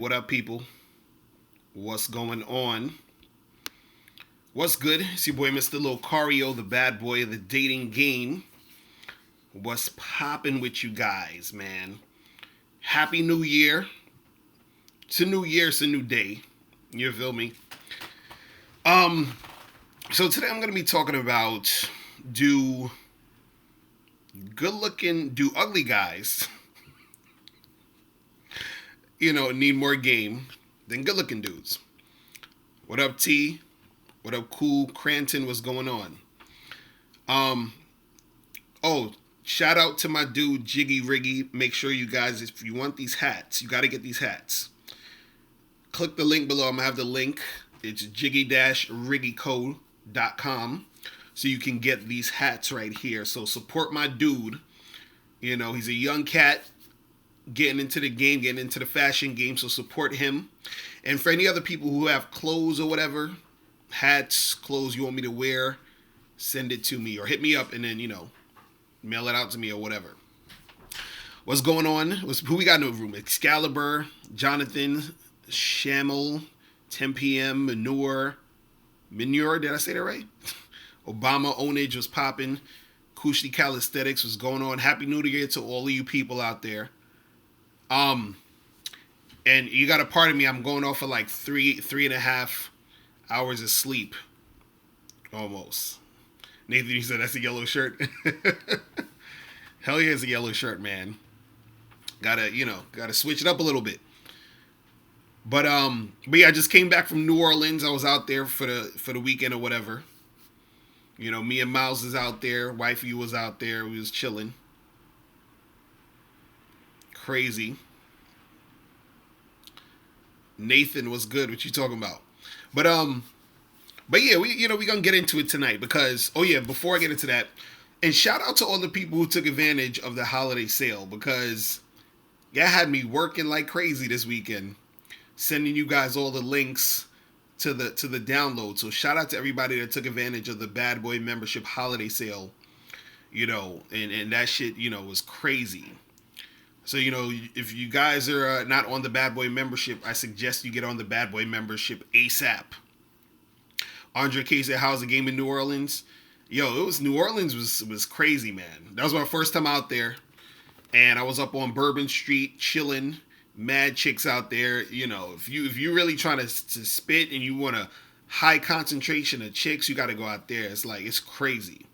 What up, people? What's going on? What's good? It's your boy, Mr. Locario, the bad boy of the dating game. What's popping with you guys, man? Happy New Year. It's a new year, it's a new day. You feel me? Um, so today I'm gonna be talking about do do ugly guys, need more game than good looking dudes. What up, T? What up, Cool Cranton? What's going on? Um, oh, shout out to my dude Jiggy Riggy. Make sure you guys, if you want these hats, you got to get these hats. Click the link below. I'm gonna have the link. It's jiggy-riggyco.com, so you can get these hats right here. So support my dude. He's a young cat getting into the game, getting into the fashion game. So support him. And for any other people who have clothes or whatever, hats, clothes you want me to wear, send it to me or hit me up and then, mail it out to me or whatever. What's going on? Who we got in the room? Excalibur, Jonathan, Shamel, 10 p.m., Manure, did I say that right? Obama Onage was popping. Kushti Calisthenics was going on. Happy New Year to all of you people out there. And you got to pardon me, I'm going off for like three and a half hours of sleep. Almost. Nathan, you said that's a yellow shirt. Hell yeah, it's a yellow shirt, man. Gotta switch it up a little bit. But yeah, I just came back from New Orleans. I was out there for the weekend or whatever. Me and Miles is out there. Wifey was out there. We was chilling. Crazy. Nathan was good. What you talking about? But yeah, we gonna get into it tonight because before I get into that, and shout out to all the people who took advantage of the holiday sale because y'all had me working like crazy this weekend, sending you guys all the links to the download. So shout out to everybody that took advantage of the Bad Boy membership holiday sale. And that shit was crazy. So if you guys are not on the Bad Boy membership, I suggest you get on the Bad Boy membership ASAP. Andre K said, "How's the game in New Orleans?" Yo, New Orleans was crazy, man. That was my first time out there, and I was up on Bourbon Street chilling. Mad chicks out there. If you really trying to spit and you want a high concentration of chicks, you got to go out there. It's crazy.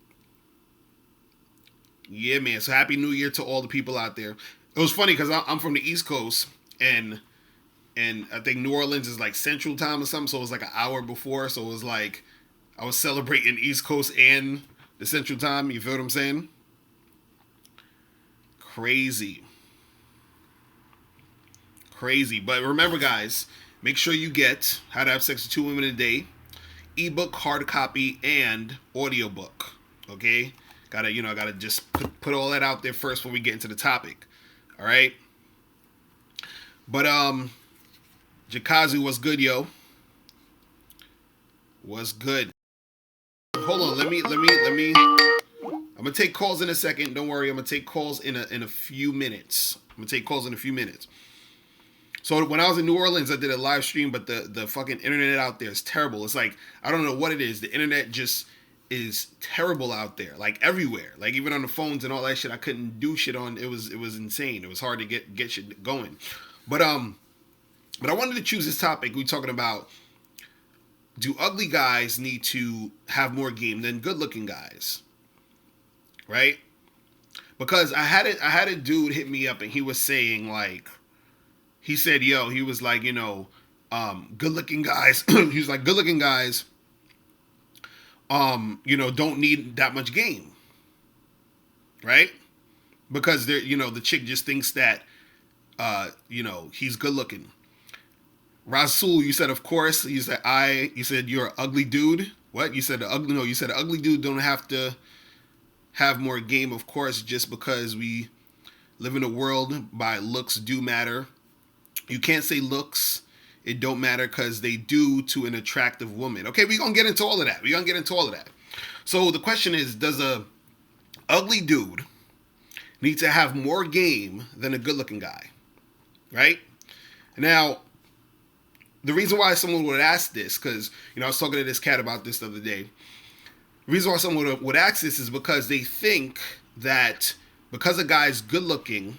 Yeah, man. So happy New Year to all the people out there. It was funny because I'm from the East Coast and I think New Orleans is like Central Time or something, so it was like an hour before. So it was like I was celebrating East Coast and the Central Time. You feel what I'm saying? Crazy. Crazy. But remember, guys, make sure you get How to Have Sex with Two Women a Day, ebook, hard copy, and audiobook. Okay? Gotta just put all that out there first before we get into the topic. All right? But, Jakazu, what's good, yo? What's good? Hold on, let me. I'm gonna take calls in a second. Don't worry, I'm gonna take calls in a few minutes. So when I was in New Orleans, I did a live stream, but the fucking internet out there is terrible. It's like I don't know what it is. The internet just is terrible out there, like everywhere. Like even on the phones and all that shit, I couldn't do shit on. It was insane. It was hard to get shit going. But I wanted to choose this topic. We're talking about, do ugly guys need to have more game than good looking guys? Right? Because I had a dude hit me up and he was saying like, he said, yo, he was like, good looking guys, he was like, good looking guys, don't need that much game. Right? Because they're, the chick just thinks that, he's good looking. Rasul, you said, of course. You said you're an ugly dude. What? You said you said an ugly dude don't have to have more game, of course, just because we live in a world by looks do matter. You can't say looks, it don't matter because they do to an attractive woman. Okay, we're going to get into all of that. So the question is, does a ugly dude need to have more game than a good looking guy? Right? Now, the reason why someone would ask this, because, you know, I was talking to this cat about this the other day. The reason why someone would ask this is because they think that because a guy's good looking,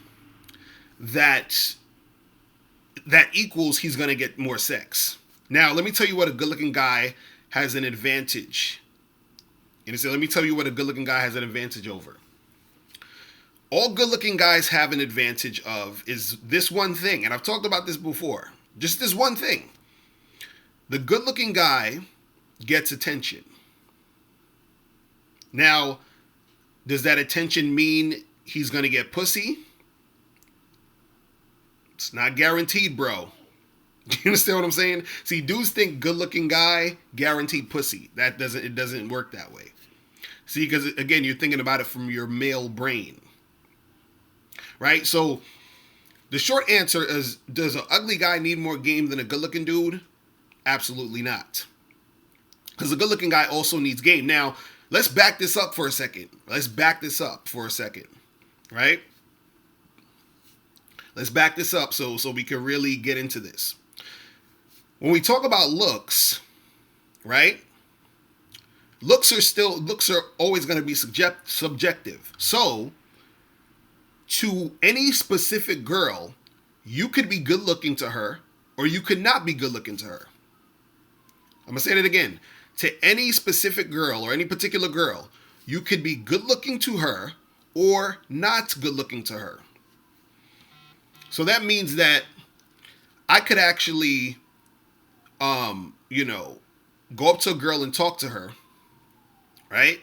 that equals he's going to get more sex. Now, let me tell you what a good looking guy has an advantage. You know, so let me tell you what a good looking guy has an advantage over. All good looking guys have an advantage of is this one thing, and I've talked about this before. Just this one thing. The good looking guy gets attention. Now, does that attention mean he's going to get pussy? It's not guaranteed, bro. You understand what I'm saying? See, dudes think good looking guy, guaranteed pussy. It doesn't work that way. See, because again, you're thinking about it from your male brain. Right? So the short answer is, does an ugly guy need more game than a good looking dude? Absolutely not. Because a good looking guy also needs game. Now, let's back this up for a second. Right? Let's back this up so we can really get into this. When we talk about looks, right? Looks are always going to be subjective. So, to any specific girl, you could be good looking to her, or you could not be good looking to her. I'm going to say that again. To any specific girl or any particular girl, you could be good looking to her or not good looking to her. So that means that I could actually, go up to a girl and talk to her, right?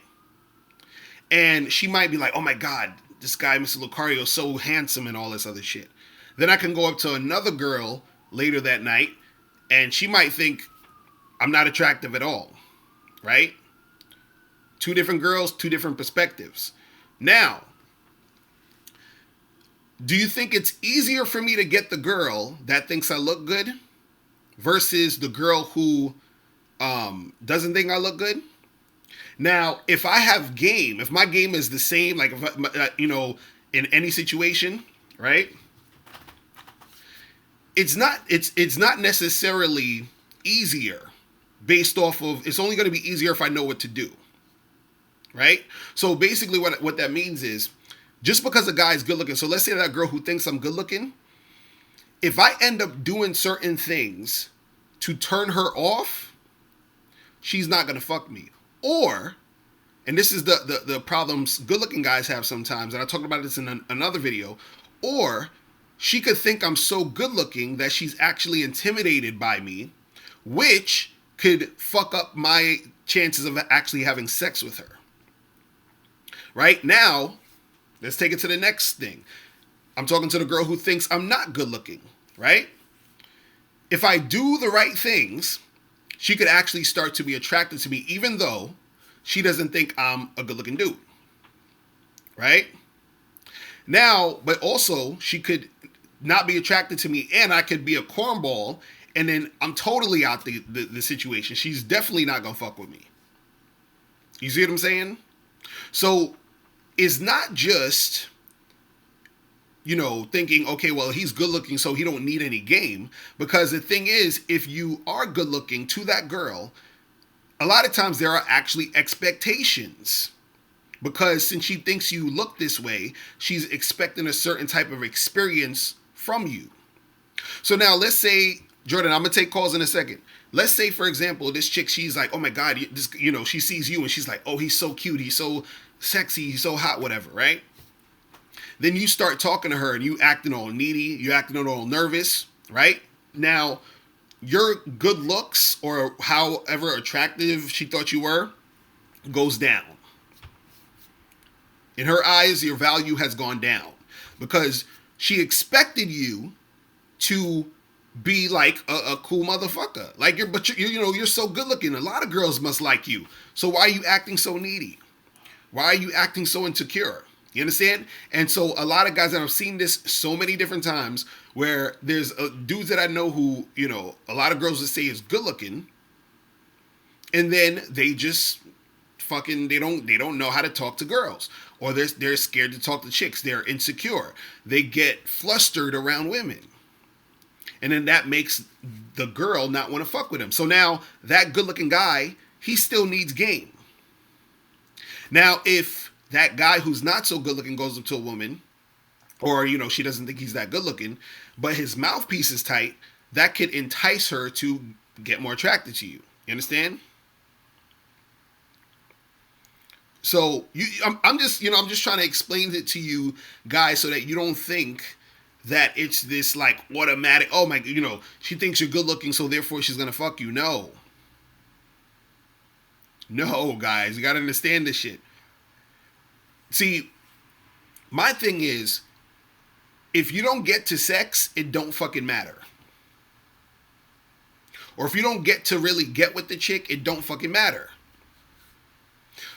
And she might be like, oh my God, this guy, Mr. Locario, is so handsome and all this other shit. Then I can go up to another girl later that night, and she might think I'm not attractive at all, right? Two different girls, two different perspectives. Now, do you think it's easier for me to get the girl that thinks I look good versus the girl who doesn't think I look good? Now, if I have game, if my game is the same, like, in any situation, right? It's not necessarily easier based off of, it's only going to be easier if I know what to do, right? So basically what that means is, just because a guy's good looking, so let's say that girl who thinks I'm good looking, if I end up doing certain things to turn her off, she's not going to fuck me. Or, and this is the problems good looking guys have sometimes, and I talked about this in another video, or she could think I'm so good looking that she's actually intimidated by me, which could fuck up my chances of actually having sex with her. Right? Now, let's take it to the next thing. I'm talking to the girl who thinks I'm not good looking, right? If I do the right things, she could actually start to be attracted to me, even though she doesn't think I'm a good looking dude, right? Now, but also she could not be attracted to me, and I could be a cornball, and then I'm totally out the situation. She's definitely not gonna fuck with me. You see what I'm saying? So it's not just, thinking, okay, well, he's good looking, so he don't need any game. Because the thing is, if you are good looking to that girl, a lot of times there are actually expectations. Because since she thinks you look this way, she's expecting a certain type of experience from you. So now let's say, Jordan, I'm going to take calls in a second. Let's say, for example, this chick, she's like, oh my God, she sees you and she's like, oh, he's so cute. He's so sexy. He's so hot, whatever, right? Then you start talking to her and you acting all needy. You acting all nervous, right? Now, your good looks or however attractive she thought you were goes down. In her eyes, your value has gone down because she expected you to be like a cool motherfucker. Like you're so good looking. A lot of girls must like you. So why are you acting so needy? Why are you acting so insecure? You understand? And so a lot of guys, and I've seen this so many different times, where there's dudes that I know who, a lot of girls would say is good looking, and then they just they don't know how to talk to girls, or they're scared to talk to chicks. They're insecure. They get flustered around women, and then that makes the girl not want to fuck with him. So now that good looking guy, he still needs game. Now, if that guy who's not so good looking goes up to a woman, or, you know, she doesn't think he's that good looking, but his mouthpiece is tight, that could entice her to get more attracted to you. You understand? So I'm just trying to explain it to you guys so that you don't think that it's this like automatic, oh my, she thinks you're good looking, so therefore she's gonna fuck you. No, guys, you gotta understand this shit. See, my thing is, if you don't get to sex, it don't fucking matter. Or if you don't get to really get with the chick, it don't fucking matter.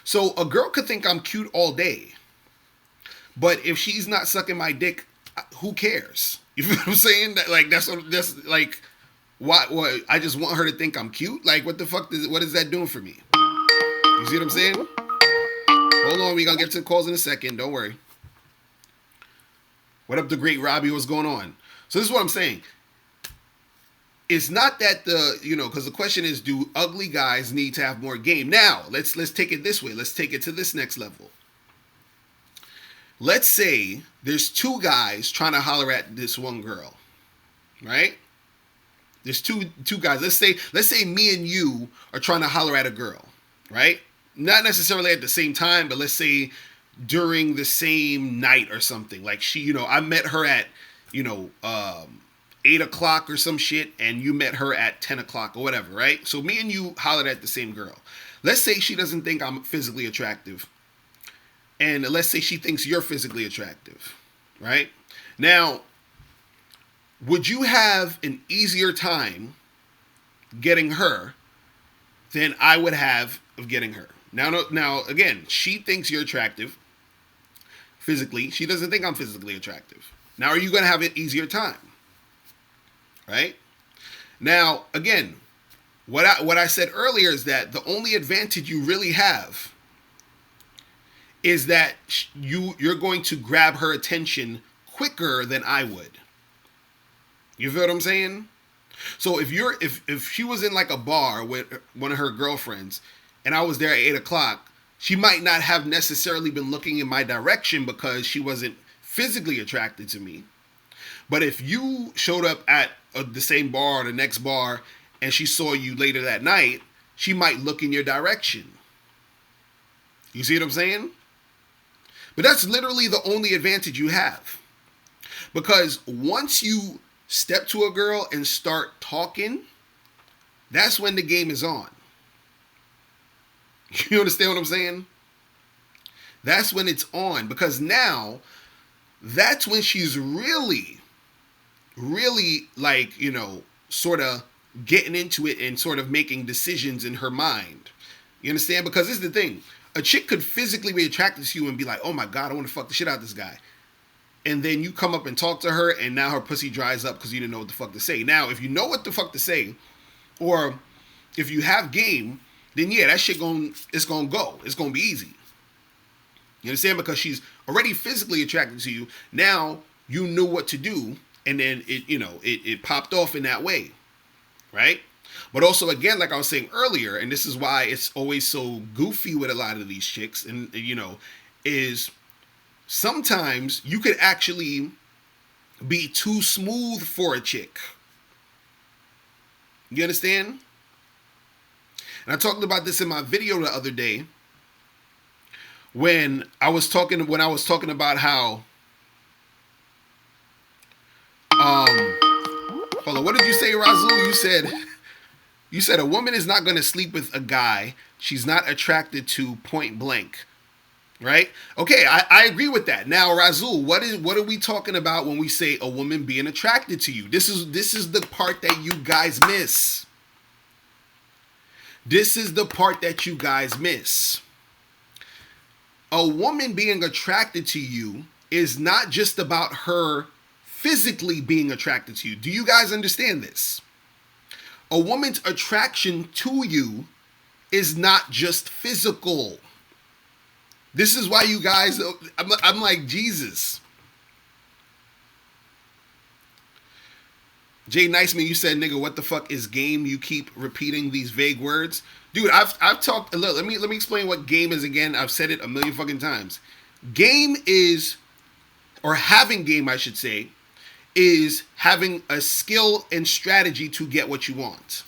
So a girl could think I'm cute all day, but if she's not sucking my dick, who cares? You feel what I'm saying? That like that's like what I just want her to think I'm cute. Like what the fuck what is that doing for me? You see what I'm saying? Hold on, we gonna get to the calls in a second. Don't worry. What up, the great Robbie? What's going on? So this is what I'm saying. It's not that because the question is, do ugly guys need to have more game? Now, let's take it this way. Let's take it to this next level. Let's say there's two guys trying to holler at this one girl, right? There's two guys. Let's say me and you are trying to holler at a girl, right? Not necessarily at the same time, but let's say during the same night or something. Like I met her at 8 o'clock or some shit, and you met her at 10 o'clock or whatever, right? So me and you hollered at the same girl. Let's say she doesn't think I'm physically attractive. And let's say she thinks you're physically attractive, right? Now, would you have an easier time getting her than I would have of getting her? Now, again, she thinks you're attractive physically. She doesn't think I'm physically attractive. Now, are you going to have an easier time? Right? Now, again, what I said earlier is that the only advantage you really have is that you're going to grab her attention quicker than I would. You feel what I'm saying? So if she was in like a bar with one of her girlfriends and I was there at 8 o'clock, she might not have necessarily been looking in my direction because she wasn't physically attracted to me. But if you showed up at the same bar or the next bar and she saw you later that night, she might look in your direction. You see what I'm saying? But that's literally the only advantage you have. Because once you step to a girl and start talking, that's when the game is on. You understand what I'm saying? That's when it's on. Because now, that's when she's really like, sort of getting into it and sort of making decisions in her mind. You understand? Because this is the thing. A chick could physically be attracted to you and be like, oh my God, I want to fuck the shit out of this guy. And then you come up and talk to her and now her pussy dries up because you didn't know what the fuck to say. Now, if you know what the fuck to say, or if you have game, then yeah, that shit it's going to go. It's going to be easy. You understand? Because she's already physically attracted to you. Now you knew what to do. And then it popped off in that way, right? But also, again, like I was saying earlier, and this is why it's always so goofy with a lot of these chicks, and is sometimes you could actually be too smooth for a chick. You understand? And I talked about this in my video the other day when I was talking about how hold on, what did you say, Razul? You said a woman is not going to sleep with a guy she's not attracted to point blank, right? Okay, I agree with that. Now, Razul, what are we talking about when we say a woman being attracted to you? This is the part that you guys miss. This is the part that you guys miss. A woman being attracted to you is not just about her physically being attracted to you. Do you guys understand this? A woman's attraction to you is not just physical. This is why you guys, I'm like, Jesus. Jay Niceman, you said, nigga, what the fuck is game? You keep repeating these vague words. Dude, I've talked, look, let me explain what game is again. I've said it a million fucking times. Game is, or having game, I should say, is having a skill and strategy to get what you want.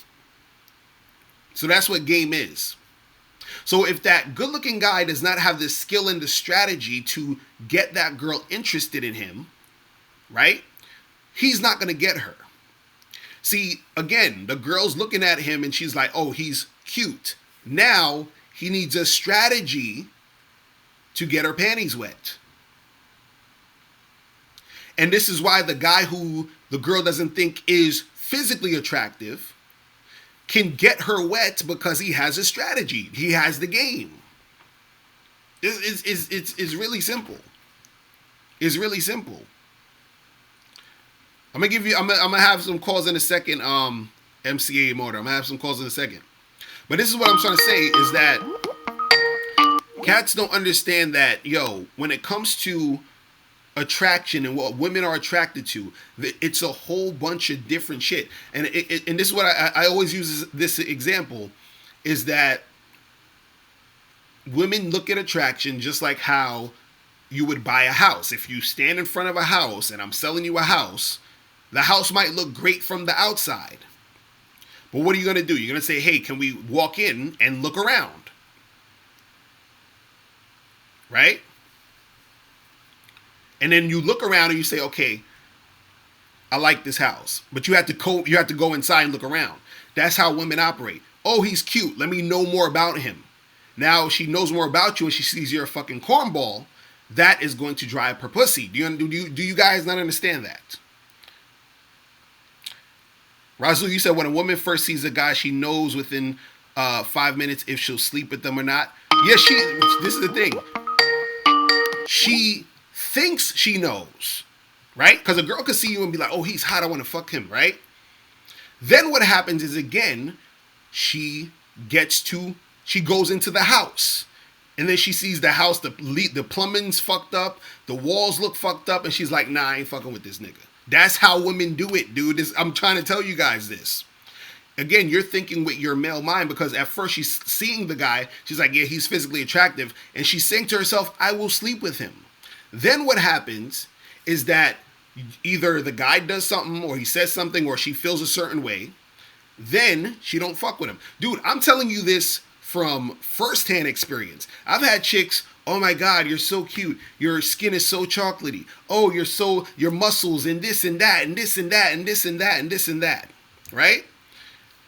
So that's what game is. So if that good looking guy does not have the skill and the strategy to get that girl interested in him, right? He's not going to get her. See, again, the girl's looking at him and she's like, oh, he's cute. Now he needs a strategy to get her panties wet. And this is why the guy who the girl doesn't think is physically attractive can get her wet, because he has a strategy. He has the game. It's really simple. It's really simple. I'm gonna have some calls in a second. MCA motor. I'm gonna have some calls in a second. But this is what I'm trying to say is that cats don't understand that, yo, when it comes to attraction and what women are attracted to, it's a whole bunch of different shit. And and this is what I always use this example, is that women look at attraction just like how you would buy a house. If you stand in front of a house and I'm selling you a house, the house might look great from the outside. But what are you going to do? You're going to say, hey, can we walk in and look around? Right? And then you look around and you say, okay, I like this house. But you have to go inside and look around. That's how women operate. Oh, he's cute. Let me know more about him. Now she knows more about you and she sees you're a fucking cornball. That is going to drive her pussy. Do you guys not understand that? Razul, you said when a woman first sees a guy, she knows within 5 minutes if she'll sleep with them or not. Yeah, this is the thing. She thinks she knows, right? Because a girl could see you and be like, oh, he's hot, I want to fuck him, right? Then what happens is, again, she goes into the house. And then she sees the house, the plumbing's fucked up, the walls look fucked up, and she's like, nah, I ain't fucking with this nigga. That's how women do it, dude. I'm trying to tell you guys this. Again, you're thinking with your male mind, because at first she's seeing the guy, she's like, yeah, he's physically attractive, and she's saying to herself, I will sleep with him. Then what happens is that either the guy does something, or he says something, or she feels a certain way, then she don't fuck with him. Dude, I'm telling you this from firsthand experience. I've had chicks, oh my God, you're so cute. Your skin is so chocolatey. Oh, your muscles and this and that and this and that and this and that and this and that. Right?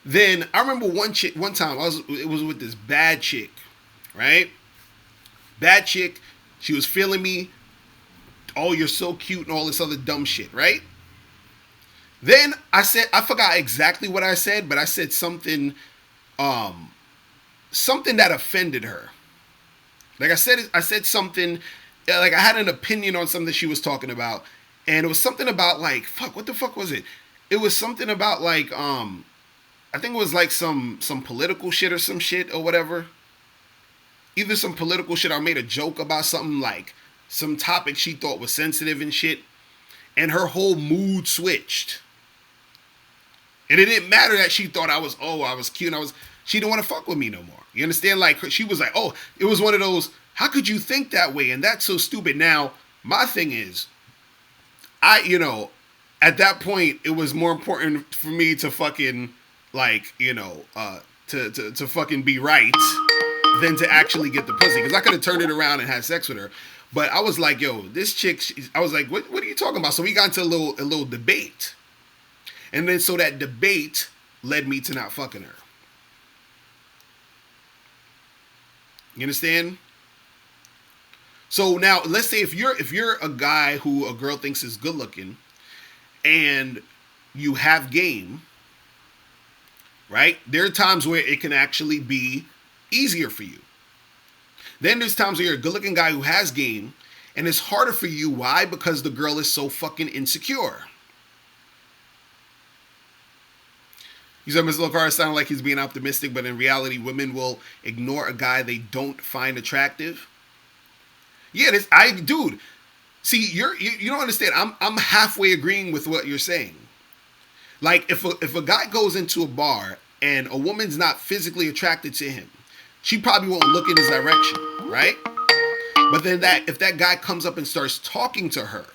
Then I remember one time it was with this bad chick. Right? Bad chick. She was feeling me. Oh, you're so cute and all this other dumb shit. Right? Then I forgot exactly what I said, but I said something that offended her. Like I said something, like I had an opinion on something she was talking about, and it was something about like, fuck, what the fuck was it? It was something about like, I think it was like some political shit or some shit or whatever. Either some political shit, or I made a joke about something, like some topic she thought was sensitive and shit, and her whole mood switched. And it didn't matter that she thought I was cute, and she didn't want to fuck with me no more. You understand? Like, she was like, oh, it was one of those, how could you think that way? And that's so stupid. Now, my thing is, at that point, it was more important for me to fucking, like, to fucking be right than to actually get the pussy. Because I could have turned it around and had sex with her. But I was like, yo, this chick, I was like, what are you talking about? So we got into a little debate. And then so that debate led me to not fucking her. You understand? So now let's say if you're a guy who a girl thinks is good looking and you have game, right? There are times where it can actually be easier for you. Then there's times where you're a good looking guy who has game and it's harder for you. Why? Because the girl is so fucking insecure. You said Mr. Locario sounded like he's being optimistic, but in reality, women will ignore a guy they don't find attractive. Yeah, dude. See, you don't understand. I'm halfway agreeing with what you're saying. Like if a guy goes into a bar and a woman's not physically attracted to him, she probably won't look in his direction, right? But then if that guy comes up and starts talking to her,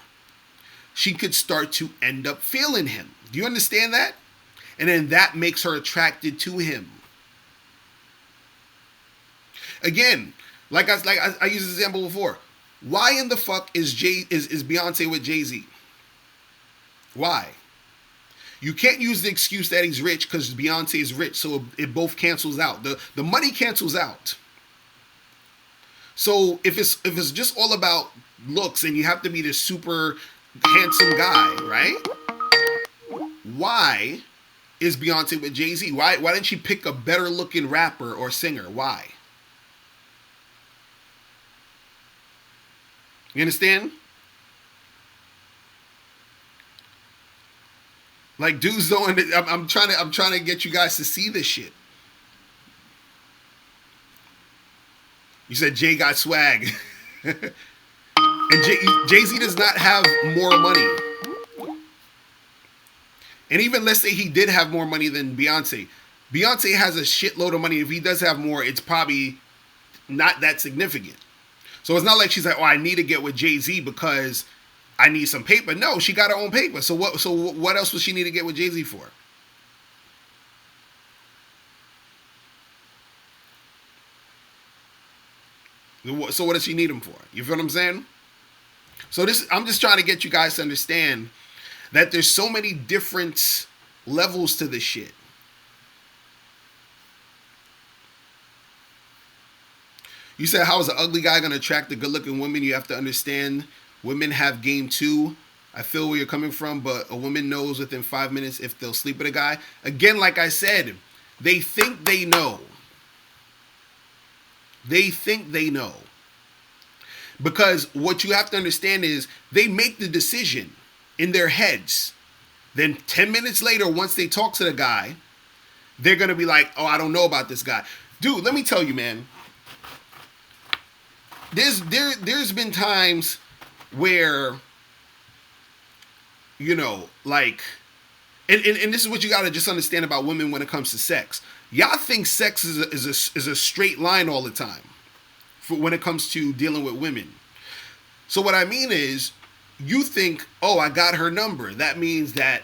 she could start to end up feeling him. Do you understand that? And then that makes her attracted to him. Again, like I used this example before. Why in the fuck is Beyonce with Jay-Z? Why? You can't use the excuse that he's rich because Beyonce is rich, so it both cancels out. The money cancels out. So if it's just all about looks and you have to be this super handsome guy, right? Why is Beyonce with Jay-Z? Why didn't she pick a better looking rapper or singer? Why? You understand? Like dudes don't. I'm trying to get you guys to see this shit. You said Jay got swag, and Jay-Z does not have more money. And even let's say he did have more money than Beyonce. Beyonce has a shitload of money. If he does have more, it's probably not that significant. So it's not like she's like, oh, I need to get with Jay-Z because I need some paper. No, she got her own paper. So what else would she need to get with Jay-Z for? So what does she need him for? You feel what I'm saying? So I'm just trying to get you guys to understand that there's so many different levels to this shit. You said, how is an ugly guy going to attract a good-looking woman? You have to understand women have game too. I feel where you're coming from, but a woman knows within 5 minutes if they'll sleep with a guy. Again, like I said, they think they know. They think they know. Because what you have to understand is they make the decision in their heads. Then 10 minutes later, once they talk to the guy, they're going to be like, oh, I don't know about this guy. Dude, let me tell you, man. There's been times where, you know, like, and this is what you got to just understand about women when it comes to sex. Y'all think sex is a straight line all the time for when it comes to dealing with women. So what I mean is, you think, oh, I got her number. That means that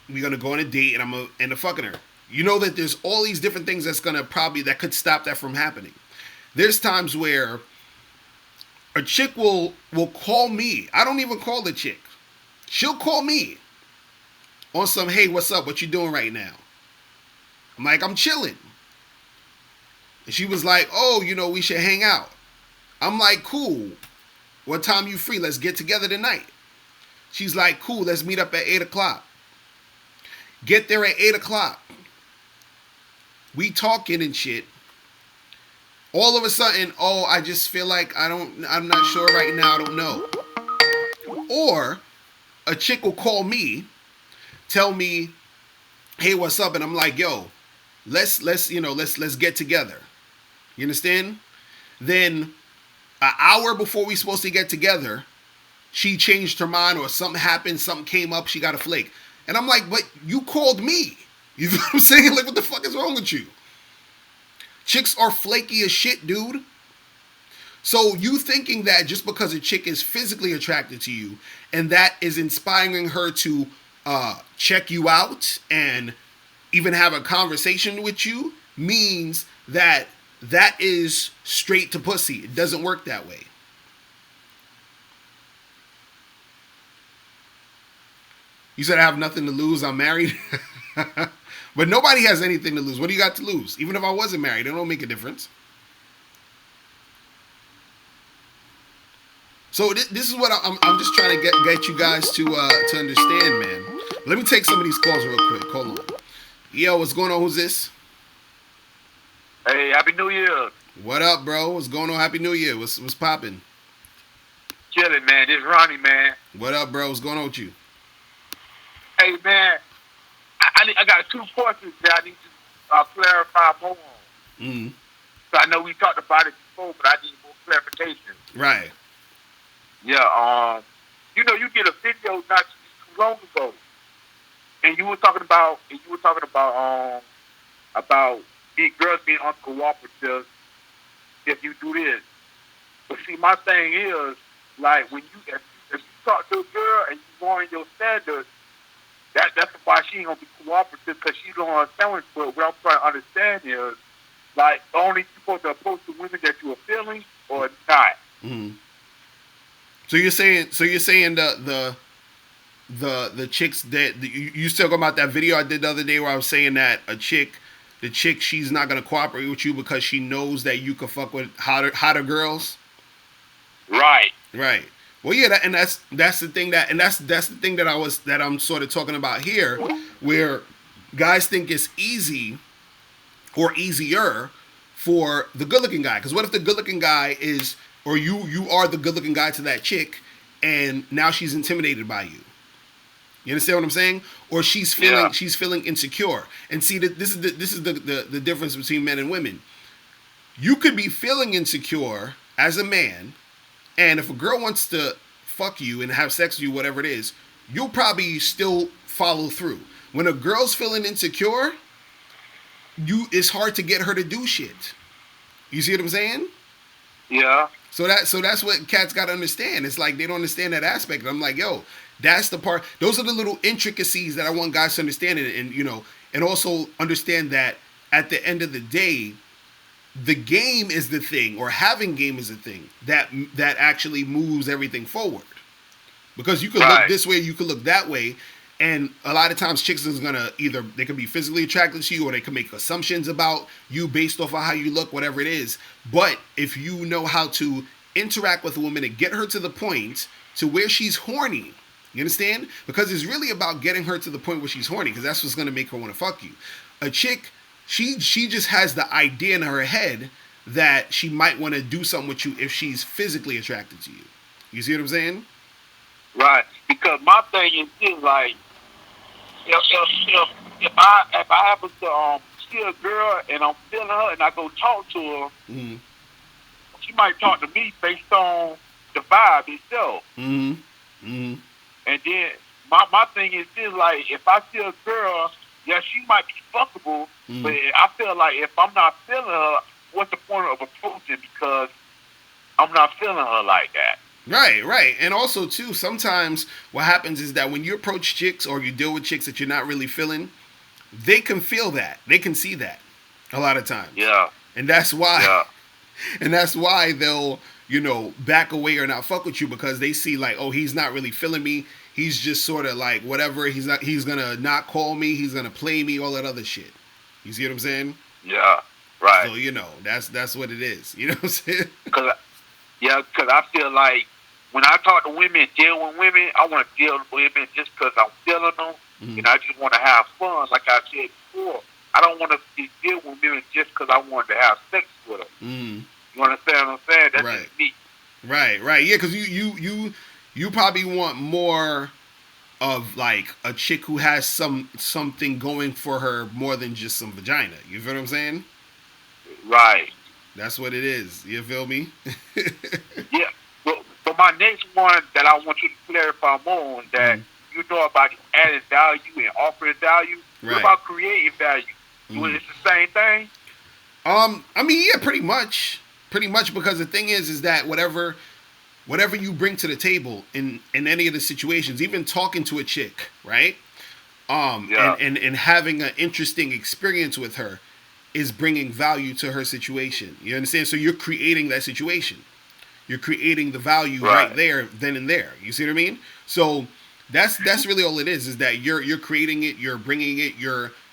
we're going to go on a date and I'm going to end up fucking her. You know that there's all these different things that could stop that from happening. There's times where a chick will call me. I don't even call the chick. She'll call me on some, hey, what's up? What you doing right now? I'm like, I'm chilling. And she was like, oh, you know, we should hang out. I'm like, cool. What time you free? Let's get together tonight. She's like, cool, let's meet up at 8 o'clock. Get there at 8 o'clock. We talking and shit. All of a sudden, oh, I just feel like I'm not sure right now, I don't know. Or a chick will call me, tell me, hey, what's up? And I'm like, yo, let's get together. You understand? Then an hour before we supposed to get together, she changed her mind or something happened, something came up, she got a flake. And I'm like, but you called me. You know what I'm saying? Like, what the fuck is wrong with you? Chicks are flaky as shit, dude. So you thinking that just because a chick is physically attracted to you and that is inspiring her to check you out and even have a conversation with you means that is straight to pussy. It doesn't work that way. You said I have nothing to lose. I'm married. But nobody has anything to lose. What do you got to lose? Even if I wasn't married, it don't make a difference. So this is what I'm just trying to get you guys to understand, man. Let me take some of these calls real quick. Hold on. Yo, what's going on? Who's this? Hey, Happy New Year. What up, bro? What's going on? Happy New Year. What's popping? Chilling, man. This is Ronnie, man. What up, bro? What's going on with you? Hey, man. I got 2 questions that I need to clarify more on. Mm-hmm. So I know we talked about it before, but I need more clarification. Right. Yeah. You know, you did a video not too long ago and you were talking about big girls being uncooperative if you do this. But see, my thing is like when if you talk to a girl and you want your standards, that's why she ain't gonna be cooperative because she don't understand it. But what I'm trying to understand is like only you supposed to approach the women that you are feeling or not. Mm-hmm. So you're saying the chicks that you still talking about that video I did the other day where I was saying that the chick, she's not gonna cooperate with you because she knows that you can fuck with hotter girls. Right. Right. Well, yeah, and that's the thing that's the thing that I'm sort of talking about here, where guys think it's easy or easier for the good looking guy. Because what if the good looking guy is, or you are the good looking guy to that chick, and now she's intimidated by you. You understand what I'm saying? Or she's feeling insecure. And see that this is the difference between men and women. You could be feeling insecure as a man, and if a girl wants to fuck you and have sex with you, whatever it is, you'll probably still follow through. When a girl's feeling insecure, it's hard to get her to do shit. You see what I'm saying? Yeah. So that's what cats got to understand. It's like they don't understand that aspect. And I'm like, yo, that's the part. Those are the little intricacies that I want guys to understand, and also understand that at the end of the day, the game is the thing, or having game is the thing that actually moves everything forward. Because you could look this way, you could look that way, and a lot of times chicks is gonna either they can be physically attracted to you, or they can make assumptions about you based off of how you look, whatever it is. But if you know how to interact with a woman and get her to the point to where she's horny, you understand? Because it's really about getting her to the point where she's horny, because that's what's gonna make her want to fuck you. A chick, she just has the idea in her head that she might want to do something with you if she's physically attracted to you. You see what I'm saying? Right. Because my thing is still like if I happen to see a girl and I'm feeling her and I go talk to her, mm-hmm. she might talk to me based on the vibe itself. Mm-hmm. Mm-hmm. And then my thing is still like if I see a girl, yeah, she might be fuckable, but I feel like if I'm not feeling her, what's the point of approaching because I'm not feeling her like that? Right. And also, too, sometimes what happens is that when you approach chicks or you deal with chicks that you're not really feeling, they can feel that. They can see that a lot of times. Yeah. And that's why. Yeah. And that's why they'll, back away or not fuck with you, because they see like, oh, he's not really feeling me. He's just sort of like whatever. He's going to not call me. He's going to play me, all that other shit. You see what I'm saying? Yeah. Right. So, that's what it is. You know what I'm saying? Because I feel like when I talk to women, deal with women, I want to deal with women just because I'm feeling them, and I just want to have fun. Like I said before, I don't want to deal with women just because I want to have sex with them. You understand what I'm saying? That's just me. Right. Yeah, because you probably want more of like a chick who has something going for her more than just some vagina. You feel what I'm saying? Right. That's what it is. You feel me? Yeah. But my next one that I want you to clarify more on that you know about adding value and offering value. Right. What about creating value? It's the same thing? I mean, yeah, pretty much. Pretty much, because the thing is that whatever you bring to the table in any of the situations, even talking to a chick, right? And having an interesting experience with her is bringing value to her situation. You understand? So you're creating that situation. You're creating the value right there, then and there. You see what I mean? So that's really all it is that you're creating it, you're bringing it,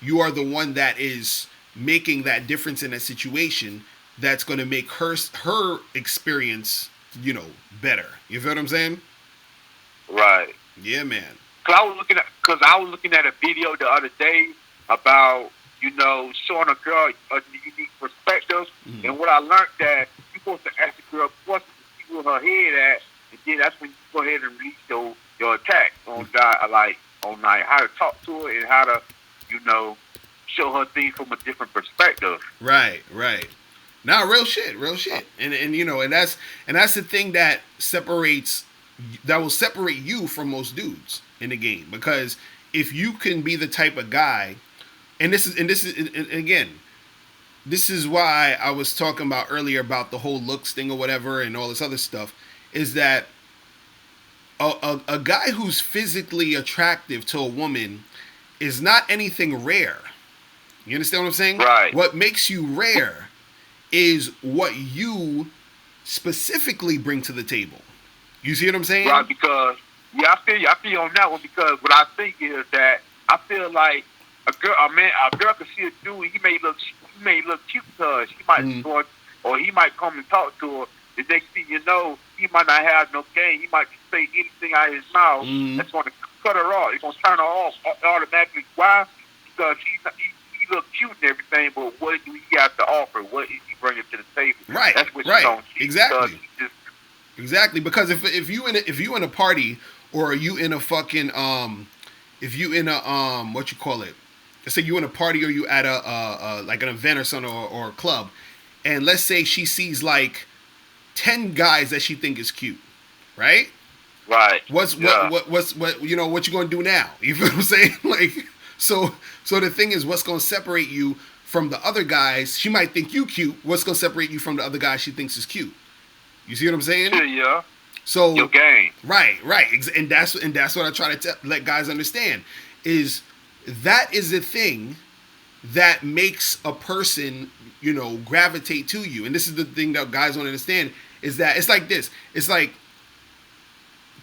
you are the one that is making that difference in that situation that's going to make her experience, better. You feel what I'm saying? Right. Yeah, man. Because I was looking at a video the other day about showing a girl a unique perspective, and what I learned that you're supposed to ask the girl questions to see where her head at, and then that's when you go ahead and release your attack on how to talk to her and how to show her things from a different perspective. Right. Now, real shit, and that's the thing that will separate you from most dudes in the game, because if you can be the type of guy, and again, this is why I was talking about earlier about the whole looks thing or whatever and all this other stuff, is that a guy who's physically attractive to a woman is not anything rare. You understand what I'm saying? Right. What makes you rare is what you specifically bring to the table. You see what I'm saying? Right, because I feel you on that one, because what I think is that I feel like a girl can see a dude, he may look cute to her. She might go, or he might come and talk to her. The next thing you know, he might not have no game. He might say anything out of his mouth that's going to cut her off. It's going to turn her off automatically. Why? Because he look cute and everything, but what do he have to offer? What is he bringing to the table? Right. That's what right. she don't see. Exactly. Exactly. Because if you in a party, or you in a fucking if you in a what you call it? Let's say you in a party, or you at a like an event or something, or a club, and let's say she sees like 10 guys that she think is cute, right? Right. What you know, what you gonna do now? You feel what I'm saying? Like, so the thing is, what's gonna separate you from the other guys? She might think you cute. What's gonna separate you from the other guys she thinks is cute? You see what I'm saying? Yeah. So your game. Right. And that's what I try to let guys understand, is that is the thing that makes a person, you know, gravitate to you. And this is the thing that guys don't understand, is that it's like this. It's like,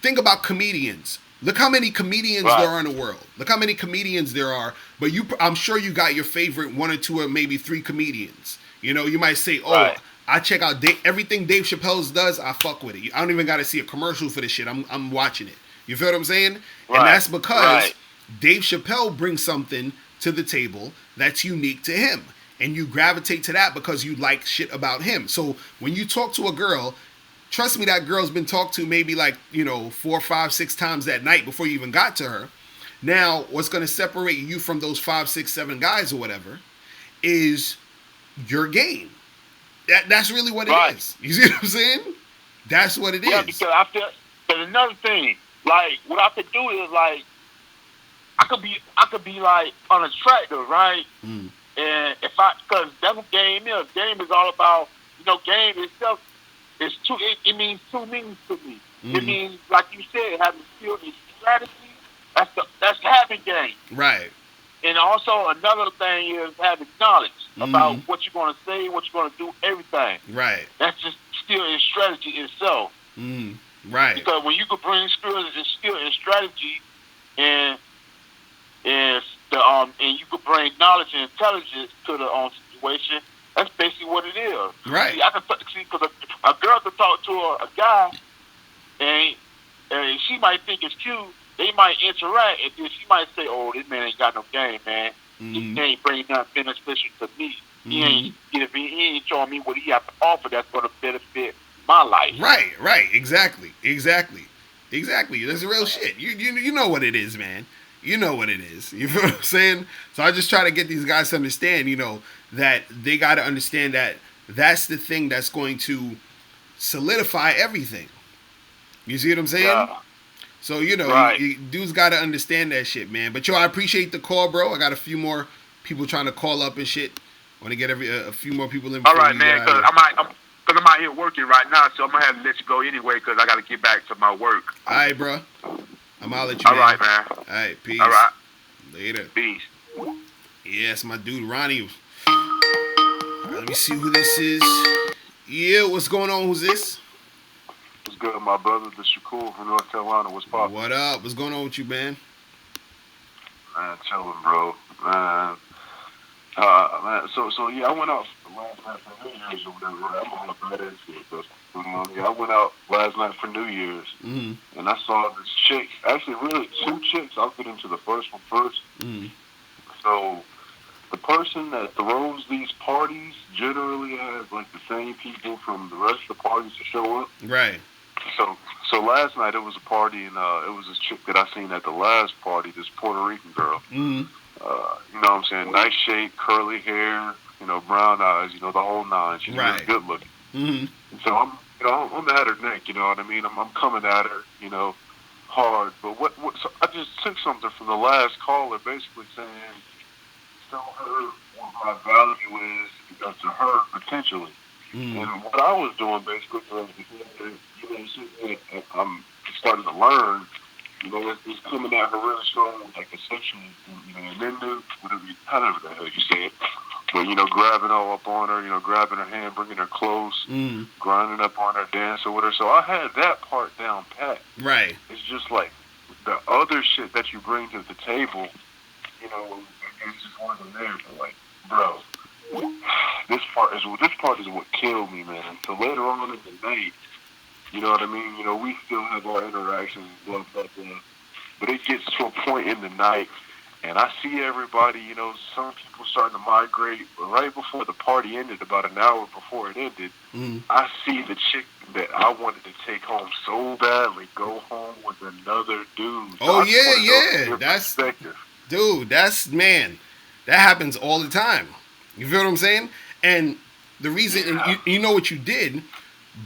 think about comedians. Look how many comedians there are in the world. Look how many comedians there are. But I'm sure you got your favorite 1 or 2 or maybe 3 comedians. You know, you might say, oh, I check out everything Dave Chappelle does. I fuck with it. I don't even got to see a commercial for this shit. I'm watching it. You feel what I'm saying? Right. And that's because Dave Chappelle brings something to the table that's unique to him. And you gravitate to that because you like shit about him. So when you talk to a girl, trust me, that girl's been talked to maybe like, you know, 4, 5, 6 times that night before you even got to her. Now, what's going to separate you from those 5, 6, 7 guys or whatever is your game. That's really what it is. You see what I'm saying? That's what it is. Yeah, because I feel. But another thing, like, what I could do is, like, I could be like unattractive, right? And because that's what game is. Game is all about, you know, game itself is it means 2 meanings to me. It means, like you said, having skill and strategy. That's having game. Right. And also another thing is having knowledge about what you're going to say, what you're going to do, everything. Right. That's just skill and strategy itself. Right. Because when you can bring skill and strategy, and you could bring knowledge and intelligence to the situation, that's basically what it is. Right. See, I can see, because a girl can talk to a guy, and she might think it's cute. They might interact, and then she might say, "Oh, this man ain't got no game, man. He ain't bringing nothing beneficial to me. He ain't showing me what he has to offer that's going to benefit my life." Right. Exactly. That's real shit. You know what it is, man. You know what it is. You feel what I'm saying? So I just try to get these guys to understand, you know, that they got to understand that that's the thing that's going to solidify everything. You see what I'm saying? Yeah. So, you know, dudes got to understand that shit, man. But, yo, I appreciate the call, bro. I got a few more people trying to call up and shit. I want to get a few more people in. All right, man, because I'm out here working right now, so I'm going to have to let you go anyway because I got to get back to my work. All right, bro. I'm out at you, man. All right, man. All right, peace. All right. Later. Peace. Yes, my dude, Ronnie. All right, let me see who this is. Yeah, what's going on? Who's this? What's good, my brother? This is Shakur from North Carolina. What's poppin'? What up? What's going on with you, man? Man, chilling, bro. Man, so yeah, I went out last night for New Year's or whatever. Right? I'm all right into it, but I went out last night for New Year's, and I saw this chick. Actually, really, 2 chicks. I'll get into the first one first. So, the person that throws these parties generally has like the same people from the rest of the parties to show up. Right. So last night it was a party, and it was this chick that I seen at the last party, this Puerto Rican girl. You know what I'm saying? Nice shape, curly hair, you know, brown eyes, you know, the whole 9. She's really good looking. And so I'm at her neck, you know what I mean? I'm coming at her, you know, hard. But what? So I just took something from the last caller, basically saying, tell her what my value is to her potentially. And what I was doing basically was, I'm starting to learn. It's coming at her really strong, like a sexual, and then however the hell you say it. But, grabbing all up on her, grabbing her hand, bringing her close, grinding up on her, dancing with her. So I had that part down pat. Right. It's just like the other shit that you bring to the table, it just wasn't there. But like, bro, this part is what killed me, man. So later on in the night, you know what I mean? We still have our interactions, blah, blah, blah. But it gets to a point in the night, and I see everybody, some people starting to migrate. Right before the party ended, about an hour before it ended, I see the chick that I wanted to take home so badly go home with another dude. So oh, yeah. Man, that happens all the time. You feel what I'm saying? And the reason, and you know what you did,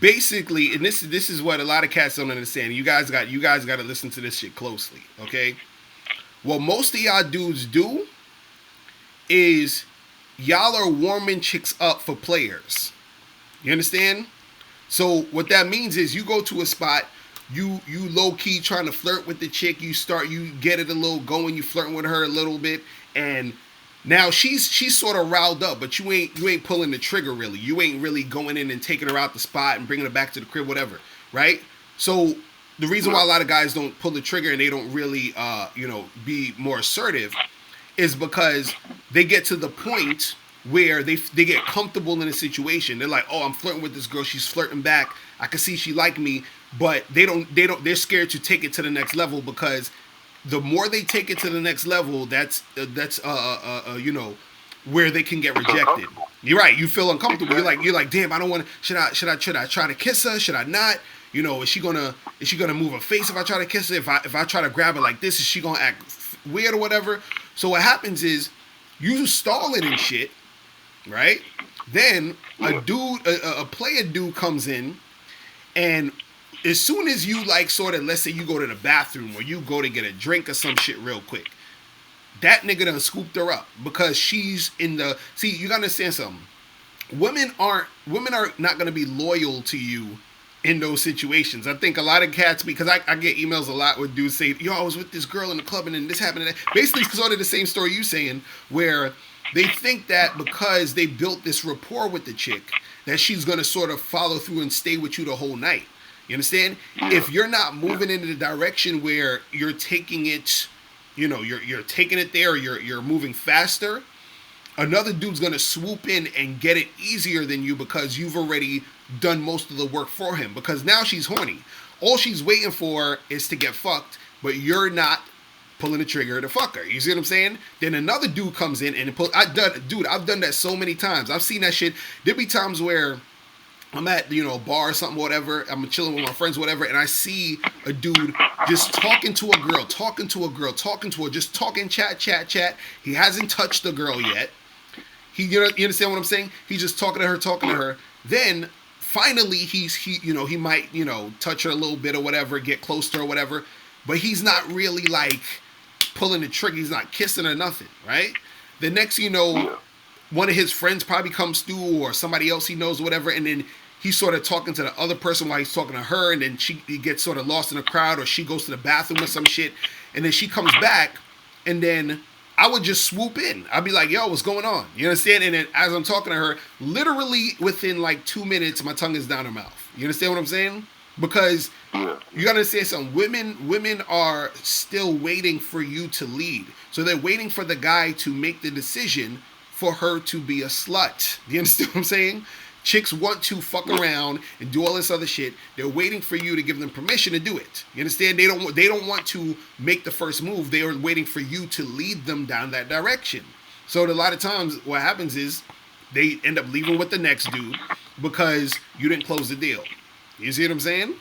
basically, and this is what a lot of cats don't understand. You guys got to listen to this shit closely, okay? What most of y'all dudes do is y'all are warming chicks up for players. You understand? So what that means is you go to a spot, you low key trying to flirt with the chick, you get it a little going, you flirting with her a little bit, and now she's sort of riled up, but you ain't pulling the trigger really. You ain't really going in and taking her out the spot and bringing her back to the crib, whatever, right? So the reason why a lot of guys don't pull the trigger and they don't really, be more assertive is because they get to the point where they get comfortable in a situation. They're like, oh, I'm flirting with this girl. She's flirting back. I can see she like me, but they're scared to take it to the next level because the more they take it to the next level, that's where they can get rejected. You're right. You feel uncomfortable. You're like, damn, I don't want to. Should I try to kiss her? Should I not? Is she gonna move her face if I try to kiss her? If I try to grab her like this, is she gonna act weird or whatever? So what happens is you stall it and shit, right? Then a player dude comes in, and as soon as you let's say you go to the bathroom or you go to get a drink or some shit real quick, that nigga done scooped her up because she's in the. See, you gotta understand something. Women are not gonna be loyal to you in those situations. I think a lot of cats, because I get emails a lot with dudes saying, yo, I was with this girl in the club and then this happened and that. Basically, it's sort of the same story you saying, where they think that because they built this rapport with the chick, that she's going to sort of follow through and stay with you the whole night. You understand? If you're not moving in the direction where you're taking it, you're taking it there, or you're moving faster, another dude's going to swoop in and get it easier than you because you've already done most of the work for him, because now she's horny. All she's waiting for is to get fucked, but you're not pulling the trigger to fuck her. You see what I'm saying? Then another dude comes in and I've done that so many times. I've seen that shit. There'd be times where I'm at, a bar or something, whatever. I'm chilling with my friends, whatever, and I see a dude just talking to a girl, just talking, chat. He hasn't touched the girl yet. You understand what I'm saying? He's just talking to her. Then finally, he might, touch her a little bit or whatever, get close to her or whatever, but he's not really pulling the trigger. He's not kissing or nothing, right? The next, one of his friends probably comes through or somebody else he knows or whatever, and then he's sort of talking to the other person while he's talking to her, and then he gets sort of lost in the crowd, or she goes to the bathroom or some shit, and then she comes back, and then I would just swoop in. I'd be like, yo, what's going on? You understand? And then as I'm talking to her, literally within 2 minutes, my tongue is down her mouth. You understand what I'm saying? Because you gotta understand something. Women are still waiting for you to lead. So they're waiting for the guy to make the decision for her to be a slut. Do you understand what I'm saying? Chicks want to fuck around and do all this other shit. They're waiting for you to give them permission to do it. You understand? They don't want to make the first move. They are waiting for you to lead them down that direction. So a lot of times what happens is they end up leaving with the next dude because you didn't close the deal. You see what I'm saying?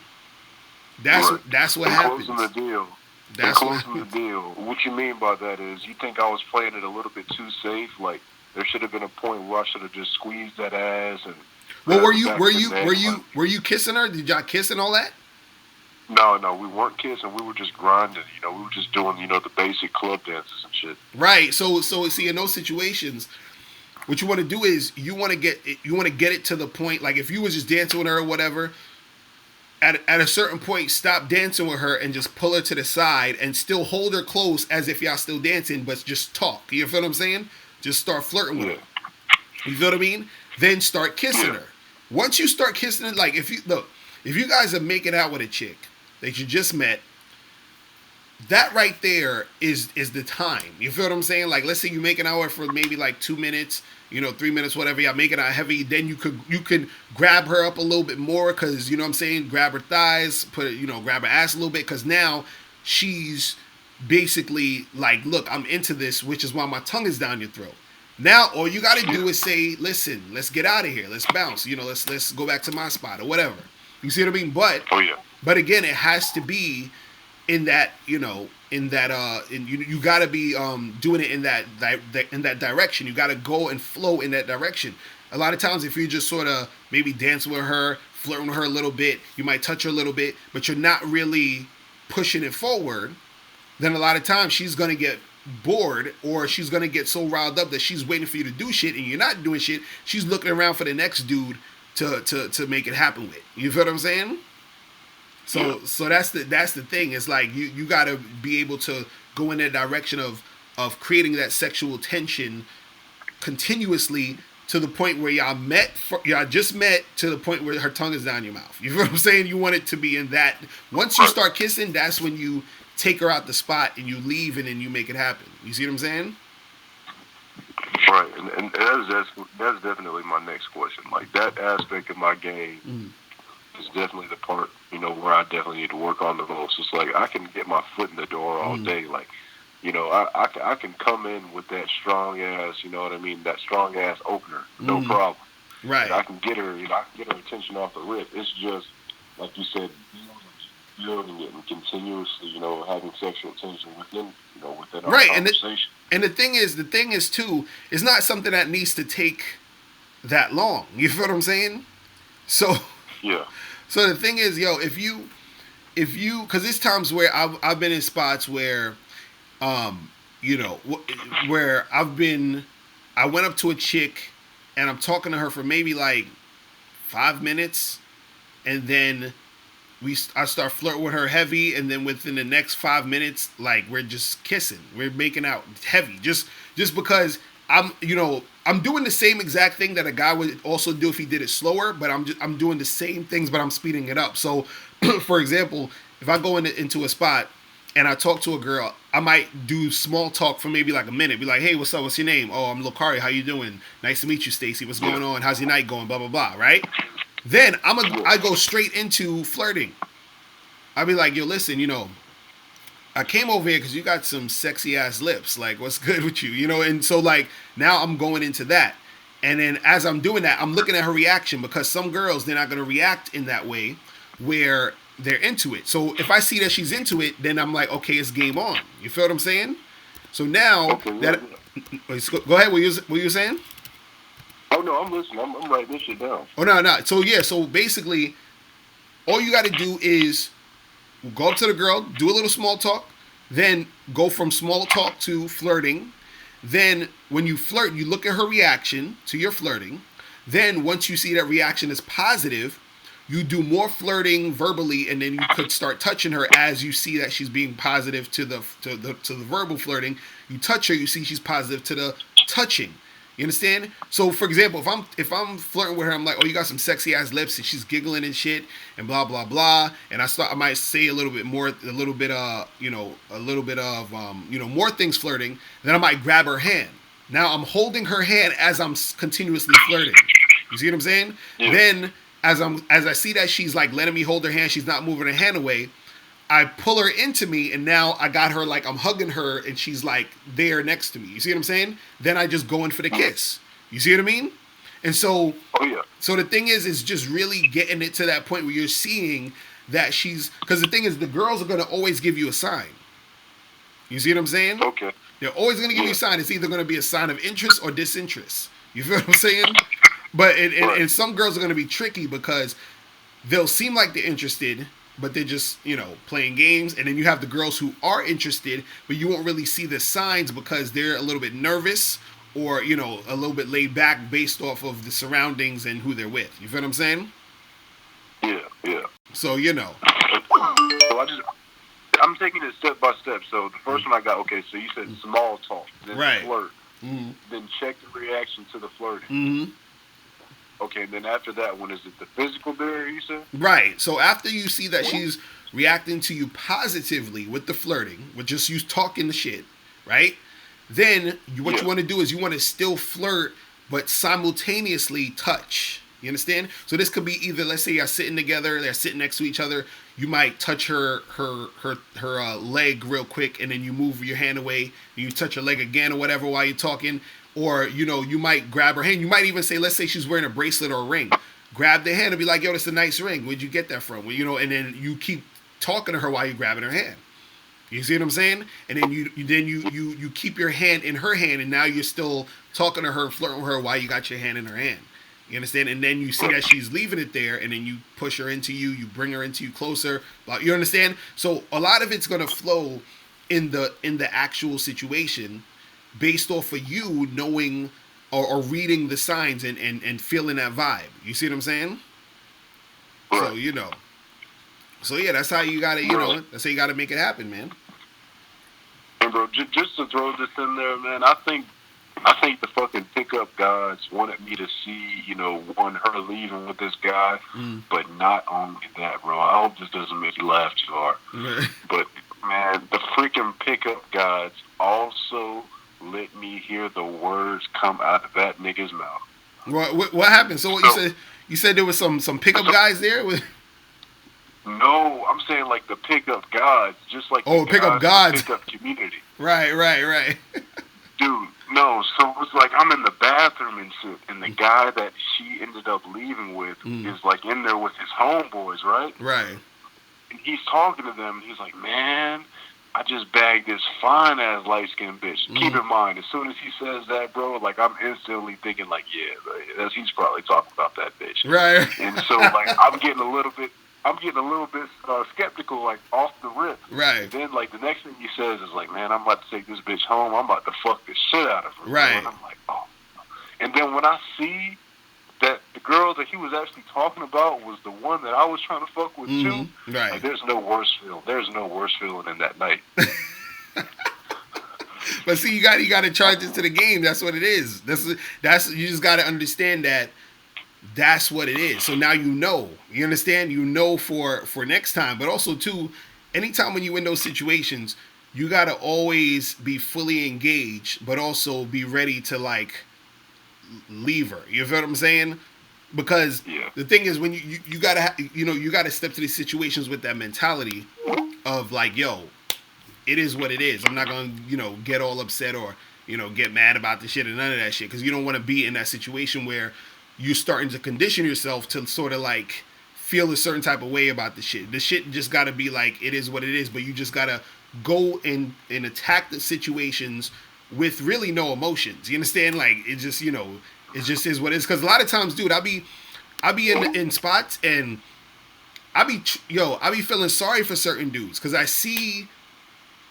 That's what happens. Closing the deal. Closing the deal. What you mean by that is you think I was playing it a little bit too safe? Like there should have been a point where I should have just squeezed that ass and. Well, were you kissing her? Did y'all kiss and all that? No, we weren't kissing. We were just grinding. We were just doing the basic club dances and shit. Right. So see, in those situations, what you want to do is you want to get it to the point, like if you was just dancing with her or whatever, at a certain point, stop dancing with her and just pull her to the side and still hold her close as if y'all still dancing, but just talk. You feel what I'm saying? Just start flirting with her. You feel what I mean? Then start kissing her. Once you start kissing her, like if you guys are making out with a chick that you just met, that right there is the time. You feel what I'm saying? Like, let's say you making out for maybe like 2 minutes, 3 minutes, whatever. Y'all making out heavy. Then you can grab her up a little bit more, because you know what I'm saying. Grab her thighs, grab her ass a little bit, because now she's basically like, look, I'm into this, which is why my tongue is down your throat. Now all you got to do is say, listen, let's get out of here. Let's bounce. Let's go back to my spot or whatever. You see what I mean? But again, it has to be in that, you got to be doing it in that direction. You got to go and flow in that direction. A lot of times, if you just sort of maybe dance with her, flirting with her a little bit, you might touch her a little bit, but you're not really pushing it forward, then a lot of times she's going to get bored, or she's going to get so riled up that she's waiting for you to do shit and you're not doing shit. She's looking around for the next dude to make it happen with. You feel what I'm saying? So that's the thing. It's like you got to be able to go in that direction of creating that sexual tension continuously, to the point where y'all just met, to the point where her tongue is down your mouth. You feel what I'm saying? You want it to be in that. Once you start kissing, that's when you take her out the spot and you leave, and then you make it happen. You see what I'm saying? Right, and that's definitely my next question. Like, that aspect of my game is definitely the part, where I definitely need to work on the most. It's like, I can get my foot in the door all day. Like, I can come in with that strong ass, that strong ass opener, no problem. Right. I can get her, I can get her attention off the rip. It's just, like you said, building it and continuously, having sexual tension within our conversation. And the thing is too, it's not something that needs to take that long. You feel what I'm saying? So yeah. So the thing is, if you, because there's times where I've been in spots where, where I went up to a chick and I'm talking to her for maybe like 5 minutes, and then I start flirting with her heavy, and then within the next 5 minutes, like, we're just kissing, we're making out heavy, just because I'm doing the same exact thing that a guy would also do if he did it slower, but I'm doing the same things, but I'm speeding it up. So, for example, if I go into a spot and I talk to a girl, I might do small talk for maybe like a minute, be like, hey, what's up? What's your name? Oh, I'm Locario. How you doing? Nice to meet you, Stacy. What's going on? How's your night going? Blah, blah, blah. Right? Then I go straight into flirting. I'll be like, yo, listen, I came over here because you got some sexy ass lips. Like, what's good with you? And so, like, now I'm going into that. And then as I'm doing that, I'm looking at her reaction, because some girls, they're not going to react in that way where they're into it. So if I see that she's into it, then I'm like, okay, it's game on. You feel what I'm saying? So now go ahead. What you saying? Oh, no, I'm listening. I'm writing this shit down. Oh, no. So basically, all you got to do is go up to the girl, do a little small talk, then go from small talk to flirting. Then when you flirt, you look at her reaction to your flirting. Then once you see that reaction is positive, you do more flirting verbally, and then you could start touching her as you see that she's being positive to the verbal flirting. You touch her, you see she's positive to the touching. You understand? So, for example, if I'm flirting with her, I'm like, oh, you got some sexy ass lips, and she's giggling and shit, and blah blah blah, and I might say a little bit more things flirting. Then I might grab her hand. Now I'm holding her hand as I'm continuously flirting. You see what I'm saying? Yeah. Then as I see that she's like letting me hold her hand, she's not moving her hand away, I pull her into me, and now I got her, like, I'm hugging her, and she's like there next to me. You see what I'm saying? Then I just go in for the kiss. You see what I mean? And so, so the thing is just really getting it to that point where you're seeing that because the thing is, the girls are going to always give you a sign. You see what I'm saying? Okay. They're always going to give you a sign. It's either going to be a sign of interest or disinterest. You feel what I'm saying? But and some girls are going to be tricky, because they'll seem like they're interested, but they're just, playing games. And then you have the girls who are interested, but you won't really see the signs because they're a little bit nervous or, a little bit laid back based off of the surroundings and who they're with. You feel what I'm saying? Yeah, yeah. So, So I'm taking it step by step. So the first one I got, okay, so you said small talk, then right. flirt, then check the reaction to the flirting. Mm-hmm. Okay, and then after that one, is it the physical barrier you said? Right. So after you see that she's reacting to you positively with the flirting, with just you talking the shit, right? Then what you want to do is you want to still flirt, but simultaneously touch. You understand? So this could be either, let's say you're sitting together, they're sitting next to each other. You might touch her leg real quick, and then you move your hand away, and you touch her leg again or whatever while you're talking. Or, you might grab her hand. You might even say, let's say she's wearing a bracelet or a ring. Grab the hand and be like, yo, that's a nice ring. Where'd you get that from? And then you keep talking to her while you're grabbing her hand. You see what I'm saying? And then you keep your hand in her hand, and now you're still talking to her, flirting with her while you got your hand in her hand. You understand? And then you see that she's leaving it there, and then you push her into you, you bring her into you closer. You understand? So a lot of it's gonna flow in the actual situation based off of you knowing or reading the signs and feeling that vibe. You see what I'm saying? Right. So So yeah, that's how you gotta, that's how you gotta make it happen, man. And bro, just to throw this in there, man, I think the fucking pickup gods wanted me to see, her leaving with this guy, but not only that, bro. I hope this doesn't make you laugh too hard. But man, the freaking pickup gods also let me hear the words come out of that nigga's mouth. What happened? So you said? You said there was some pickup guys there with. No, I'm saying like the pickup gods, just like the pickup gods, the pickup community. Right. Dude, no. So it's like I'm in the bathroom and shit, and the guy that she ended up leaving with is like in there with his homeboys, right? Right. And he's talking to them, and he's like, "Man, I just bagged this fine ass light skinned bitch." Keep in mind, as soon as he says that, bro, like I'm instantly thinking, like, yeah, he's probably talking about that bitch, right? And so, like, I'm getting a little bit skeptical, like off the rip, right? And then, like, the next thing he says is like, "Man, I'm about to take this bitch home. I'm about to fuck the shit out of her." Right? And I'm like, oh. And then when I see that the girl that he was actually talking about was the one that I was trying to fuck with too. Right. Like, there's no worse feeling than that night. But see, you got to charge it to the game. That's what it is. That's you just got to understand that that's what it is. So now you understand, for next time. But also too, anytime when you in those situations, you got to always be fully engaged, but also be ready to like leave her. You feel what I'm saying? Because the thing is, when you gotta you gotta step to these situations with that mentality of like, yo, it is what it is. I'm not gonna get all upset or get mad about the shit and none of that shit, because you don't want to be in that situation where you're starting to condition yourself to sort of like feel a certain type of way about the shit. The shit just gotta be like, it is what it is, but you just gotta go and attack the situations with really no emotions. You understand? Like, it just, it just is what it is. Because a lot of times, dude, I be in spots and I be feeling sorry for certain dudes because I see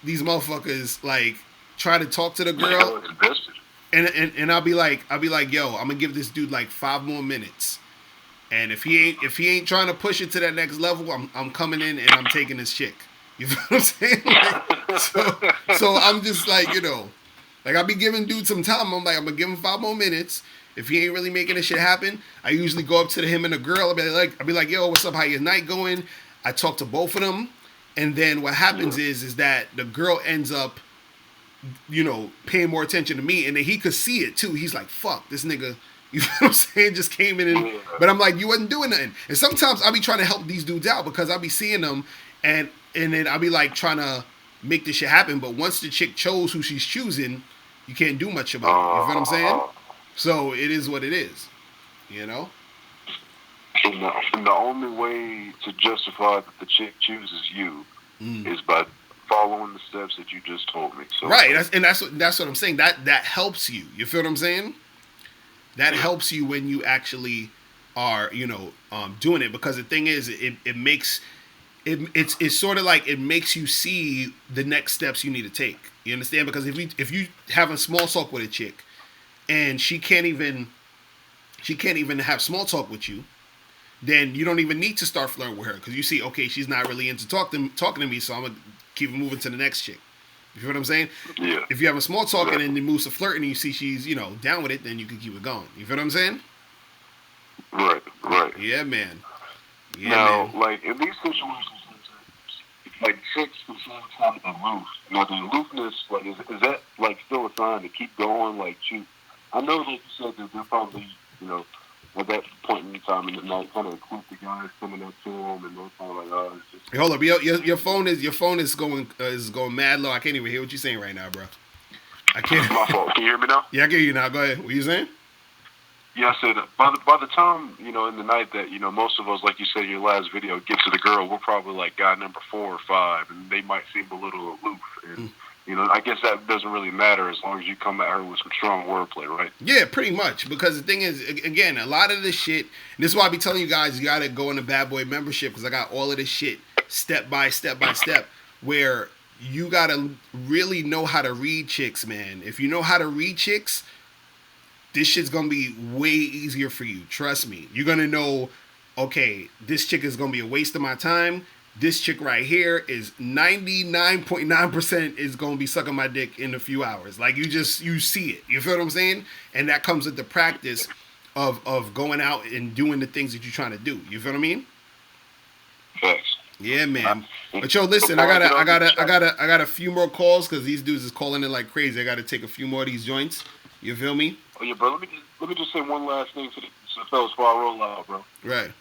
these motherfuckers like try to talk to the girl, and I'll be like, yo, I'm gonna give this dude like 5 more minutes, and if he ain't trying to push it to that next level, I'm coming in and I'm taking this chick. You feel what I'm saying? Like, so I'm just like, like, I'll be giving dude some time. I'm like, I'm going to give him 5 more minutes. If he ain't really making this shit happen, I usually go up to him and the girl. I'll be like, yo, what's up? How your night going? I talk to both of them. And then what happens is that the girl ends up, paying more attention to me. And then he could see it too. He's like, fuck, this nigga, you know what I'm saying, just came in. But I'm like, you wasn't doing nothing. And sometimes I'll be trying to help these dudes out because I'll be seeing them and then I'll be like trying to make this shit happen. But once the chick chose who she's choosing, you can't do much about it. You feel what I'm saying? So it is what it is. And the only way to justify that the chick chooses you is by following the steps that you just told me. So, right. That's what I'm saying. That helps you. You feel what I'm saying? That helps you when you actually are, doing it. Because the thing is, it makes it's sort of like it makes you see the next steps you need to take. You understand? Because if you have a small talk with a chick and she can't even have small talk with you, then you don't even need to start flirting with her because you see, okay, she's not really into talking to me, so I'm gonna keep moving to the next chick. You feel what I'm saying? Yeah. If you have a small talk and then it moves to flirting and you see she's down with it, then you can keep it going. You feel what I'm saying? Right. Yeah, man. Now, like in these situations, like chicks can sometimes aloof. Now, the aloofness, like, is that like still a sign to keep going? Like, I know that you said that they're probably, at that point in time in the night, kind of equip the guys coming up to them, and they're kind of like, oh, it's just. Hey, hold up, your phone is going mad low. I can't even hear what you're saying right now, bro. I can't. My fault. Can you hear me now? Yeah, I can hear you now. Go ahead. What you saying? Yeah, I said by the time, in the night that, most of us, like you said in your last video, get to the girl, we're probably like guy number 4 or 5, and they might seem a little aloof. And, I guess that doesn't really matter as long as you come at her with some strong wordplay, right? Yeah, pretty much. Because the thing is, again, a lot of this shit, and this is why I be telling you guys, you got to go in the Bad Boy membership because I got all of this shit step by step, where you got to really know how to read chicks, man. If you know how to read chicks, this shit's going to be way easier for you. Trust me. You're going to know, okay, this chick is going to be a waste of my time. This chick right here is 99.9% is going to be sucking my dick in a few hours. Like, you see it. You feel what I'm saying? And that comes with the practice of going out and doing the things that you're trying to do. You feel what I mean? Yes. Yeah, man. But yo, listen, I got a few more calls because these dudes is calling it like crazy. I got to take a few more of these joints. You feel me? Oh yeah, bro. Let me just say one last thing to the fellas before I roll out, bro. Right.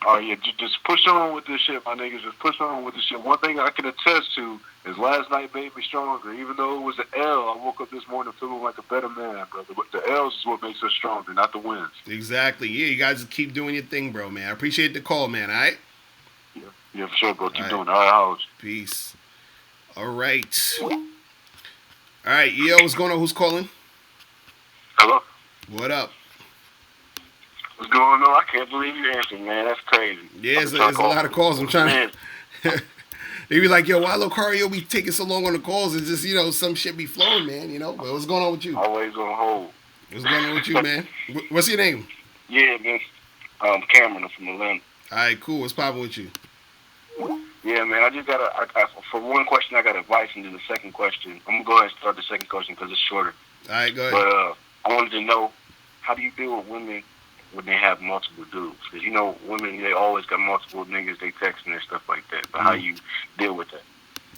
Oh yeah, just push on with this shit, my niggas. Just push on with this shit. One thing I can attest to is last night made me stronger. Even though it was an L, I woke up this morning feeling like a better man, brother. But the L's is what makes us stronger, not the wins. Exactly. Yeah, you guys keep doing your thing, bro, man. I appreciate the call, man. All right. Yeah, for sure, bro. Keep doing it. All right, Howard. Peace. All right. All right, yo, what's going on? Who's calling? Hello. What up? What's going on? I can't believe you answered, man. That's crazy. Yeah, it's a lot of calls. I'm trying to. They be like, yo, why Locario be taking so long on the calls? It's just, some shit be flowing, man, But what's going on with you? Always on hold. What's going on with you, man? What's your name? Yeah, man. Cameron. I'm from Atlanta. All right, cool. What's poppin' with you? Yeah, man. I just got for one question, I got advice, and then the second question. I'm going to go ahead and start the second question because it's shorter. All right, go ahead. But I wanted to know, how do you deal with women when they have multiple dudes? Because, women, they always got multiple niggas they texting and stuff like that. But how you deal with that?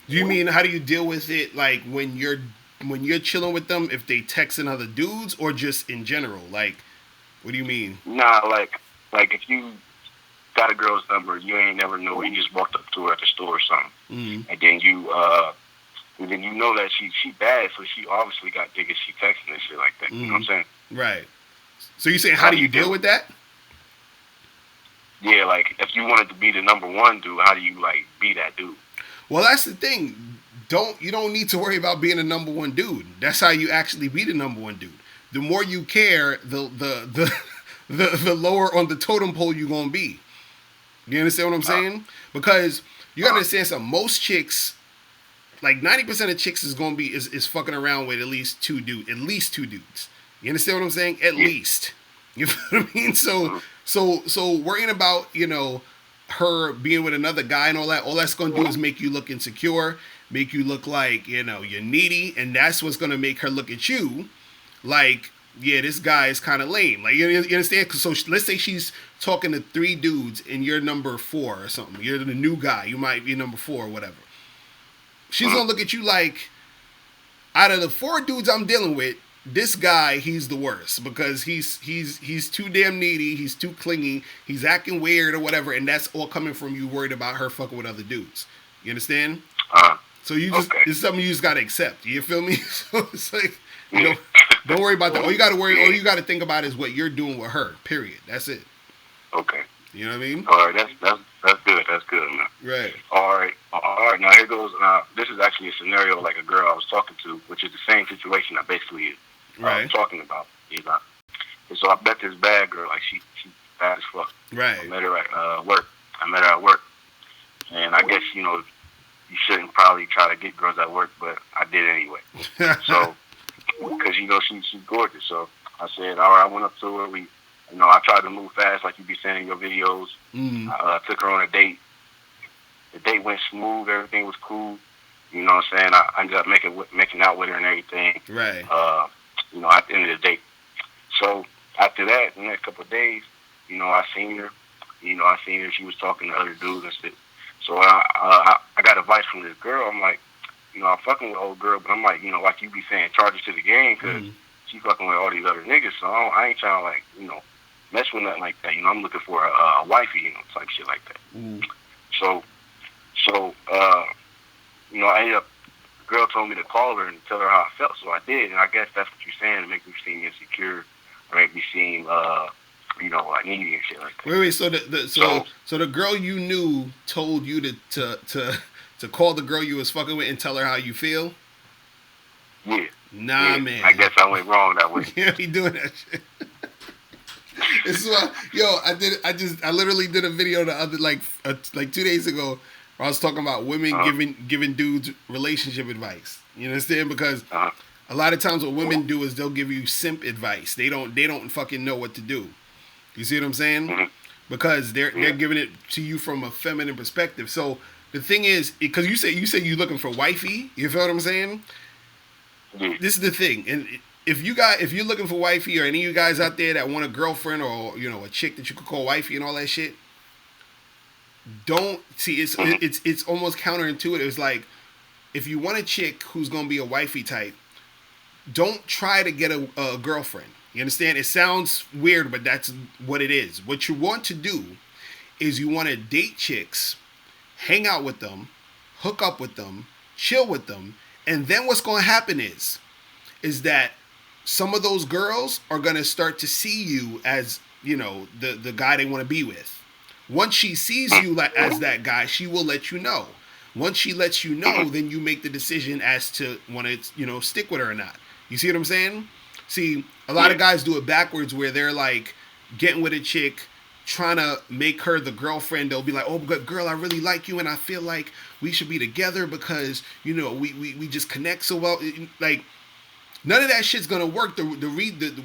Do you mean, how do you deal with it, like, when you're chilling with them, if they texting other dudes, or just in general? Like, what do you mean? Nah, like if you got a girl's number, you ain't never know it. You just walked up to her at the store or something. Mm-hmm. And then you know that she bad, so she obviously got niggas she texting and shit like that. Mm-hmm. You know what I'm saying? Right. So you saying, how do you deal with that? Yeah, like, if you wanted to be the number one dude, how do you, like, be that dude? Well, that's the thing. You don't need to worry about being the number one dude. That's how you actually be the number one dude. The more you care, the lower on the totem pole you're gonna be. You understand what I'm saying? Because you gotta understand something. Most chicks, like 90% of chicks, is fucking around with at least two dudes. You understand what I'm saying? At least. You feel what I mean? So worrying about, her being with another guy and all that's gonna do is make you look insecure, make you look like, you're needy, and that's what's gonna make her look at you like, yeah, this guy is kind of lame. Like, you understand? So let's say she's talking to 3 dudes and you're number 4 or something. You're the new guy. You might be number 4 or whatever. She's going to look at you like, out of the 4 dudes I'm dealing with, this guy, he's the worst because he's too damn needy. He's too clingy. He's acting weird or whatever. And that's all coming from you worried about her fucking with other dudes. You understand? So it's something you just got to accept. You feel me? So it's like, don't worry about that. All you got to think about is what you're doing with her. Period. That's it. Okay. You know what I mean? All right. That's good. That's good, man. Right. All right. Now here goes. This is actually a scenario like a girl I was talking to, which is the same situation I basically was talking about. And so I met this bad girl. Like, she bad as fuck. Right. I met her at work. And I guess, you shouldn't probably try to get girls at work, but I did anyway. So, because, she's gorgeous. So I said, all right, I went up to her. I tried to move fast like you be saying in your videos. I took her on a date. The date went smooth. Everything was cool. You know what I'm saying? I ended up making out with her and everything. Right. At the end of the date. So after that, the next couple of days, I seen her. She was talking to other dudes and shit. So I got advice from this girl. I'm like, I'm fucking with old girl, but I'm like, like you be saying, charges to the game because she fucking with all these other niggas. So I ain't trying to mess with nothing like that. I'm looking for a wifey, type shit like that. So I ended up. The girl told me to call her and tell her how I felt, so I did. And I guess that's what you're saying to make me seem insecure, or make me seem like needy and shit like that. Wait. So the girl you knew told you to call the girl you was fucking with and tell her how you feel? Yeah. Nah, man. I guess I went wrong that way. You can't be doing that shit. This is why, I literally did a video the other like 2 days ago where I was talking about women giving dudes relationship advice. You understand? Because a lot of times what women do is they'll give you simp advice. They don't fucking know what to do. You see what I'm saying? Because they're giving it to you from a feminine perspective. So the thing is, because you say you're looking for wifey. You feel what I'm saying? This is the thing, and if you're looking for wifey, or any of you guys out there that want a girlfriend or a chick that you could call wifey and all that shit, don't see it's almost counterintuitive. It's like, if you want a chick who's gonna be a wifey type, don't try to get a girlfriend. You understand? It sounds weird, but that's what it is. What you want to do is you want to date chicks, hang out with them, hook up with them, chill with them, and then what's going to happen is that some of those girls are going to start to see you as, the guy they want to be with. Once she sees you as that guy, she will let you know. Once she lets you know, then you make the decision as to want to, stick with her or not. You see what I'm saying? See, a lot of guys do it backwards, where they're like getting with a chick, trying to make her the girlfriend. They'll be like, oh, but girl, I really like you, and I feel like we should be together because, we just connect so well. Like, none of that shit's gonna work.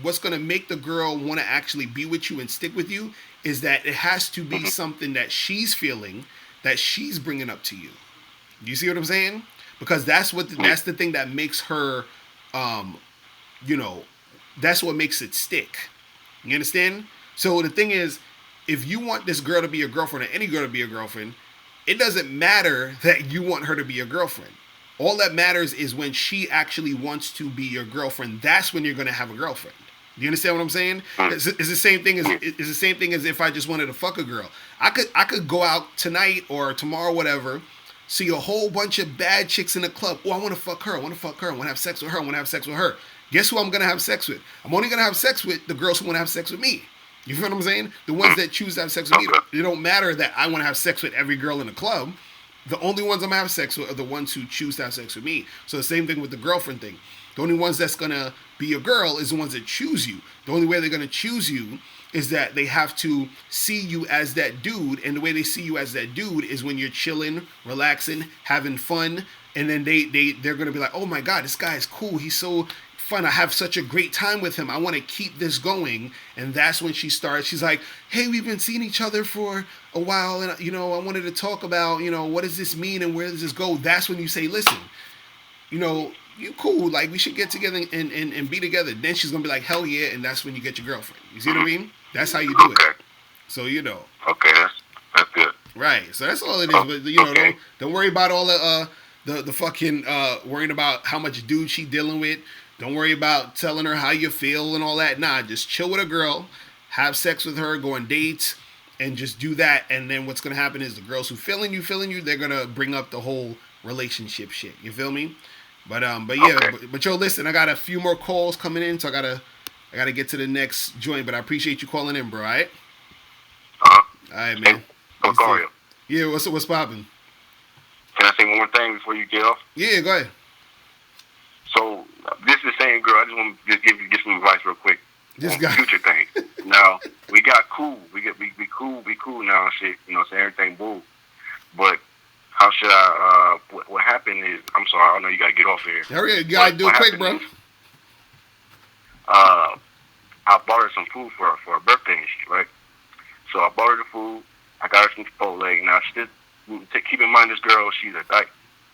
What's gonna make the girl want to actually be with you and stick with you is that it has to be something that she's feeling, that she's bringing up to you. You see what I'm saying? Because that's the thing that makes her, that's what makes it stick. You understand? So the thing is, if you want this girl to be your girlfriend, or any girl to be your girlfriend, it doesn't matter that you want her to be your girlfriend. All that matters is when she actually wants to be your girlfriend. That's when you're going to have a girlfriend. Do you understand what I'm saying? It's the same thing as if I just wanted to fuck a girl. I could go out tonight or tomorrow, whatever, see a whole bunch of bad chicks in the club. Oh, I want to fuck her. I want to fuck her. I want to have sex with her. I want to have sex with her. Guess who I'm going to have sex with? I'm only going to have sex with the girls who want to have sex with me. You feel what I'm saying? The ones that choose to have sex with me, it don't matter that I want to have sex with every girl in the club. The only ones I'm going to have sex with are the ones who choose to have sex with me. So the same thing with the girlfriend thing. The only ones that's going to be a girl is the ones that choose you. The only way they're going to choose you is that they have to see you as that dude. And the way they see you as that dude is when you're chilling, relaxing, having fun. And then they're going to be like, oh my God, this guy is cool. He's so fun. I have such a great time with him. I want to keep this going. And that's when she starts. She's like, hey, we've been seeing each other for a while. And, I wanted to talk about, what does this mean and where does this go? That's when you say, listen, you cool. Like, we should get together and be together. Then she's going to be like, hell yeah. And that's when you get your girlfriend. You see what I mean? That's how you do it. So, Okay, that's good. Right. So that's all it is. But, don't worry about all the fucking worrying about how much dude she dealing with. Don't worry about telling her how you feel and all that. Nah, just chill with a girl, have sex with her, go on dates, and just do that. And then what's going to happen is the girls who feeling you, they're going to bring up the whole relationship shit. You feel me? But yeah, okay. but yo, listen, I got a few more calls coming in, so I gotta get to the next joint. But I appreciate you calling in, bro. All right? All right, man. Locario. Yeah, what's popping? Can I say one more thing before you get off? Yeah, go ahead. So this is the same girl. I just want to give some advice real quick. This guy. Future thing. Now we got cool. We cool now and shit. So everything boo. But how should I? What happened is, I'm sorry, I know you gotta get off here. Hurry, you gotta do it quick, bro. I bought her some food for her birthday and shit, right? So I bought her the food. I got her some Chipotle. Now, keep in mind, this girl, she's a dyke.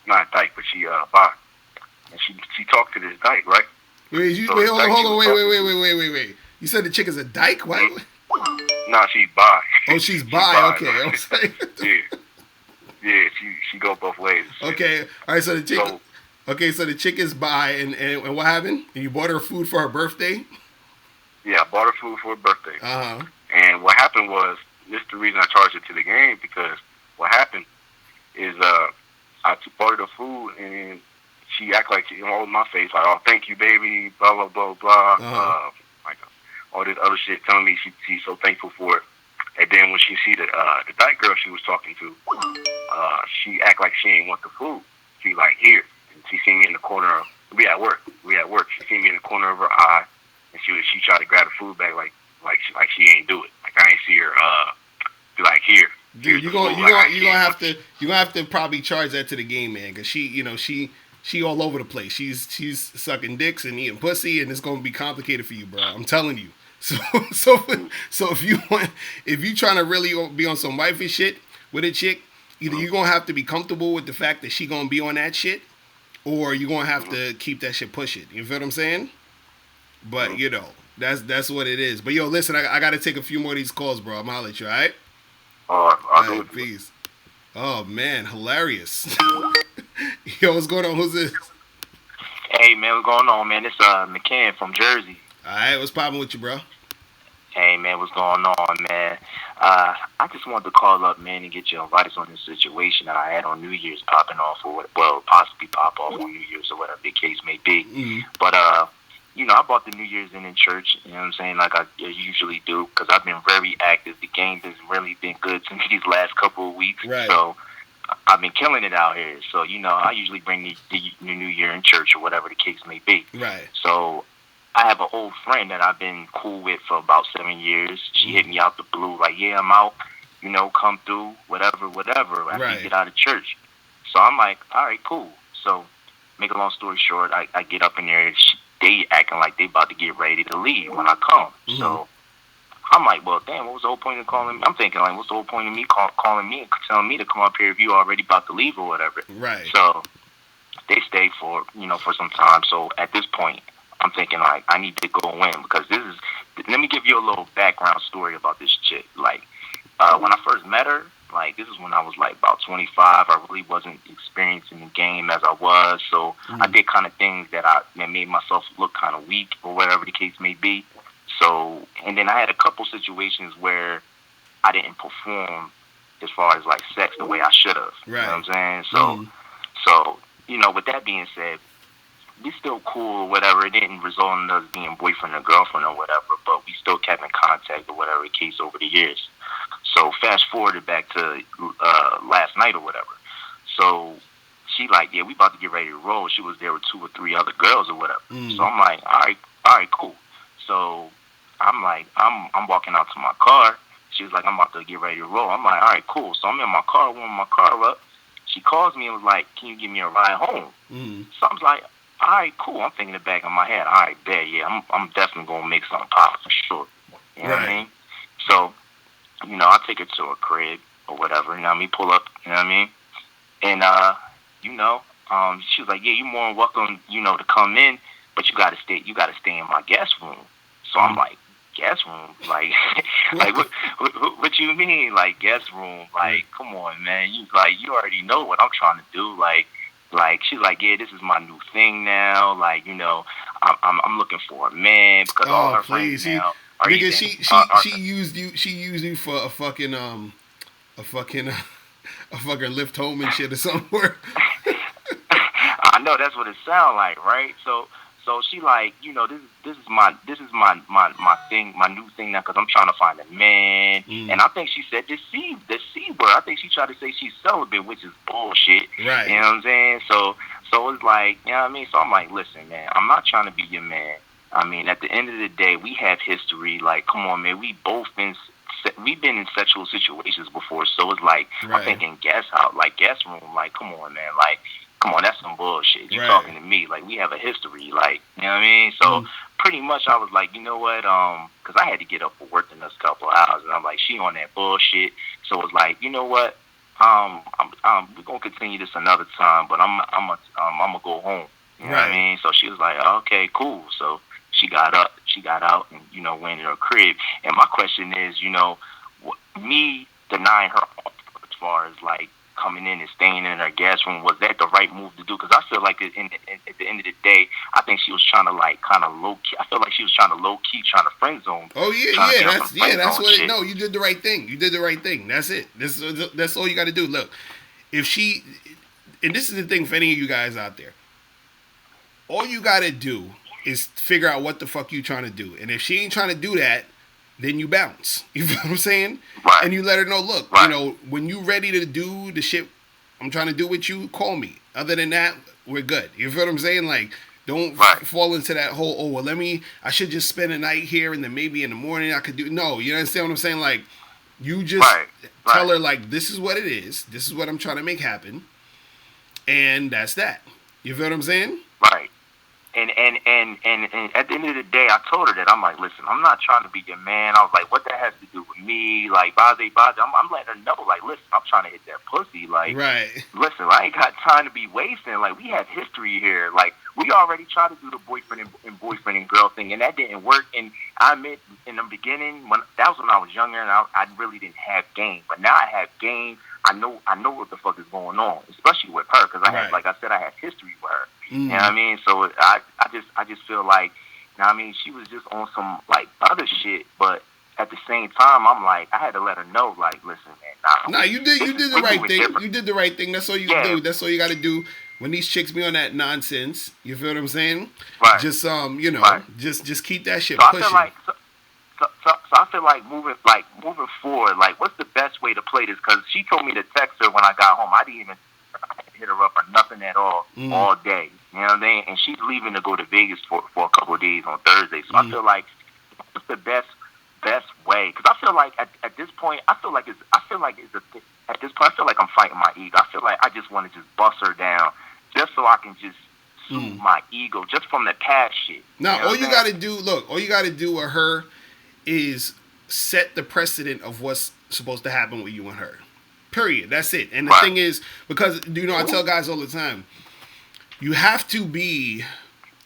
Not a dyke, but she bi. And she talked to this dyke, right? Wait, hold on, wait. You said the chick is a dyke? What? Nah, she's bi. Oh, she's bi. Okay, I was like, yeah, she go both ways. Okay, all right. So the chick, so the chick is bi, and what happened? And you bought her food for her birthday? Yeah, I bought her food for her birthday. Uh-huh. And what happened was, this is the reason I charged her to the game, because what happened is I bought her the food, and she act like she all in my face, like, oh, thank you, baby, blah, blah, blah, blah. Uh-huh. Like all this other shit, telling me she's so thankful for it. And then when she see the dyke girl she was talking to, she act like she ain't want the food. She like, here. And she see me in the corner we at work. She see me in the corner of her eye, and she tried to grab the food bag like she ain't do it. Like I ain't see her be like, here. Dude, you gonna have to probably charge that to the game, man, because she all over the place. She's sucking dicks and eating pussy, and it's gonna be complicated for you, bro. I'm telling you. So if you trying to really be on some wifey shit with a chick, either you're gonna have to be comfortable with the fact that she gonna be on that shit, or you're gonna have to keep that shit pushing. You feel what I'm saying? But that's what it is. But yo, listen, I gotta take a few more of these calls, bro. I'm holler at you, all right? I'll do it. Peace. Oh man, hilarious. Yo, what's going on? Who's this? Hey man, what's going on, man? It's McCann from Jersey. All right, what's poppin' with you, bro? Hey man, what's going on, man? I just wanted to call up, man, and get your advice on this situation that I had on New Year's popping off, or possibly pop off on New Year's or whatever the case may be. Mm-hmm. But I bought the New Year's in church. You know what I'm saying? Like I usually do, because I've been very active. The game has really been good to me these last couple of weeks. Right. So I've been killing it out here. So I usually bring the New Year in church or whatever the case may be. Right. So I have an old friend that I've been cool with for about 7 years. She hit me out the blue, like, yeah, I'm out, come through, whatever, after you get out of church. So I'm like, all right, cool. So make a long story short, I get up in there, they acting like they about to get ready to leave when I come. Mm-hmm. So I'm like, well, damn, what was the whole point of calling me? I'm thinking, like, what's the whole point of me calling me and telling me to come up here if you already about to leave or whatever? Right. So they stayed for some time. So at this point, I'm thinking, like, I need to go in, because let me give you a little background story about this chick. Like, when I first met her, like, this is when I was, like, about 25. I really wasn't experiencing the game as I was, so I did kind of things that made myself look kind of weak or whatever the case may be. So, and then I had a couple situations where I didn't perform as far as, like, sex the way I should have. Right. You know what I'm saying? So, with that being said, we still cool or whatever. It didn't result in us being boyfriend or girlfriend or whatever, but we still kept in contact or whatever the case over the years. So fast forwarded back to last night or whatever. So she like, yeah, we about to get ready to roll. She was there with 2 or 3 other girls or whatever. So I'm like, all right, cool. So I'm like, I'm walking out to my car. She was like, I'm about to get ready to roll. I'm like, all right, cool. So I'm in my car, warming my car up. She calls me and was like, can you give me a ride home? So I was like, all right, cool. I'm thinking the back of my head. All right, bet, yeah, I'm definitely gonna make something pop for sure. You know what I mean? So, I take her to her crib or whatever. You know what I mean? Pull up. You know what I mean? And she was like, yeah, you're more than welcome. To come in, but you gotta stay. You gotta stay in my guest room. So I'm like, guest room? Like, what you mean? Like guest room? Like, come on, man. You already know what I'm trying to do. Like she's like, yeah, this is my new thing now. Like, I'm looking for a man, because all her friends now are because she used you for a fucking lift home and shit or something. I know that's what it sounds like, right? So she like, this is my thing, my new thing now, because I'm trying to find a man. And I think she said the C word. I think she tried to say she's celibate, which is bullshit. Right. You know what I'm saying? So it's like, you know what I mean? So I'm like, listen, man, I'm not trying to be your man. I mean, at the end of the day, we have history. Like, come on, man, we both been we've been in sexual situations before, so it's like Right. I'm thinking guest house, like guest room, like come on, man, like come on, that's some bullshit. You Right. talking to me like we have a history, like you know what I mean? So pretty much I was like, you know what, because I had to get up for work the next couple of hours, and I'm like, she on that bullshit. So it's like, you know what, we're gonna continue this another time, but I'm gonna go home. You know what I mean? So she was like, okay, cool. So she got out, and went in her crib. And my question is, me denying her offer as far as like coming in and staying in her guest room, was that the right move to do? Because I feel like at the end of the day, I think she was trying to like kind of low key. I feel like she was trying to low key, trying to friend zone. Oh that's what it. No, you did the right thing. You did the right thing. That's it. That's all you got to do. Look, if she, and this is the thing for any of you guys out there, all you got to do is figure out what the fuck you trying to do. And if she ain't trying to do that, then you bounce. You know what I'm saying? Right. And you let her know, look, Right. When you ready to do the shit I'm trying to do with you, call me. Other than that, we're good. You feel what I'm saying? Like, don't fall into that whole, oh, well, I should just spend a night here and then maybe in the morning I could do. No, you understand what I'm saying? Like, you just tell her, like, this is what it is. This is what I'm trying to make happen. And that's that. You feel what I'm saying? Right. And at the end of the day, I told her that I'm like, listen, I'm not trying to be your man. I was like, what that has to do with me? Like, bade. I'm letting her know, like, listen, I'm trying to hit that pussy. Like, listen, I ain't got time to be wasting. Like, we have history here. Like, we already tried to do the boyfriend and girl thing, and that didn't work. And I admit, in the beginning, that was when I was younger, and I really didn't have game. But now I have game. I know what the fuck is going on, especially with her, because I had, like I said, I had history with her. You know what I mean? So I just feel like, you know what I mean, she was just on some like other shit, but at the same time, I'm like, I had to let her know, like, listen, man, nah, you did the right thing. You did the right thing. That's all you do. That's all you got to do. When these chicks be on that nonsense, you feel what I'm saying? Right. Just just keep that shit so pushing. I feel like, so I feel like moving forward, like, what's the best way to play this? Because she told me to text her when I got home. I didn't even hit her up or nothing at all day. You know what I mean? And she's leaving to go to Vegas for a couple of days on Thursday. So I feel like what's the best way? Because I feel like at this point, at this point, I feel like I'm fighting my ego. I feel like I just want to just bust her down just so I can just soothe my ego just from the past shit. Now, all you got to do with her is set the precedent of what's supposed to happen with you and her. Period. That's it. And the thing is, because, I tell guys all the time, you have to be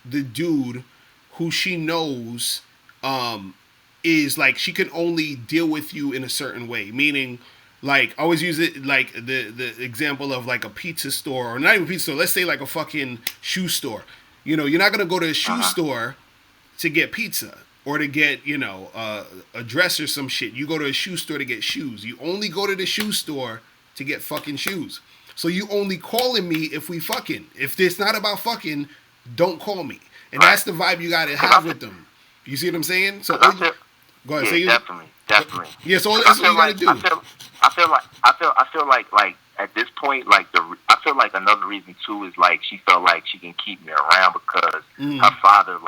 the dude who she knows is like, she can only deal with you in a certain way. Meaning, like, I always use it like the example of like a pizza store, or not even pizza store. Let's say like a fucking shoe store. You're not going to go to a shoe store to get pizza. Or to get, a dress or some shit. You go to a shoe store to get shoes. You only go to the shoe store to get fucking shoes. So you only calling me if we fucking. If it's not about fucking, don't call me. And that's the vibe you gotta have with them. You see what I'm saying? So go ahead. Say definitely. Yeah. So that's what you gotta do. I feel like at this point, I feel like another reason too is like she felt like she can keep me around because her father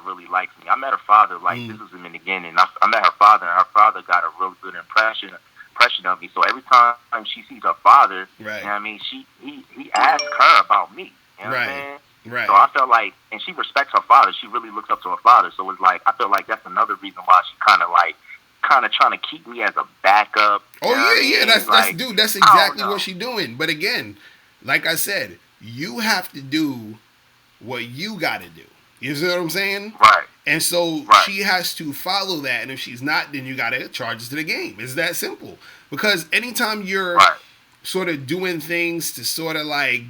really likes me. I met her father, this was in the beginning. I met her father, and her father got a real good impression of me. So every time she sees her father, you know what I mean, he asks her about me. You know what I'm saying? Right. So I felt like, and she respects her father. She really looks up to her father. So it's like, I feel like that's another reason why she kind of trying to keep me as a backup. Oh yeah. That's exactly what she's doing. But again, like I said, you have to do what you got to do. You see what I'm saying? Right. And so she has to follow that, and if she's not, then you got to charge it to the game. It's that simple. Because anytime you're sort of doing things to sort of like,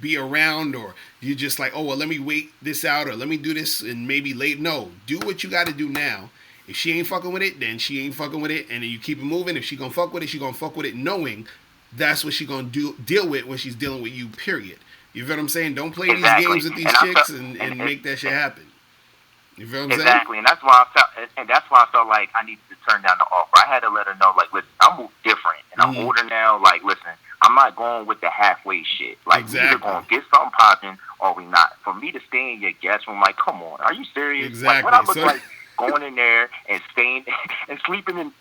be around, or you're just like, oh, well, let me wait this out, or let me do this and maybe late. No, do what you got to do now. If she ain't fucking with it, then she ain't fucking with it, and then you keep it moving. If she gonna fuck with it, she gonna fuck with it, knowing that's what she gonna deal with when she's dealing with you, period. You feel what I'm saying? Don't play these games with these chicks and make that shit happen. You feel what I'm saying? Exactly, and that's why I felt like I needed to turn down the offer. I had to let her know, like, listen, I'm different, and I'm older now. Like, listen, I'm not going with the halfway shit. Like, we either gonna get something popping or we not. For me to stay in your guest room, like, come on, are you serious? Exactly. Like, what I look like going in there and staying and sleeping in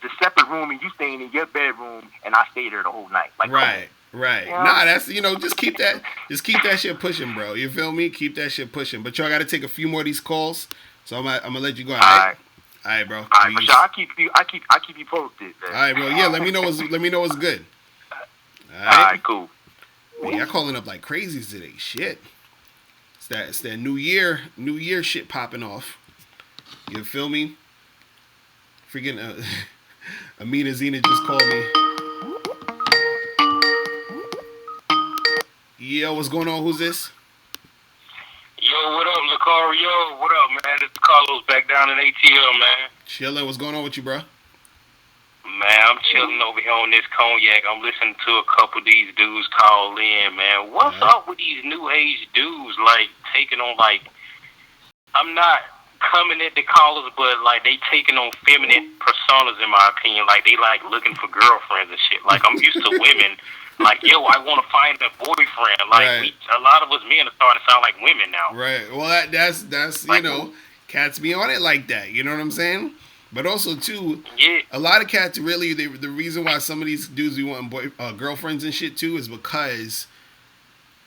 the separate room, and you staying in your bedroom, and I stay there the whole night. Like, right. Right. Yeah. Nah, that's just keep that shit pushing, bro. You feel me? Keep that shit pushing. But y'all gotta take a few more of these calls. So I'm gonna let you go. All right, bro. All right, for sure. I keep you posted. Man. All right, bro. Yeah, let me know what's good. All right, cool. Man, y'all calling up like crazies today. Shit. It's that new year shit popping off. You feel me? Freaking Amina Zena just called me. Yo, what's going on? Who's this? Yo, what up, Locario? What up, man? This is Carlos back down in ATL, man. Chilling. What's going on with you, bro? Man, I'm chilling over here on this cognac. I'm listening to a couple of these dudes call in, man. What's up with these new age dudes, like, taking on, like, I'm not coming at the callers, but, like, they taking on feminine personas, in my opinion. Like, they, like, looking for girlfriends and shit. Like, I'm used to women. Like, yo, I want to find a boyfriend. Like, right. A lot of us men are starting to sound like women now. Right. Well, that's like, cats be on it like that. You know what I'm saying? But also, too, yeah. A lot of cats really, the reason why some of these dudes be wanting girlfriends and shit, too, is because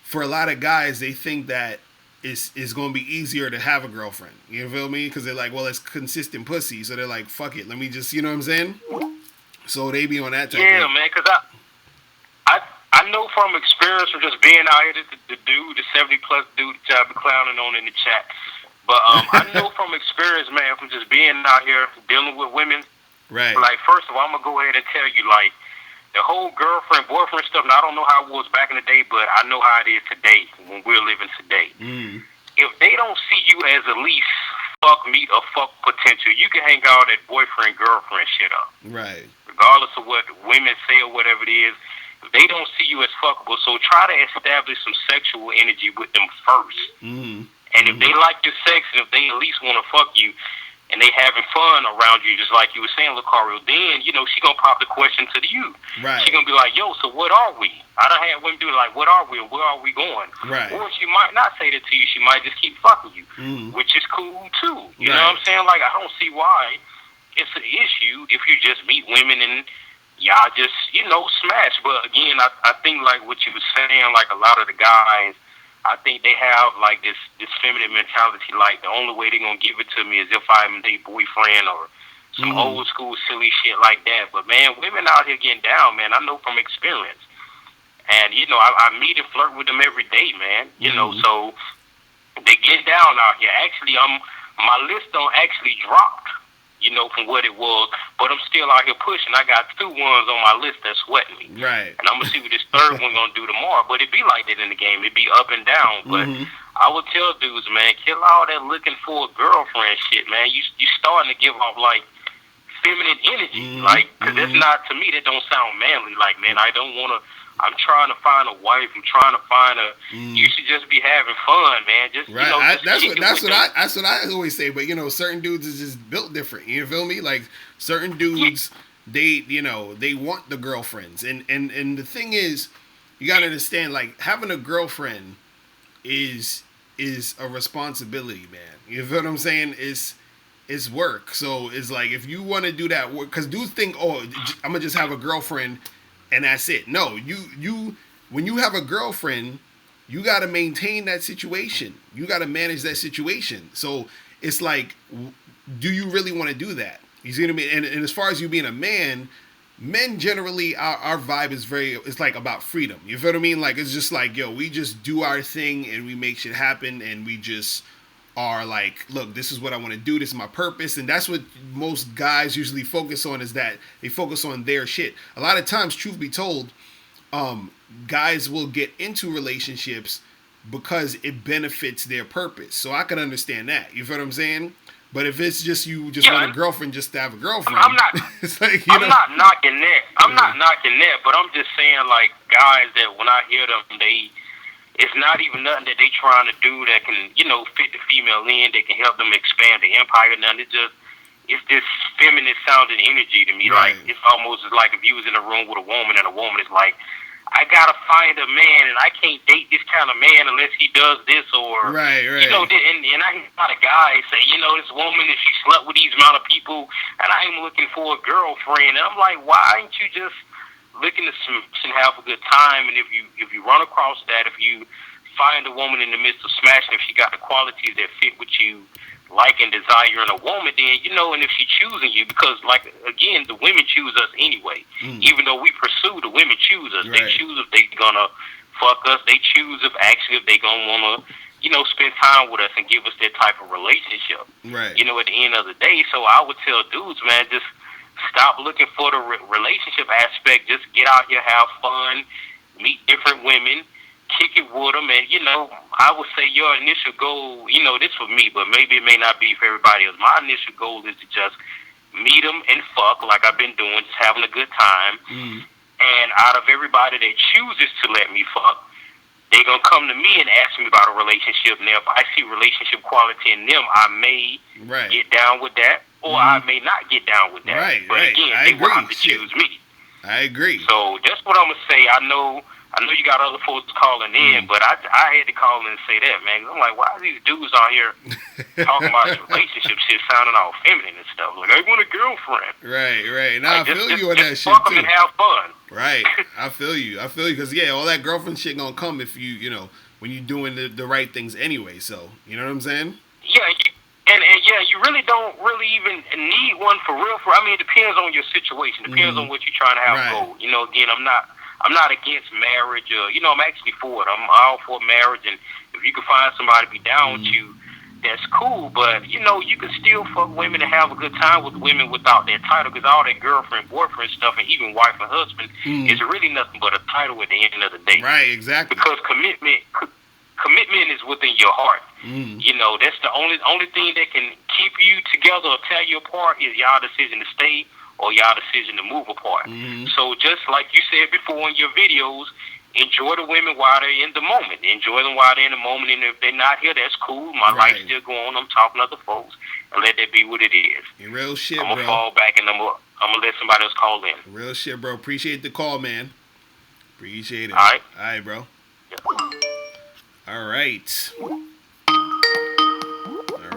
for a lot of guys, they think that it's going to be easier to have a girlfriend. You feel me? Because they're like, well, it's consistent pussy. So they're like, fuck it. Let me just, you know what I'm saying? So they be on that type of man, because I know from experience from just being out here, the dude, the 70-plus dude that y'all be clowning on in the chat. But I know from experience, man, from just being out here dealing with women. Right. Like, first of all, I'm going to go ahead and tell you, like, the whole girlfriend, boyfriend stuff, now I don't know how it was back in the day, but I know how it is today when we're living today. Mm. If they don't see you as at least fuck meet or fuck potential, you can hang out that boyfriend, girlfriend shit up. Right. Regardless of what women say or whatever it is. They don't see you as fuckable, so try to establish some sexual energy with them first. Mm-hmm. And if they like your sex, and if they at least want to fuck you, and they having fun around you, just like you were saying, Locario, then, she gonna pop the question to you. Right. She gonna be like, yo, so what are we? I done had women do like, what are we, and where are we going? Right. Or she might not say that to you, she might just keep fucking you, which is cool, too. You know what I'm saying? Like, I don't see why it's an issue if you just meet women and y'all just, smash. But again, I think like what you were saying, like a lot of the guys, I think they have like this feminine mentality, like the only way they're going to give it to me is if I'm their boyfriend or some old school silly shit like that. But man, women out here getting down, man, I know from experience. And, I meet and flirt with them every day, man. So they get down out here. Actually, my list don't actually dropped. From what it was, but I'm still out here pushing. I got 2 ones on my list that's sweating me. Right. And I'm going to see what this third one going to do tomorrow. But it be like that in the game. It be up and down. But I would tell dudes, man, kill all that looking for a girlfriend shit, man. You starting to give off, like, feminine energy. Like, because that's not, to me, that don't sound manly. Like, man, I don't want to, I'm trying to find a wife. I'm trying to find a. You should just be having fun, man. Just right. Just that's what I always say. But certain dudes is just built different. You feel me? Like certain dudes, they want the girlfriends, and the thing is, you gotta understand, like having a girlfriend is a responsibility, man. You feel what I'm saying? It's work. So it's like if you want to do that work, because dudes think, oh, I'm gonna just have a girlfriend. And that's it. No, you when you have a girlfriend, you got to maintain that situation. You got to manage that situation. So it's like, do you really want to do that? You see what I mean? And as far as you being a man, men generally, our vibe is it's like about freedom. You feel what I mean? Like, it's just like, yo, we just do our thing and we make shit happen and we just are like, look, this is what I want to do. This is my purpose. And that's what most guys usually focus on, is that they focus on their shit. A lot of times, truth be told, guys will get into relationships because it benefits their purpose. So I can understand that. You feel what I'm saying? But if it's just you want a girlfriend just to have a girlfriend, I'm not, it's like, I'm not knocking that. I'm not knocking that, but I'm just saying, like, guys that when I hear them, it's not even nothing that they trying to do that can, fit the female in, that can help them expand the empire. Nothing. It's this feminine sounding energy to me. Right. Like, it's almost like if you was in a room with a woman and a woman is like, I gotta find a man, and I can't date this kind of man unless he does this, or right. You know, and I hear a lot of guys say, you know, this woman, if she slept with these amount of people, and I'm looking for a girlfriend, and I'm like, why ain't you just looking to smash and have a good time? And if you run across that, if you find a woman in the midst of smashing, if she got the qualities that fit what you like and desire in a woman, then, you know, and if she choosing you, because, like, again, the women choose us anyway. Even though we pursue, the women choose us. Right. They choose if they gonna fuck us. They choose if they gonna wanna, you know, spend time with us and give us that type of relationship. Right. You know, at the end of the day. So I would tell dudes, man, just stop looking for the relationship aspect. Just get out here, have fun, meet different women, kick it with them, and, you know, I would say your initial goal, you know, this for me, but maybe it may not be for everybody else. My initial goal is to just meet them and fuck like I've been doing, just having a good time. And out of everybody that chooses to let me fuck, they going to come to me and ask me about a relationship. Now, if I see relationship quality in them, I may get down with that, or I may not get down with that. Right, but again, they will have to choose me. I agree. So that's what I'm going to say. I know you got other folks calling in, but I had to call in and say that, man. I'm like, why are these dudes out here talking about this relationship shit sounding all feminine and stuff? Like, I want a girlfriend. Right. Now, like, I feel you on that shit, fuck too. them and have fun. Right. I feel you. Because, yeah, all that girlfriend shit gonna come if you know, when you're doing the right things anyway. So, you know what I'm saying? Yeah, you really don't really even need one for real. I mean, it depends on your situation. It depends on what you're trying to have go. You know, again, I'm not against marriage. You know, I'm actually for it. I'm all for marriage, and if you can find somebody to be down with you, that's cool. But, you know, you can still fuck women and have a good time with women without that title, because all that girlfriend, boyfriend stuff, and even wife and husband is really nothing but a title at the end of the day. Right, exactly. Because commitment is within your heart. You know, that's the only thing that can keep you together or tear you apart is y'all decision to stay or y'all decision to move apart. So just like you said before in your videos, enjoy the women while they're in the moment. Enjoy them while they're in the moment, and if they're not here, that's cool. My life's still going on. I'm talking to other folks, and let that be what it is. Real shit, I'm gonna fall back, and I'm gonna let somebody else call in. Real shit, bro. Appreciate the call, man. Appreciate it. All right, bro. Yeah. All right.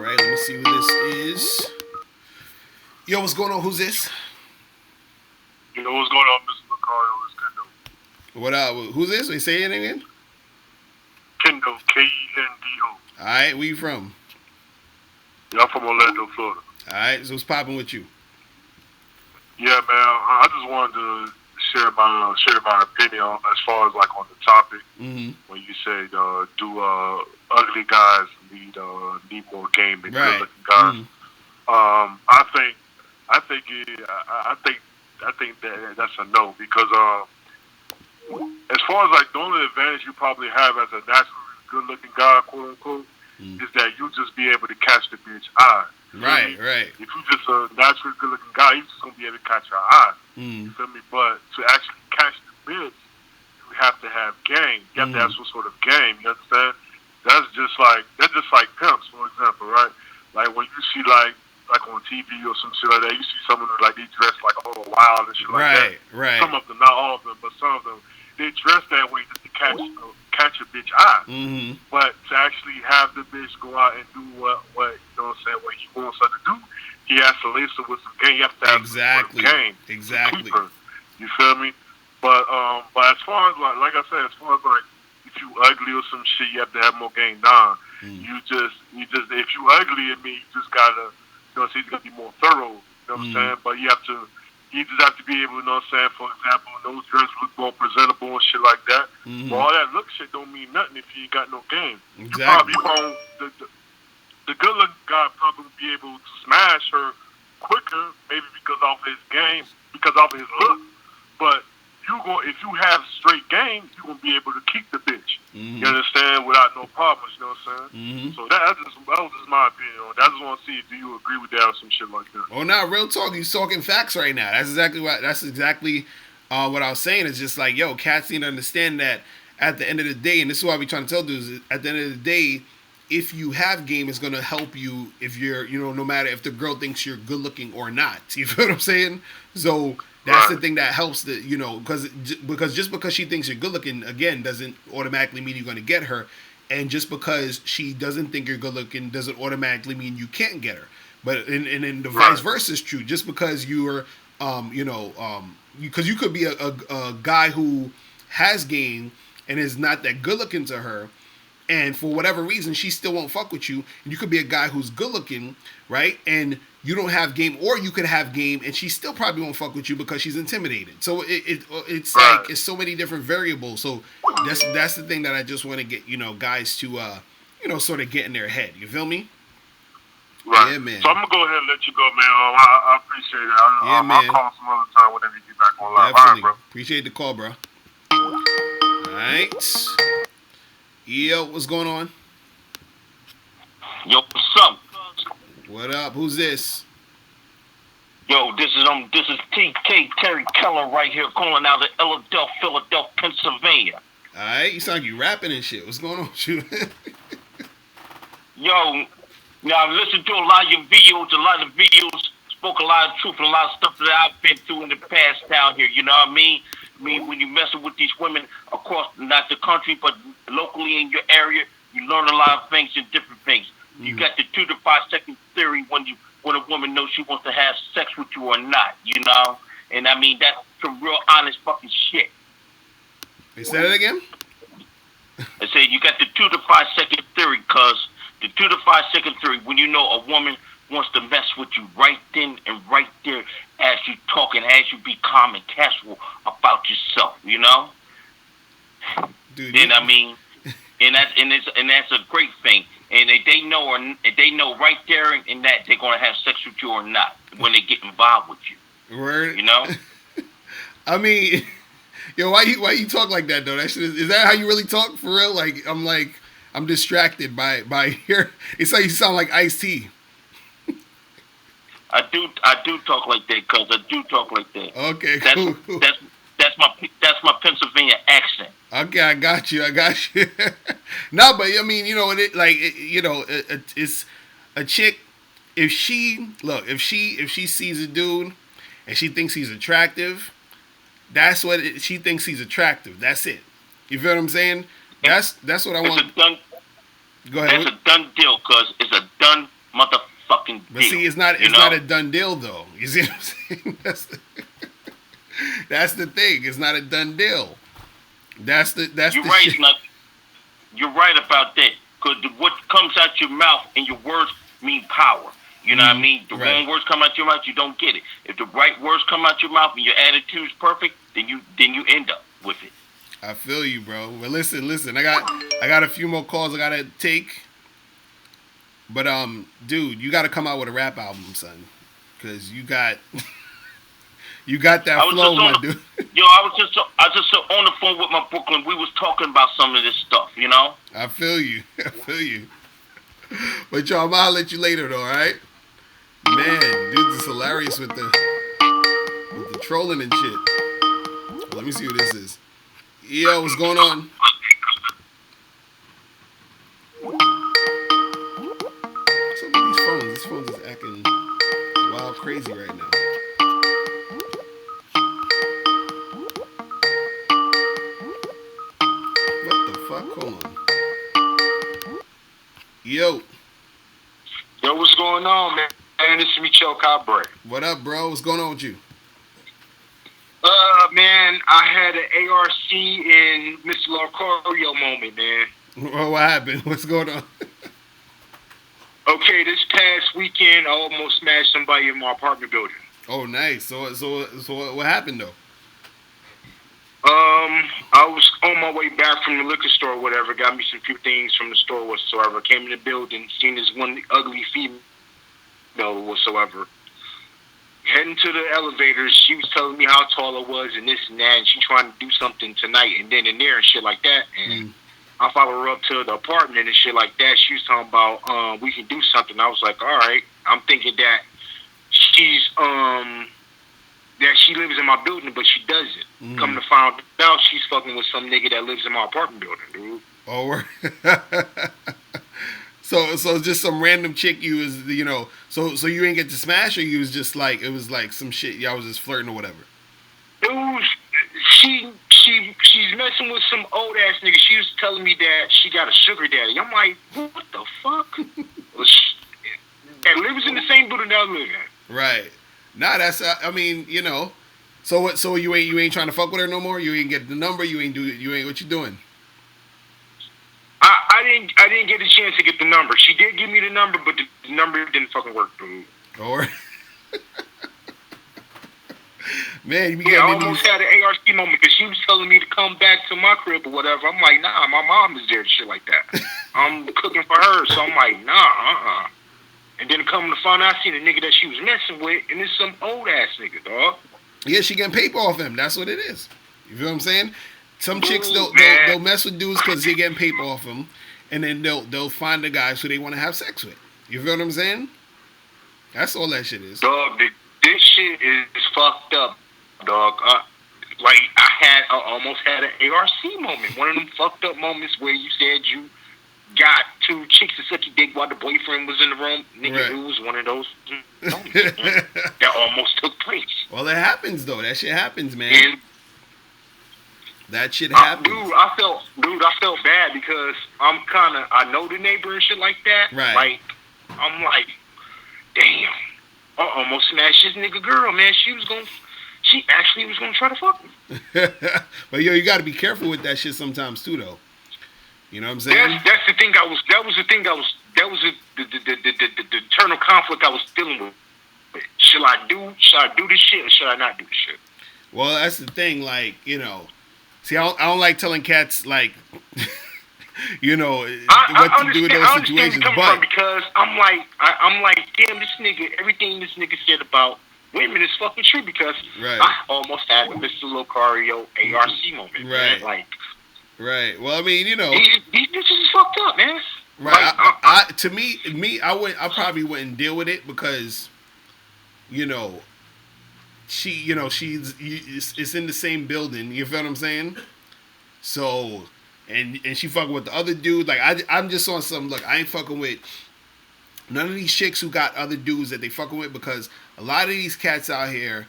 Let me see who this is. Yo, what's going on? Who's this? You know what's going on, Mr. Locario? It's Kendo. What up? Who's this? Wait, say it again. Kendo, Kendo. All right, where you from? Yeah, I'm from Orlando, Florida. All right, so what's popping with you? Yeah, man. I just wanted to share my opinion as far as like on the topic when you said do ugly guys need more game than good looking guys. I think that's a no, because as far as like the only advantage you probably have as a naturally good looking guy, quote unquote, is that you just be able to catch the bitch eye. Right. If you just a naturally good looking guy, you just gonna be able to catch her eye. You feel me? But to actually catch the bitch, you have to have game. You have to have some sort of game. You understand? That's just like pimps, for example, right? Like when you see like on TV or some shit like that, you see someone like they dress like all wild and shit like that. Right. Some of them, not all of them, but some of them, they dress that way just to catch a bitch eye. But to actually have the bitch go out and do what you know what I'm saying, what he wants her to do, he has to lace her with some game. You have to have some game. Exactly. To keep her. You feel me? But as far as like I said, as far as like if you ugly or some shit, you have to have more game. Nah, you just if you ugly, I mean, you just gotta, you know, so you gotta be more thorough. You know what I'm saying? But you just have to be able, you know what I'm saying, for example, those dresses look more presentable and shit like that. But all that look shit don't mean nothing if you ain't got no game. Exactly. You probably the good looking guy probably will be able to smash her quicker, maybe because of his game, because of his look. But if you have straight game, you're gonna be able to keep the bitch. You understand, without no problems. You know what I'm saying? So that was just my opinion on that. I just want to see, do you agree with that or some shit like that? Oh, now real talk. He's talking facts right now. That's exactly what I was saying. It's just like, yo, cats need to understand that at the end of the day, and this is why we trying to tell dudes, at the end of the day, if you have game, it's gonna help you if you're, you know, no matter if the girl thinks you're good looking or not. You feel what I'm saying? So That's the thing that helps because just because she thinks you're good looking, again, doesn't automatically mean you're going to get her. And just because she doesn't think you're good looking doesn't automatically mean you can't get her. But and the vice versa is true. Just because you're, because you could be a guy who has game and is not that good looking to her, and for whatever reason she still won't fuck with you. And you could be a guy who's good looking, right? And you don't have game, or you could have game and she still probably won't fuck with you because she's intimidated. So it's like it's so many different variables. So that's the thing that I just want to get guys to sort of get in their head. You feel me? Right. Yeah, man. So I'm gonna go ahead and let you go, man. I appreciate it. I'll call some other time whenever you get back on live. Definitely. All right, bro. Appreciate the call, bro. All right. Yo, what's going on? Yo, what's up? What up? Who's this? Yo, this is TK Terry Keller right here calling out of Philadelphia, Pennsylvania. All right, you sound like you rapping and shit. What's going on with you? Yo, now I listened to a lot of your videos, spoke a lot of truth and a lot of stuff that I've been through in the past down here. You know what I mean? I mean, when you're messing with these women across not the country but locally in your area, you learn a lot of things and different things. You got the 2 to 5 second theory when a woman knows she wants to have sex with you or not, you know? And I mean, that's some real honest fucking shit. You say that again? I said you got the 2 to 5 second theory, cuz the 2 to 5 second theory, when you know a woman wants to mess with you right then and right there as you talk and as you be calm and casual about yourself, you know? Dude, then I mean, and that's a great thing. And if they know right there and that they're gonna have sex with you or not when they get involved with you. Word. You know? I mean, yo, why you talk like that though? That shit is that how you really talk for real? I'm distracted by here. It's like you sound like Ice-T. I do talk like that, cuz I do talk like that. Okay, cool. That's my Pennsylvania accent. Okay, I got you. No, but I mean, it's a chick. If she sees a dude and she thinks he's attractive, that's what she thinks he's attractive. That's it. You feel what I'm saying? That's what I want. Go ahead. That's a done deal, cuz it's a done motherfucking deal. But see, it's not a done deal though. You see what I'm saying? That's the thing. It's not a done deal. That's you're the right, shit. You're right about that. Because what comes out your mouth and your words mean power. You know what I mean? The wrong words come out your mouth, you don't get it. If the right words come out your mouth and your attitude's perfect, then you end up with it. I feel you, bro. But listen. I got a few more calls I gotta take. But dude, you gotta come out with a rap album, son. Cause you got that flow, my dude. Yo, I was just on the phone with my Brooklyn. We was talking about some of this stuff, you know? I feel you. But y'all, I'm gonna let you later though, alright? Man, dude is hilarious with the trolling and shit. Let me see what this is. Yo, what's going on? What's up with these phones? These phones is acting wild crazy right now. What the fuck? Hold on. Yo, what's going on, man? This is Michelle Cabre. what up, bro? What's going on with you? Man, I had an ARC in Mr. Locario moment, man. What happened? What's going on? Okay, this past weekend, I almost smashed somebody in my apartment building. Oh, nice. So what happened though? I was on my way back from the liquor store or whatever, got me some few things from the store whatsoever, came in the building, seen this one ugly female whatsoever. Heading to the elevator, she was telling me how tall I was and this and that, and she trying to do something tonight and then and there and shit like that. And I followed her up to the apartment and shit like that. She was talking about we can do something. I was like, all right. I'm thinking that she's that she lives in my building, but she doesn't. Come to find out, she's fucking with some nigga that lives in my apartment building, dude. Oh, so just some random chick you was, so you ain't get to smash, or you was just like, it was like some shit, y'all was just flirting or whatever? Dude, she's messing with some old ass nigga. She was telling me that she got a sugar daddy. I'm like, what the fuck? That lives in the same building that I live in. Right. Nah, that's. I mean, you know. So what? So you ain't trying to fuck with her no more. You ain't get the number. You ain't what you doing? I didn't get a chance to get the number. She did give me the number, but the number didn't fucking work, dude. Or. Man, you be I almost had an ARC moment because she was telling me to come back to my crib or whatever. I'm like, nah, my mom is there and shit like that. I'm cooking for her, so I'm like, nah, And then coming to find out, I seen a nigga that she was messing with, and it's some old ass nigga, dog. Yeah, she getting paper off him. That's what it is. You feel what I'm saying? Some chicks they'll mess with dudes because they getting paper off them, and then they'll find the guys who they want to have sex with. You feel what I'm saying? That's all that shit is. Dog, this shit is fucked up, dog. Like I almost had an ARC moment. One of them fucked up moments where you said you got two chicks to suck your dick while the boyfriend was in the room. Nigga, right. It was one of those moments that almost took place. Well, it happens though. That shit happens, man. And, that shit happens. Dude, I felt bad because I know the neighbor and shit like that. Right. Like, I'm like, damn, I almost smashed this nigga girl, man. She actually was gonna try to fuck me. But yo, you gotta be careful with that shit sometimes too, though. You know what I'm saying? That's the thing. That was the internal conflict I was dealing with. Should I do this shit or should I not do this shit? Well, that's the thing. Like, you know, see, I don't like telling cats like, you know, what to do in those situations. But because I'm like, damn, this nigga, everything this nigga said about women is fucking true because right. I almost had the Mr. Locario ARC moment. Right. Man. Like. Right. Well, I mean, you know, these bitches is fucked up, man. Right. Like, to me, I probably wouldn't deal with it because, you know, it's in the same building. You feel what I'm saying? So, and she fucking with the other dude. Like I'm just on some. Look, I ain't fucking with none of these chicks who got other dudes that they fucking with because a lot of these cats out here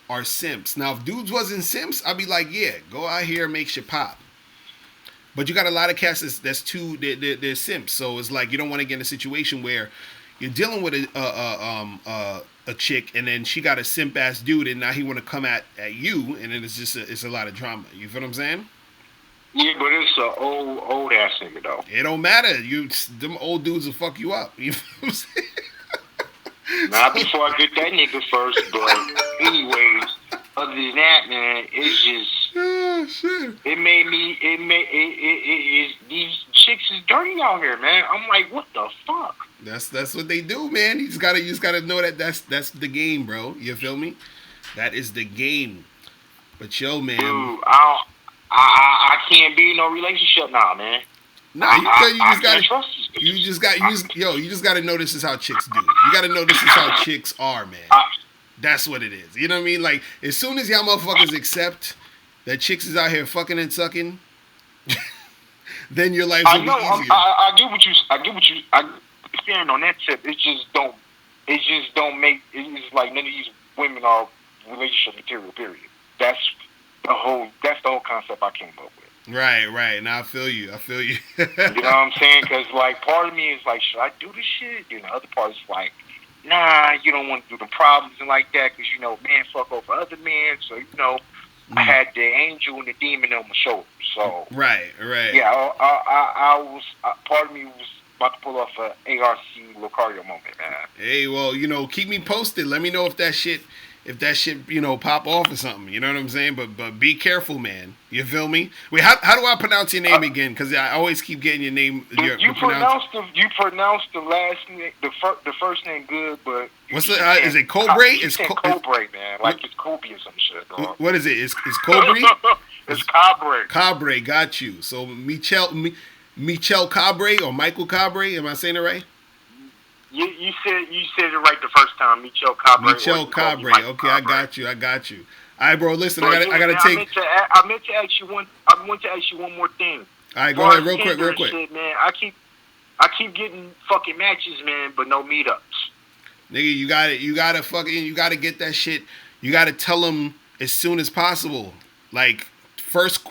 are simps. Now, if dudes wasn't simps, I'd be like, yeah, go out here and make shit pop. But you got a lot of cats they're simps. So it's like you don't want to get in a situation where you're dealing with a chick and then she got a simp ass dude and now he want to come at you and then it's a lot of drama. You feel what I'm saying? Yeah, but it's an old ass nigga though. It don't matter. Them old dudes will fuck you up. You feel what I'm saying? Not before I get that nigga first, but anyways, other than that, man, it's just. Oh, shit. These chicks is dirty out here, man. I'm like, what the fuck? That's what they do, man. You just gotta know that that's the game, bro. You feel me? That is the game. But yo, man, dude, I can't be in no relationship now, man. Nah, you just gotta know this is how chicks do. You gotta know this is how chicks are, man. That's what it is. You know what I mean? Like, as soon as y'all motherfuckers accept that chicks is out here fucking and sucking, then your life will be easier. I get what you. I stand on that tip. It just don't make. It's like none of these women are relationship material. Period. That's the whole concept I came up with. Right. Now I feel you. You know what I'm saying? Because like part of me is like, should I do this shit? And the other part is like, nah, you don't want to do the problems and like that because men fuck over other men. So I had the angel and the demon on my shoulder. So right. Yeah, I was part of me was about to pull off an ARC Locario moment, man. Hey, well, keep me posted. Let me know if that shit pop off or something. You know what I'm saying? But be careful, man. You feel me? Wait, how do I pronounce your name again? Because I always keep getting your name. You pronounce the last name, the first name good, but what's the? Is it Cobre? It's Cobre, man. Like it's Kobe or some shit. Dog. What is it? Is Cobre? It's Cabre. Cabre, got you. So Michel Cabre or Michael Cabre? Am I saying it right? You said it right the first time, Michel Cabre. Michel Cabre. Okay, I got you. All right, bro. Listen, I gotta take. I meant to ask you one more thing. All right, go ahead, real quick. Shit, man, I keep getting fucking matches, man, but no meetups. Nigga, you gotta get that shit. You gotta tell them as soon as possible. Like first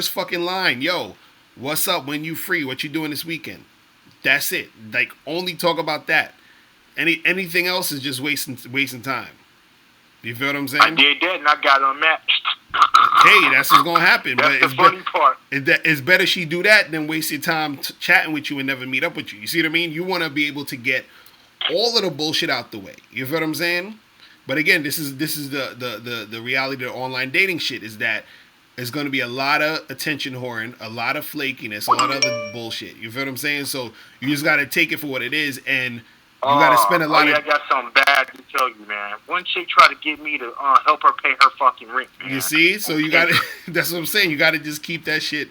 fucking line. Yo, what's up? When you free? What you doing this weekend? That's it. Like only talk about that. Anything else is just wasting time. You feel what I'm saying? I did that and I got unmatched. Hey, that's what's gonna happen. That's but the funny part. It's better she do that than waste your time chatting with you and never meet up with you. You see what I mean? You want to be able to get all of the bullshit out the way. You feel what I'm saying? But again, this is the reality of the online dating shit is that there's going to be a lot of attention whoring, a lot of flakiness, a lot of other bullshit. You feel what I'm saying? So you just got to take it for what it is, and you got to spend a lot I got something bad to tell you, man. One chick tried to get me to help her pay her fucking rent, man. You see? So you got to, that's what I'm saying. You got to just keep that shit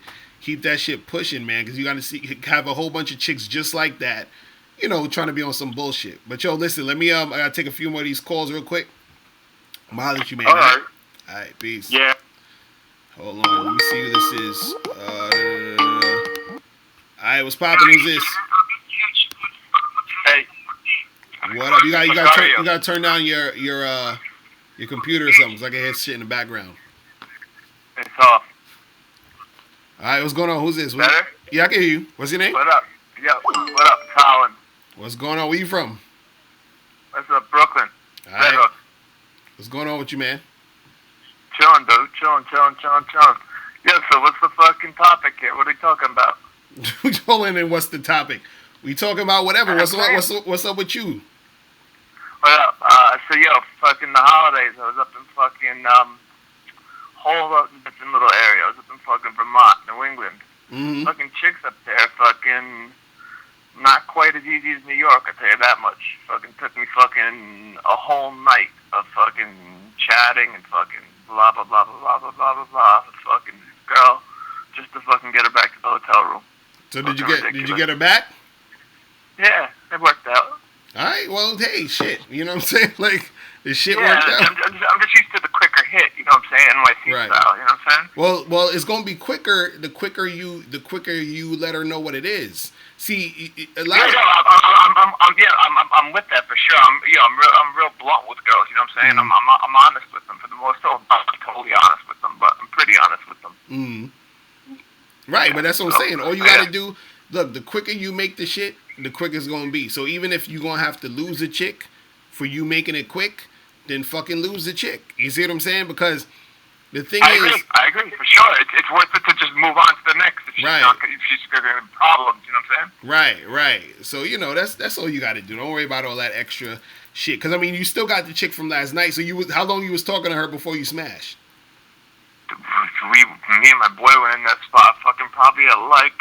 pushing, man, because you got to have a whole bunch of chicks just like that, you know, trying to be on some bullshit. But yo, listen, let me, I got to take a few more of these calls real quick. I'm going to holler at you, man. All right. All right, peace. Yeah. Hold on, let me see who this is. Alright, what's poppin'? Who's this? Hey. What up? You gotta turn down your computer or something, so I can hear shit in the background. It's off. Alright, what's going on? Who's this? Better? Yeah, I can hear you. What's your name? What up? Yo, what up, Colin? What's going on? Where you from? What's up, Brooklyn? Alright. What's going on with you, man? Chilling, dude. Chilling. Yeah, so what's the fucking topic here? What are we talking about? We calling in. What's the topic? We talking about whatever. What's up with you? What up? So yo, fucking the holidays. I was up in fucking whole different little area. I was up in fucking Vermont, New England. Mm-hmm. Fucking chicks up there, fucking not quite as easy as New York. I tell you that much. Fucking took me fucking a whole night of fucking chatting and fucking blah blah blah blah blah blah blah blah. Fucking girl, just to fucking get her back to the hotel room. So did you get her back? Yeah, it worked out. All right. Well, hey, shit. You know what I'm saying? Like the shit worked out. I'm just used to the quicker hit. You know what I'm saying? NYC Right. style. You know what I'm saying? Well, it's gonna be quicker. The quicker you let her know what it is. See, a lot. I'm with that for sure. I'm real blunt with girls. You know what I'm saying? Mm-hmm. I'm honest with them for the most part. I'm not totally honest with them, but I'm pretty honest with them. Mm. Right, but that's what I'm saying. All you gotta do, look, the quicker you make the shit, the quicker it's gonna be. So even if you're gonna have to lose a chick for you making it quick, then fucking lose the chick. You see what I'm saying? Because the thing I is, agree for sure. It's worth it to just move on to the next if she's Right. if she's gonna have problems. You know what I'm saying? right. So you know that's all you gotta do. Don't worry about all that extra shit. Because I mean, you still got the chick from last night. So how long you was talking to her before you smashed? Me and my boy went in that spot fucking probably at like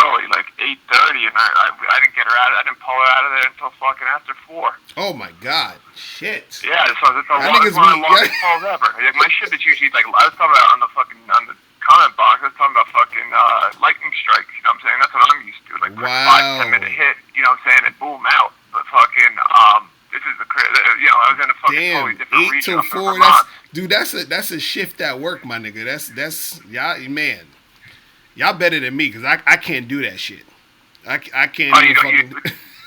early, like 8:30, and I didn't get her out. I didn't pull her out of there until fucking after 4. Oh my god, shit. Yeah, that's one of the longest calls ever. Like, my shit is usually like I was talking about on the comment box. I was talking about fucking lightning strikes. You know what I'm saying? That's what I'm used to. Like wow. 5-10 minute hit. You know what I'm saying? And boom, out. But fucking this is the I was in a fucking totally different 8 region. till 4. That's a shift at work, my nigga. That's y'all, man. Y'all better than me because I can't do that shit. I can't.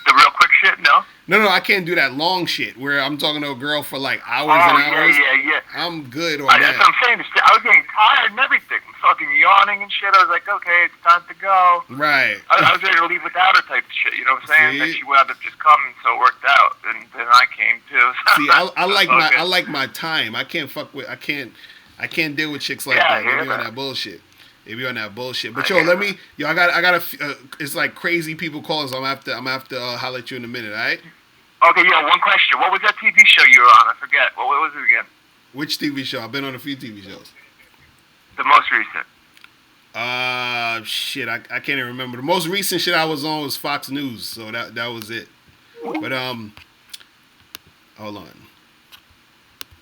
The real quick shit, no. No, I can't do that long shit where I'm talking to a girl for like hours and hours. Yeah. I'm good on that. that. That's what I'm saying. I was getting tired and everything. I'm fucking yawning and shit. I was like, okay, it's time to go. Right. I was ready to leave without her type of shit. You know what I'm saying? See? Then she wound up just coming, so it worked out. And then I came too. See, I like my time. I can't deal with chicks like that. They be on that bullshit. But I got it's like crazy people calling, so I'm gonna have to holler at you in a minute, all right? Okay, yeah, one question. What was that TV show you were on? I forget. What was it again? Which TV show? I've been on a few TV shows. The most recent. Shit, I can't even remember. The most recent shit I was on was Fox News, so that was it. But hold on.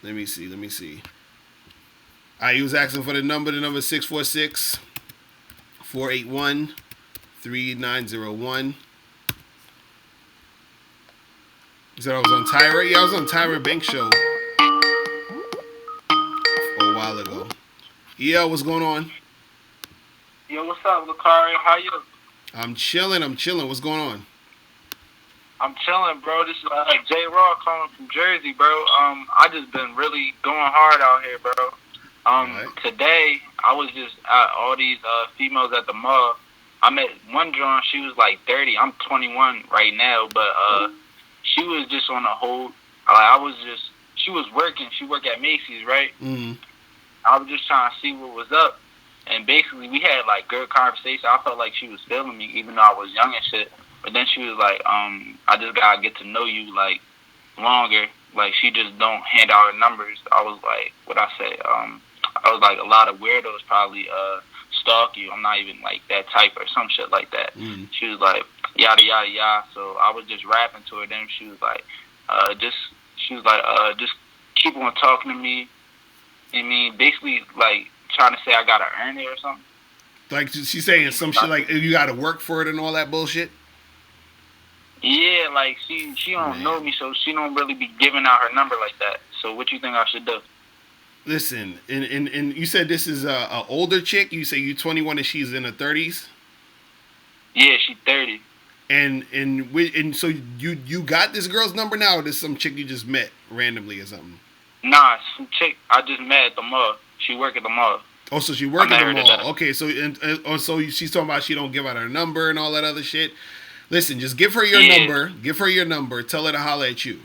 Let me see. Alright, he was asking for the number 646-481-3901. He said I was on Tyra. Yeah, I was on Tyra Banks show a while ago. Yeah, what's going on? Yo, what's up, Locario? How you? I'm chilling. What's going on? I'm chilling, bro. This is J Raw calling from Jersey, bro. I just been really going hard out here, bro. Today I was just at all these females at the mall. I met one John. She was like 30. I'm 21 right now, but she was just on a whole. She was working. She worked at Macy's, right? Mm-hmm. I was just trying to see what was up, and basically we had like good conversation. I felt like she was feeling me, even though I was young and shit. But then she was like, I just gotta get to know you like longer. Like she just don't hand out her numbers. I was like, what I say? I was like, a lot of weirdos probably stalk you. I'm not even like that type or some shit like that. Mm. She was like, yada yada yada. So I was just rapping to her. Then she was like, just keep on talking to me. I mean, basically like trying to say I gotta earn it or something. Like she's saying some shit like you gotta work for it and all that bullshit. Yeah, like she don't know me, so she don't really be giving out her number like that. So what you think I should do? Listen, and you said this is a older chick. You say you 21 and she's in her 30s. Yeah, she's 30. And so you got this girl's number now, or this some chick you just met randomly or something? Nah, some chick I just met at the mall. She work at the mall. Oh, so she work at the mall. Okay, so so she's talking about she don't give out her number and all that other shit. Listen, just give her your number. Give her your number. Tell her to holler at you,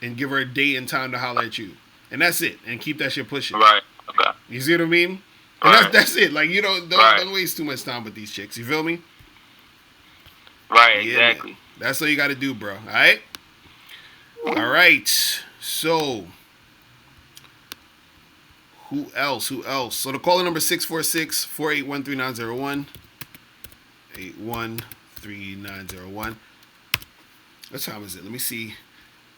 and give her a date and time to holler at you, and that's it. And keep that shit pushing. Right. Okay. You see what I mean? And Right. that's it. Like don't waste too much time with these chicks. You feel me? Right. Yeah, Exactly. man. That's all you got to do, bro. All right. All right. So. Who else? So the caller number 646-481-3901. 813-901. What time is it? Let me see.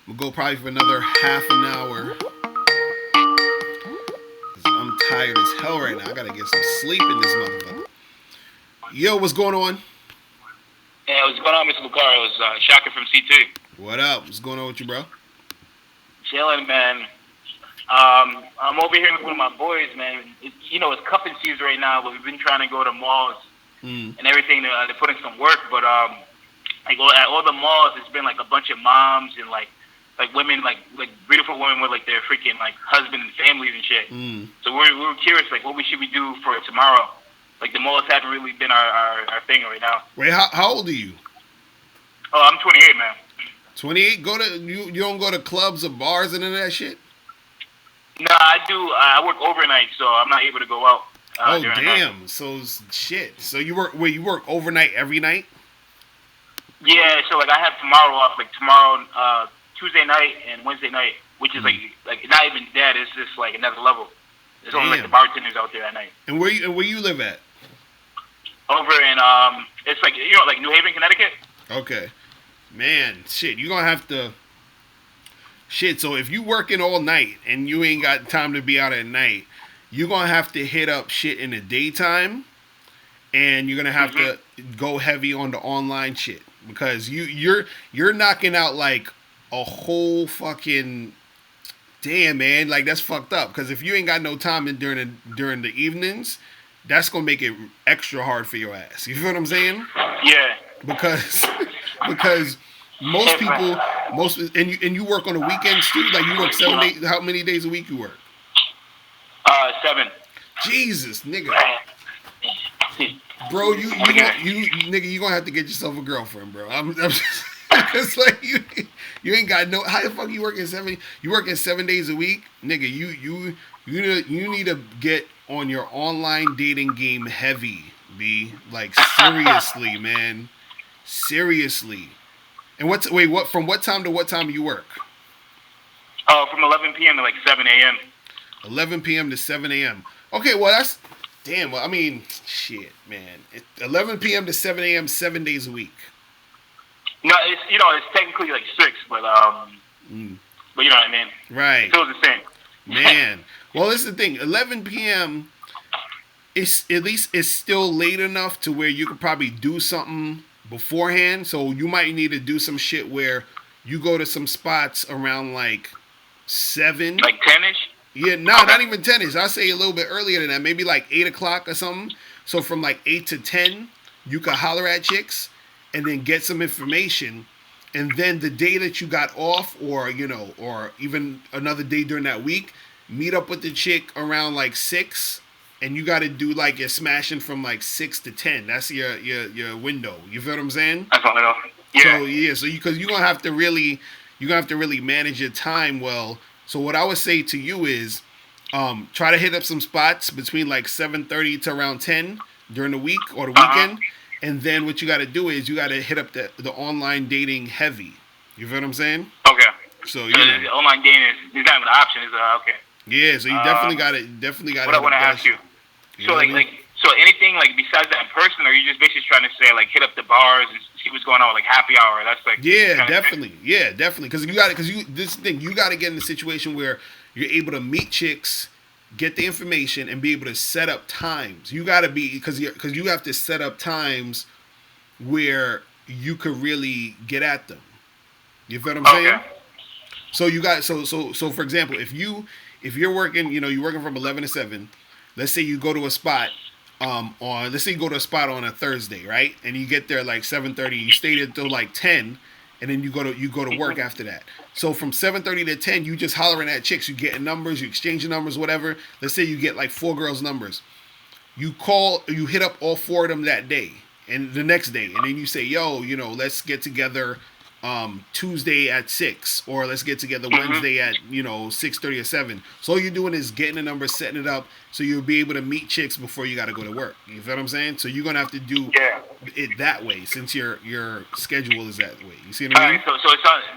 We'll go probably for another half an hour. I'm tired as hell right now. I gotta get some sleep in this motherfucker. Yo, what's going on? Yeah, what's going on, Mr. Locario? It's Shaka from C2. What up? What's going on with you, bro? Chilling, man. I'm over here with one of my boys, man. It's cuffing season right now, but we've been trying to go to malls and everything to put in some work. But at all the malls, it's been like a bunch of moms and like women, like beautiful women with like their freaking like husbands and families and shit. So we're curious, like what should we do for tomorrow? Like the malls haven't really been our thing right now. Wait, how old are you? Oh, I'm 28, man. 28? You don't go to clubs or bars and none of that shit? No, I do. I work overnight, so I'm not able to go out. Oh damn! So shit. So you work overnight every night? Yeah. So like I have tomorrow off. Like tomorrow, Tuesday night and Wednesday night, which is like not even that. It's just like another level. There's only like the bartenders out there at night. And where you live at? Over in it's like like New Haven, Connecticut. Okay, man. Shit, you gonna have to. Shit, so if you working all night and you ain't got time to be out at night, you're gonna have to hit up shit in the daytime, and you're gonna have to go heavy on the online shit because you're knocking out like a whole fucking damn, man, like that's fucked up. Because if you ain't got no time during the evenings, that's gonna make it extra hard for your ass. You feel what I'm saying? Yeah. Because most people, and you work on the weekends too. Like you work 7 days. How many days a week you work? 7. Jesus, nigga. Bro, you nigga, you gonna have to get yourself a girlfriend, bro. I'm it's like you ain't got no. How the fuck you working 7? You working 7 days a week, nigga. You need to get on your online dating game heavy, B. Like seriously, man. Seriously. And from what time to what time you work? Oh, from 11 p.m. to like 7 a.m. 11 p.m. to 7 a.m. Okay, well that's damn. Well, I mean, shit, man. 11 p.m. to 7 a.m. 7 days a week. No, it's technically like 6, but but you know what I mean. Right. Still the same. Man, well, this is the thing. 11 p.m. is at least it's still late enough to where you could probably do something beforehand. So you might need to do some shit where you go to some spots around like 7. Like 10ish? Yeah, not even 10ish. I say a little bit earlier than that. Maybe like 8 o'clock or something. So from like 8 to 10, you can holler at chicks and then get some information. and then the day that you got off, or or even another day during that week, meet up with the chick around like 6, and you got to do like your smashing from like 6 to 10. That's your window. You feel what I'm saying? That's all I know. Yeah. So because you're gonna have to really manage your time well. So what I would say to you is, try to hit up some spots between like 7:30 to around 10 during the week or the weekend, and then what you got to do is you got to hit up the online dating heavy. You feel what I'm saying? Okay. So the online dating is not even an option. Is okay. Yeah, so you definitely got to. What I want to ask you. So so anything like besides that in person, or you just basically trying to say like hit up the bars and see what's going on, like happy hour? That's like definitely, because this thing you got to get in a situation where you're able to meet chicks, get the information, and be able to set up times. You got to be because you have to set up times where you could really get at them. You feel what I'm saying? So you got so for example, if you're working, you're working from 11 to 7. Let's say you go to a spot on a Thursday, right? And you get there like 7:30. You stay there till like 10, and then you go to work after that. So from 7:30 to 10, you just hollering at chicks. You getting numbers, you exchanging numbers, whatever. Let's say you get like 4 girls' numbers. You hit up all 4 of them that day and the next day, and then you say, yo, let's get together Tuesday at 6, or let's get together Wednesday at 6:30 or 7. So all you're doing is getting the number, setting it up, so you'll be able to meet chicks before you got to go to work. You feel what I'm saying? So you're gonna have to do it that way, since your schedule is that way. You see what I mean? All right,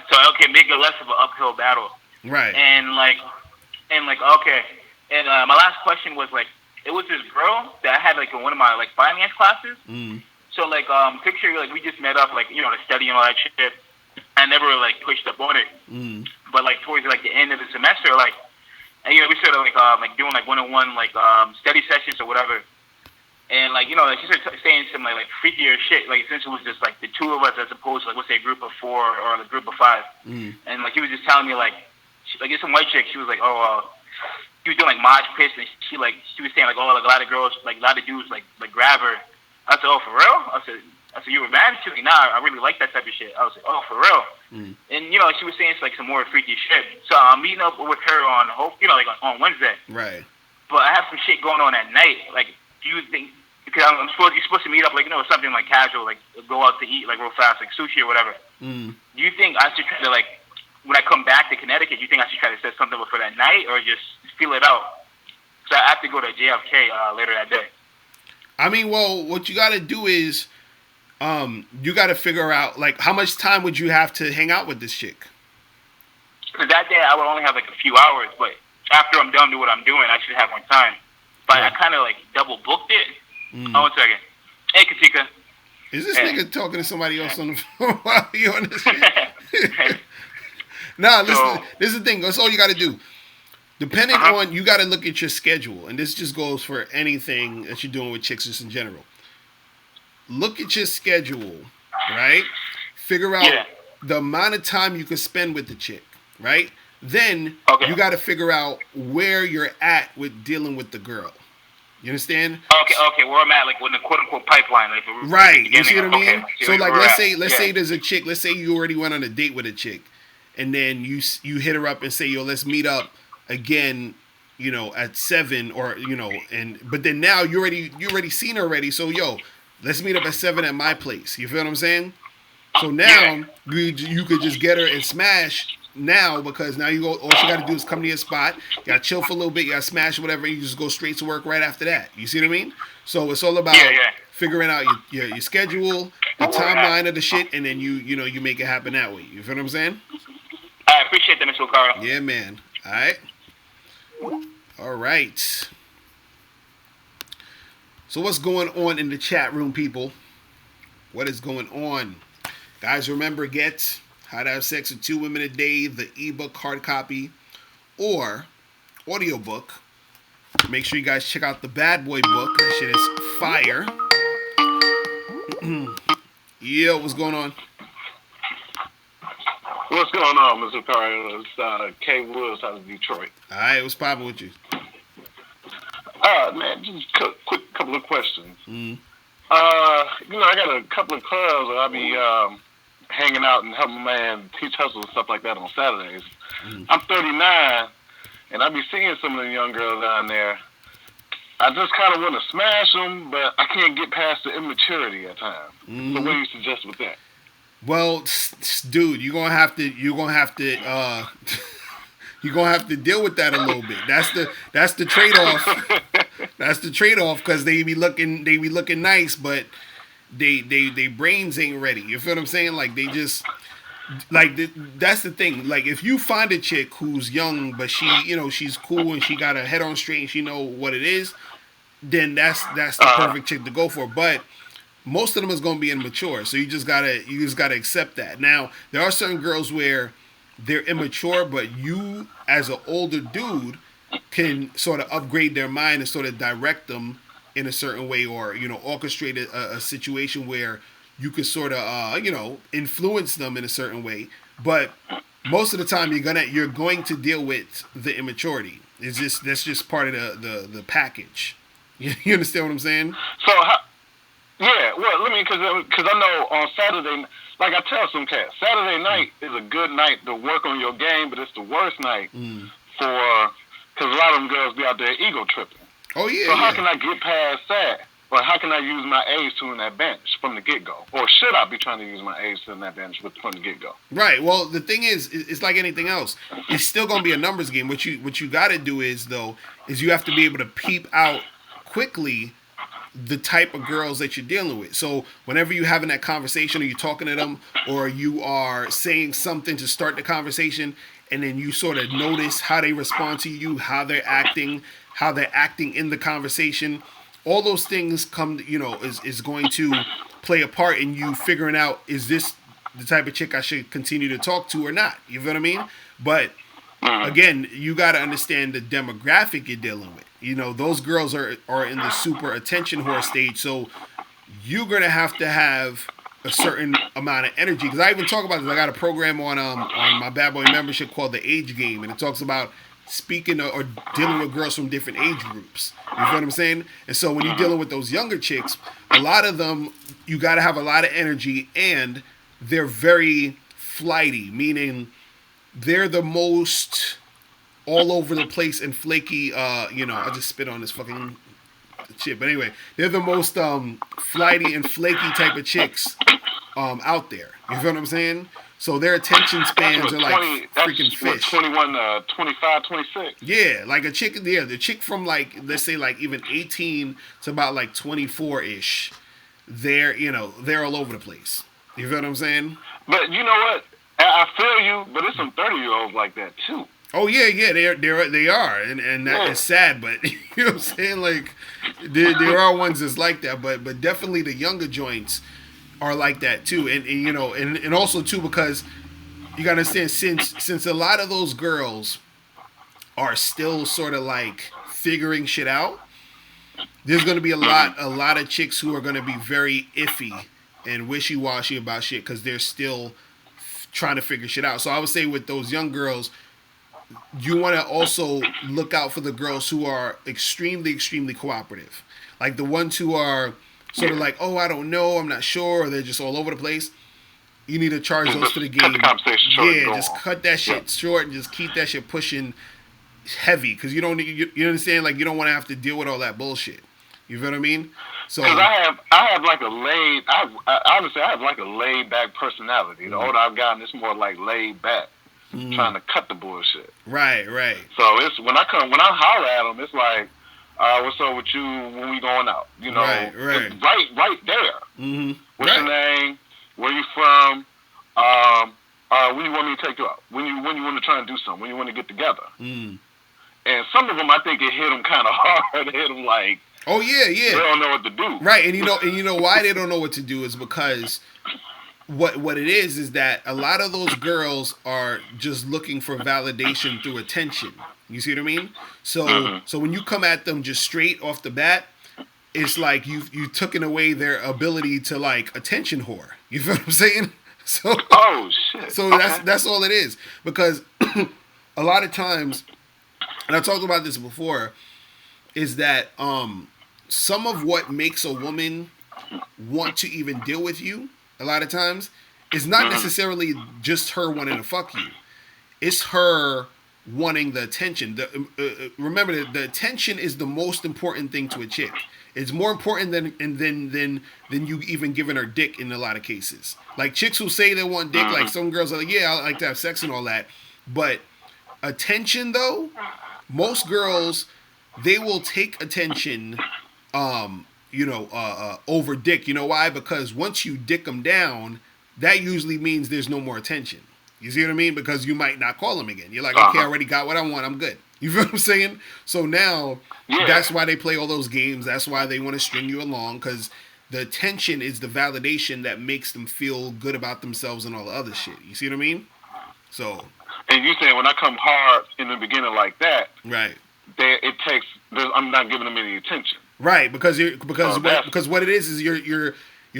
so okay, make it less of an uphill battle. Right. And okay. And my last question was like, it was this girl that I had like in one of my like finance classes. So like picture like we just met up like to study and all that shit. I never like pushed up on it, but like towards like the end of the semester, like, and we started like doing like one-on-one like study sessions or whatever, and like she started saying some like freakier shit, like since it was just like the 2 of us as opposed to like let's say a group of 4 or a group of 5, and like he was just telling me like it's some white chick. She was like she was doing like mosh pits, and she was saying like like a lot of girls like a lot of dudes like grab her. I said, oh, for real? I said, you were mad? She was like, nah, I really like that type of shit. I was like, oh, for real? And, she was saying like some more freaky shit. So I'm meeting up with her on on Wednesday. Right. But I have some shit going on at night. Like, do you think, because you're supposed to meet up, like, something like casual, like go out to eat, like real fast, like sushi or whatever. Do you think I should try to, like, when I come back to Connecticut, do you think I should try to set something up for that night or just feel it out? So I have to go to JFK later that day. I mean, well, what you got to do is, you got to figure out, like, how much time would you have to hang out with this chick? Because that day I would only have, like, a few hours, but after I'm done doing what I'm doing, I should have more time. But I kind of, like, double booked it. Oh, 1 second. Hey, Katika. Is this nigga talking to somebody else on the phone while you on this shit? Nah, listen, this is the thing. That's all you got to do. Depending on, you got to look at your schedule, and this just goes for anything that you're doing with chicks just in general. Look at your schedule, right? Figure out the amount of time you can spend with the chick, right? Then you got to figure out where you're at with dealing with the girl. You understand? Okay, where I'm at, like, with the quote-unquote pipeline. Like, right, you see what I mean? Okay. So, like, let's say there's a chick, let's say you already went on a date with a chick, and then you hit her up and say, yo, let's meet up again, at 7, or but then now you already seen her already, so yo, let's meet up at 7 at my place. You feel what I'm saying? So now you could just get her and smash now, because now all you got to do is come to your spot, you got to chill for a little bit, you got to smash whatever, and you just go straight to work right after that. You see what I mean? So it's all about figuring out your schedule, the timeline of the shit, and then you make it happen that way. You feel what I'm saying? I appreciate that, Mr. Locario. Yeah, man. All right. So what's going on in the chat room, people? What is going on? Guys, remember, get How to Have Sex with 2 Women a Day, the ebook, hard copy, or audiobook. Make sure you guys check out the Bad Boy book. That shit is fire. Yo, what's going on? What's going on, Mr. Locario? It's K. Woods out of Detroit. All right, what's poppin' with you? Man, just a quick couple of questions. I got a couple of clubs that I'll be hanging out and helping my man teach hustle and stuff like that on Saturdays. I'm 39, and I be seeing some of the young girls down there. I just kind of want to smash them, but I can't get past the immaturity at times. So what do you suggest with that? Well, dude, you're gonna have to you're gonna have to deal with that a little bit. That's the trade off. That's the trade off, because they be looking nice, but they brains ain't ready. You feel what I'm saying? Like they just that's the thing. Like if you find a chick who's young, but she's cool and she got her head on straight and she know what it is, then that's the perfect chick to go for. But most of them is gonna be immature, so you just gotta accept that. Now there are certain girls where they're immature, but you as an older dude can sort of upgrade their mind and sort of direct them in a certain way, or orchestrate a situation where you could sort of influence them in a certain way. But most of the time you're going to deal with the immaturity. That's just part of the package. You understand what I'm saying? So yeah, well, let me, because I know on Saturday, like I tell some cats, Saturday night is a good night to work on your game, but it's the worst night because a lot of them girls be out there ego tripping. Oh yeah. So how can I get past that? Or how can I use my age to an advantage from the get-go? Or should I be trying to use my age to an advantage from the get-go? Right. Well, the thing is, it's like anything else. It's still going to be a numbers game. What you got to do is you have to be able to peep out quickly the type of girls that you're dealing with. So whenever you're having that conversation, or you're talking to them, or you are saying something to start the conversation, and then you sort of notice how they respond to you, how they're acting in the conversation, all those things come, is going to play a part in you figuring out, is this the type of chick I should continue to talk to or not? You feel what I mean? But again, you got to understand the demographic you're dealing with. Those girls are in the super attention whore stage, so you're gonna have a certain amount of energy. Because I even talk about this. I got a program on my Bad Boy membership called The Age Game, and it talks about speaking or dealing with girls from different age groups. You feel what I'm saying? And so when you're dealing with those younger chicks, a lot of them, you got to have a lot of energy, and they're very flighty, meaning they're the most all over the place and flaky. I just spit on this fucking shit, but anyway, they're the most flighty and flaky type of chicks out there. You feel what I'm saying? So their attention spans are like freaking fish. 21, 25, 26. Yeah, like a chick. Yeah, the chick from like, let's say like even 18 to about like 24-ish. They're all over the place. You feel what I'm saying? But you know what? I feel you. But there's some 30-year-olds like that too. Oh yeah, they are, and that is sad. But you know what I'm saying? Like there are ones that's like that, but definitely the younger joints are like that too, and also too, because you gotta understand, since a lot of those girls are still sort of like figuring shit out, there's gonna be a lot of chicks who are gonna be very iffy and wishy-washy about shit because they're still trying to figure shit out. So I would say with those young girls, you want to also look out for the girls who are extremely, extremely cooperative, like the ones who are sort of like, oh, I don't know, I'm not sure, or they're just all over the place. You need to charge those to the game. Cut the conversation short. Yeah, just cut that shit short and just keep that shit pushing heavy, because you understand, like, you don't want to have to deal with all that bullshit. You feel what I mean? So because I have like a laid back personality. The older I've gotten, it's more like laid back, trying to cut the bullshit. Right. So it's when I holler at them, it's like, what's up with you when we going out? Right. It's right there. Mm-hmm. What's your name? Where you from? When you want me to take you out? When you want to try and do something? When you want to get together? Mm. And some of them, I think it hit them kind of hard. It hit them like, oh yeah. They don't know what to do. Right, and you know why they don't know what to do is because what it is that a lot of those girls are just looking for validation through attention. You see what I mean? So so when you come at them just straight off the bat, it's like you taken away their ability to like attention whore. You feel what I'm saying? So oh shit. So that's all it is, because a lot of times, and I talked about this before, is that some of what makes a woman want to even deal with you a lot of times is not necessarily just her wanting to fuck you. It's her wanting the attention. Remember that the attention is the most important thing to a chick. It's more important than you even giving her dick in a lot of cases. Like chicks who say they want dick, like some girls are like, yeah, I like to have sex and all that. But attention though, most girls, they will take attention, over dick. You know why? Because once you dick them down, that usually means there's no more attention. You see what I mean? Because you might not call them again. You're like, okay, I already got what I want. I'm good. You feel what I'm saying? So now, that's why they play all those games. That's why they want to string you along, because the attention is the validation that makes them feel good about themselves and all the other shit. You see what I mean? So. And you saying when I come hard in the beginning like that, right? I'm not giving them any attention. Right, because what it is you're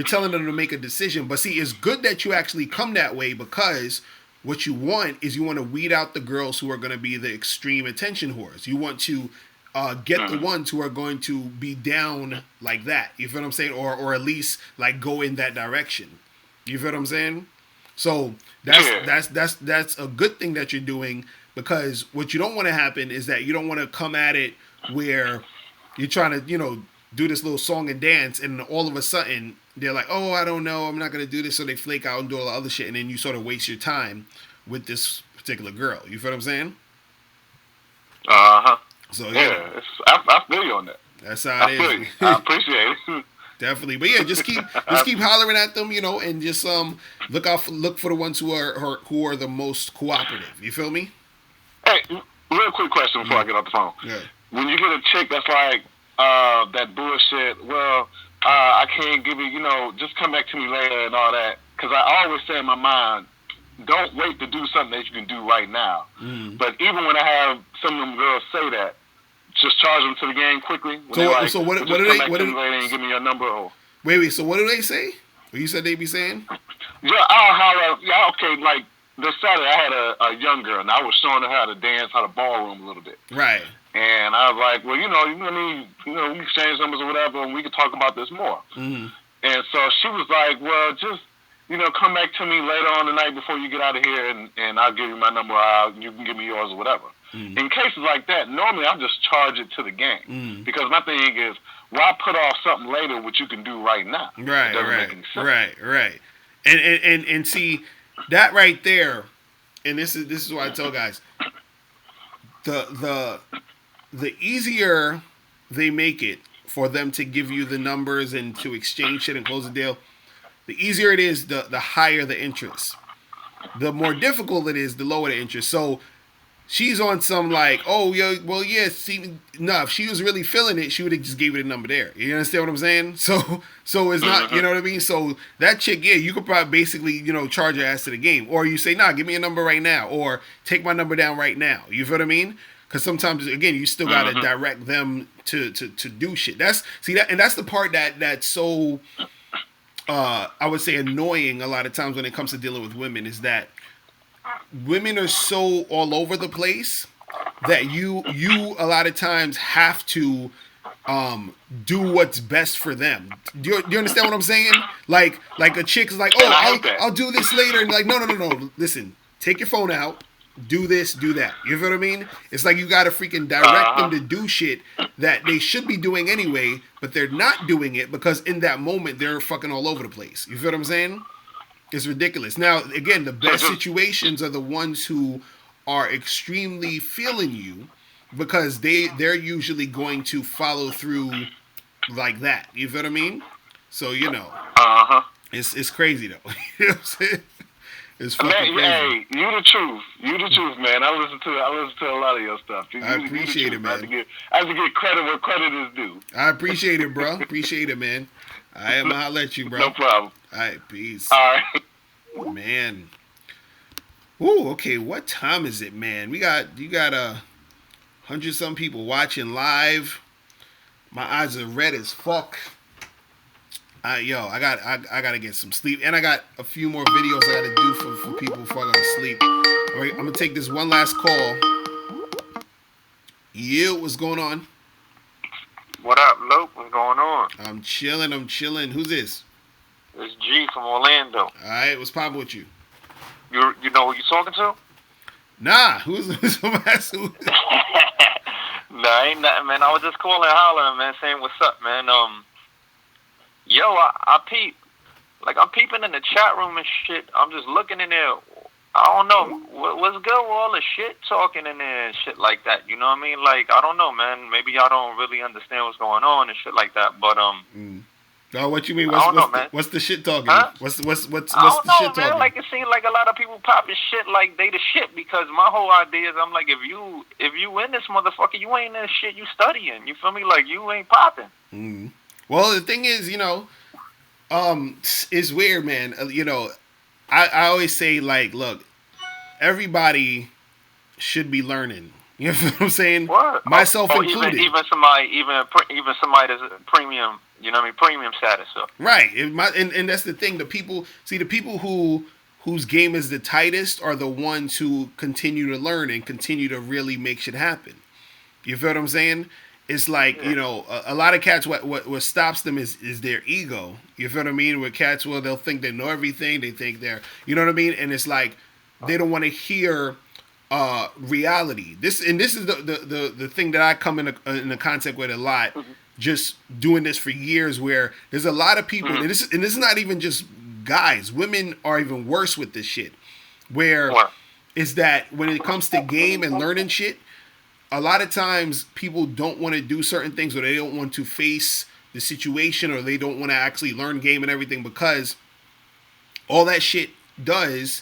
telling them to make a decision. But see, it's good that you actually come that way, because what you want is you want to weed out the girls who are going to be the extreme attention whores. You want to get the ones who are going to be down like that. You feel what I'm saying? Or at least like go in that direction. You feel what I'm saying? So that's a good thing that you're doing, because what you don't want to happen is that you don't want to come at it where you're trying to, do this little song and dance, and all of a sudden they're like, oh, I don't know, I'm not going to do this. So they flake out and do all the other shit. And then you sort of waste your time with this particular girl. You feel what I'm saying? Uh-huh. So I feel you on that. That's how it is. I appreciate it. Definitely. But yeah, just keep hollering at them, and just look for the ones who are the most cooperative. You feel me? Hey, real quick question before I get off the phone. Yeah. When you get a chick that's like that bullshit, well, I can't give you, just come back to me later and all that, because I always say in my mind, don't wait to do something that you can do right now. But even when I have some of them girls say that, just charge them to the game quickly. So what do they? What do they? Later and give me your number. Or, wait. So what do they say? What you said they be saying? Yeah, I'll holler. Yeah, okay. Like this Saturday, I had a young girl, and I was showing her how to dance, how to ballroom a little bit. Right. And I was like, well, we can exchange numbers or whatever, and we can talk about this more. And so she was like, well, just, come back to me later on the night before you get out of here, and I'll give you my number, you can give me yours or whatever. In cases like that, normally I just charge it to the game. Because my thing is, why put off something later which you can do right now? Right, it doesn't make any sense. Right. And see, that right there, and this is why I tell guys, the easier they make it for them to give you the numbers and to exchange shit and close the deal, the easier it is, the higher the interest. The more difficult it is, the lower the interest. So she's on some like, oh, yeah, see, no, if she was really feeling it, she would have just gave you the number there. You understand what I'm saying? So it's not, you know what I mean? So that chick, yeah, you could probably basically, charge her ass to the game. Or you say, nah, give me a number right now. Or take my number down right now. You feel what I mean? Because sometimes, again, you still got to direct them to do shit. That's the part that's so, I would say, annoying a lot of times when it comes to dealing with women, is that women are so all over the place that you a lot of times have to do what's best for them. Do you understand what I'm saying? Like a chick is like, oh, I'll do this later, and like, no. Listen, take your phone out. Do this, do that. You feel what I mean? It's like you gotta freaking direct them to do shit that they should be doing anyway, but they're not doing it because in that moment they're fucking all over the place. You feel what I'm saying? It's ridiculous. Now, again, the best situations are the ones who are extremely feeling you, because they're usually going to follow through like that. You feel what I mean? So it's crazy though. You know what I'm saying? It's fucking crazy. Hey, you the truth, man. I listen to a lot of your stuff. I appreciate it, man. I have to give credit where credit is due. I appreciate it, bro. Appreciate it, man. I am gonna holler at you, bro. No problem. All right, peace. All right, man. Ooh, okay. What time is it, man? You got 100-some people watching live. My eyes are red as fuck. I gotta get some sleep, and I got a few more videos I gotta do for people before I go to sleep. All right, I'm gonna take this one last call. Yeah, what's going on? What up, Luke? What's going on? I'm chilling. Who's this? It's G from Orlando. All right, what's poppin' with you? You know who you talking to? Nah, who's who? Nah, ain't nothing, man. I was just calling, hollering, man, saying what's up, man. Yo, I peep, like I'm peeping in the chat room and shit. I'm just looking in there. I don't know what's good with all the shit talking in there and shit like that. You know what I mean? Like I don't know, man. Maybe y'all don't really understand what's going on and shit like that. But Oh, what you mean? What's the shit talking? Huh? What's the shit man. talking? Like it seems like a lot of people popping shit like they the shit because my whole idea is I'm like if you in this motherfucker, you ain't in this shit you studying. You feel me? Like you ain't popping. Mm. Well, the thing is, it's weird, man. I always say like, look, everybody should be learning. You know what I'm saying? What? Myself included. Even somebody that's a premium. You know what I mean? Premium status. So. Right. And that's the thing. The people whose game is the tightest are the ones who continue to learn and continue to really make shit happen. You feel what I'm saying? It's like, a lot of cats, what stops them is their ego. You feel what I mean? With cats, they'll think they know everything. They think they're, you know what I mean? And it's like, they don't want to hear reality. This is the thing that I come in a contact with a lot. Mm-hmm. Just doing this for years, where there's a lot of people, and this is not even just guys. Women are even worse with this shit. Where is that when it comes to game and learning shit, a lot of times people don't want to do certain things, or they don't want to face the situation, or they don't want to actually learn game and everything, because all that shit does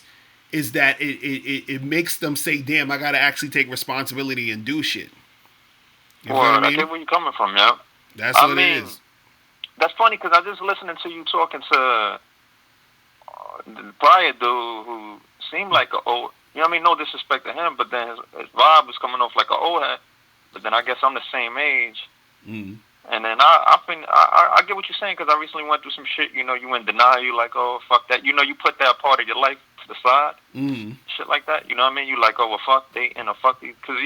is that it makes them say, damn, I gotta actually take responsibility and do shit. You know what I mean? I get where you're coming from, yeah. That's what it is. That's funny because I just listening to you talking to the prior dude who seemed like an old, you know what I mean? No disrespect to him, but then his vibe was coming off like an old head. But then I guess I'm the same age. Mm. And then I get what you're saying because I recently went through some shit. You in denial. You like, oh, fuck that. You put that part of your life to the side. Mm. Shit like that. You know what I mean? You like, oh, well, fuck dating or fuck these. Because,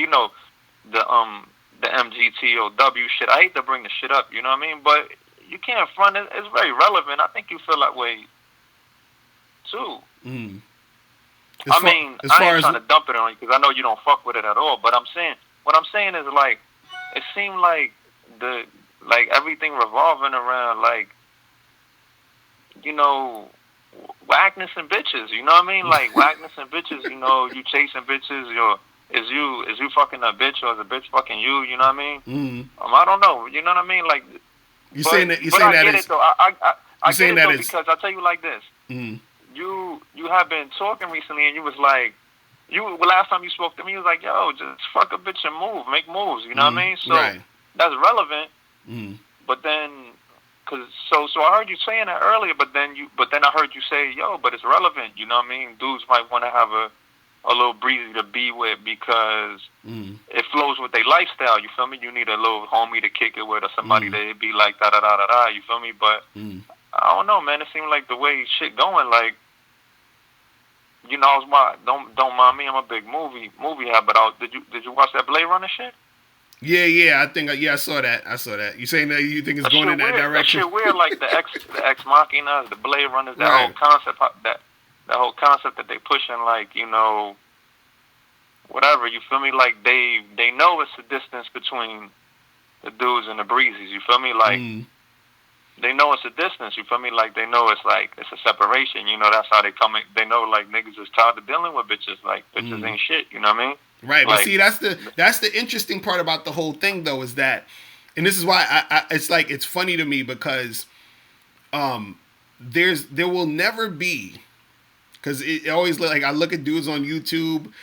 the MGTOW shit. I hate to bring the shit up, you know what I mean? But you can't front it. It's very relevant. I think you feel that way, too. Mm. I ain't trying to dump it on you because I know you don't fuck with it at all. But what I'm saying is, like, it seemed like everything revolving around, like, whackness and bitches, you know what I mean? Like, whackness and bitches, you chasing bitches, Is you fucking a bitch or is a bitch fucking you? You know what I mean? Mm-hmm. I don't know. You know what I mean? Like you saying that? You saying that is? I get it though because I'll tell you like this. Mm-hmm. You have been talking recently, and you was like, last time you spoke to me, you was like, yo, just fuck a bitch and make moves. You know what I mean? So that's relevant. Mm-hmm. But then, so I heard you saying that earlier. But then I heard you say, yo, but it's relevant. You know what I mean? Dudes might want to have a little breezy to be with because it flows with their lifestyle. You feel me? You need a little homie to kick it with or somebody that be like da da da da da. You feel me? But I don't know, man. It seems like the way shit going, like don't mind me. I'm a big movie head. But did you watch that Blade Runner shit? Yeah. I saw that. You saying that you think it's going in that direction? That shit weird, like the Ex Machina, the Blade Runners, that whole concept, that whole concept that they pushing, like, whatever, you feel me? Like, they know it's a distance between the dudes and the breezes, you feel me? Like, they know it's a distance, you feel me? Like, they know it's a separation, that's how they come in. They know, like, niggas is tired of dealing with bitches, like, bitches ain't shit, you know what I mean? Right, like, but see, that's the interesting part about the whole thing, though, is that, and this is why it's funny to me because there will never be, because it always, like, I look at dudes on YouTube,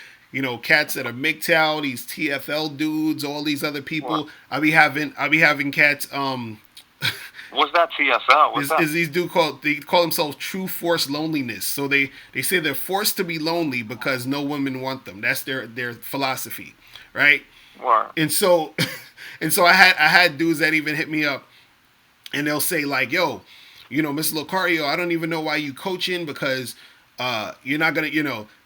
cats that are MGTOW, these TFL dudes, all these other people. What? I be having cats. What's that TFL? What's that? Is these dudes they call themselves True Force Loneliness. So they say they're forced to be lonely because no women want them. That's their philosophy, right? Wow. And so I had dudes that even hit me up, and they'll say like, "Yo, Mr. Locario, I don't even know why you coaching because." You're not gonna,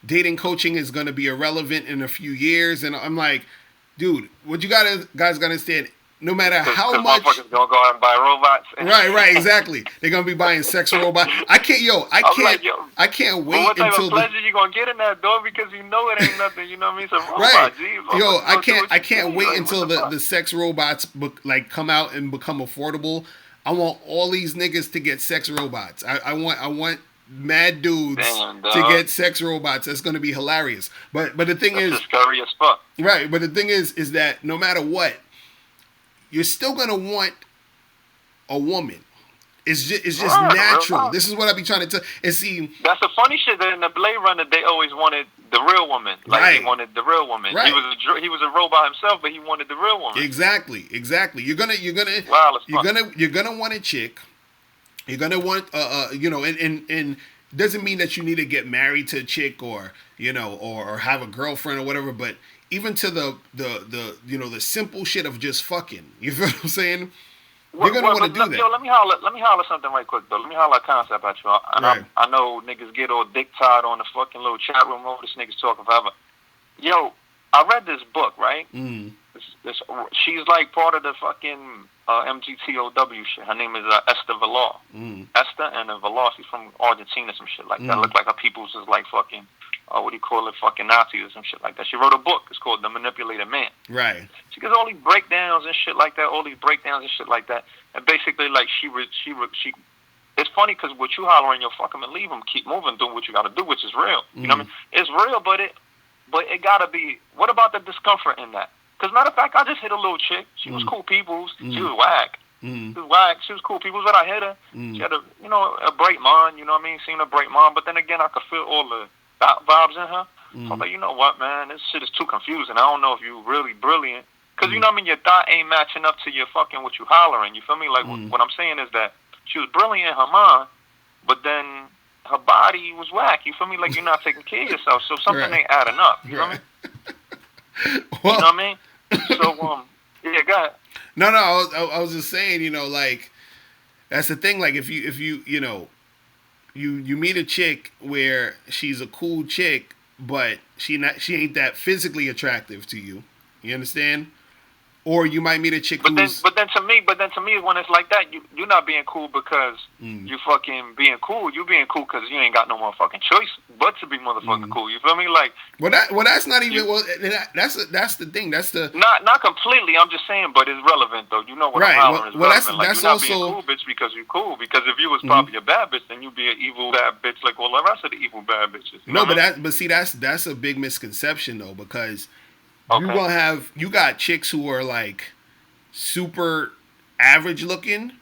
dating coaching is gonna be irrelevant in a few years, and I'm like, dude, what you guys gotta understand, no matter how Cause much. motherfuckers gonna go out and buy robots. Right, exactly. They're gonna be buying sex robots. I can't wait what type until of pleasure you gonna get in that door because you know it ain't nothing. You know what I mean? It's a robot. Right. Geez, Yo, I I can't wait until the sex robots like come out and become affordable. I want all these niggas to get sex robots. I want mad dudes to get sex robots. That's gonna be hilarious. But the thing is, scary as fuck. right. But the thing is that no matter what, you're still gonna want a woman. It's just natural. This is what I be trying to tell. And see, that's the funny shit. That in the Blade Runner, they always wanted the real woman. Like they wanted the real woman. Right. He was a robot himself, but he wanted the real woman. Exactly. You're gonna want a chick. You're gonna want and doesn't mean that you need to get married to a chick or or have a girlfriend or whatever. But even to the simple shit of just fucking. You feel what I'm saying? You're gonna want to do that. Yo, let me holler something right quick though. Let me holler a concept at you. I know niggas get all dick tied on the fucking little chat room. All this niggas talking forever. Yo, I read this book, right? She's like part of the fucking MGTOW shit. Her name is Esther Villar. Esther and Villar. She's from Argentina, some shit like that. Look like her people's is like fucking what do you call it, fucking Nazis or some shit like that. She wrote a book. It's called The Manipulated Man. Right. She gets all these breakdowns and shit like that. And basically, like she. It's funny because what you hollering, you'll fuck them and leave them. Keep moving, doing what you got to do, which is real. You know what I mean? It's real, but it gotta be. What about the discomfort in that? Because matter of fact, I just hit a little chick. She was cool peoples. She was whack. She was whack. She was cool peoples, but I hit her. She had a bright mind. You know what I mean? Seen a bright mind, but then again, I could feel all the vibes in her. So I'm like, you know what, man? This shit is too confusing. I don't know if you really brilliant. Because, you know what I mean? Your thought ain't matching up to your fucking what you hollering. You feel me? Like, what I'm saying is that she was brilliant in her mind, but then her body was whack. You feel me? Like, you're not taking care of yourself. So something ain't adding up. You feel me? Well, you know what I mean? So, yeah, go ahead. No, I was just saying, like, that's the thing. Like, if you you meet a chick where she's a cool chick, but she ain't that physically attractive to you. You understand? Or you might meet a chick but then to me, when it's like that, you're not being cool because you fucking being cool. You being cool because you ain't got no motherfucking choice but to be motherfucking cool. You feel me? Like, that's not even. That's the thing. That's the not completely. I'm just saying, but it's relevant though. You know what I'm hollering is relevant. That's you're not also being cool, bitch, because you're cool. Because if you was probably a bad bitch, then you'd be an evil bad bitch like all the rest of the evil bad bitches. You know that's a big misconception though, because you got chicks who are like super average looking,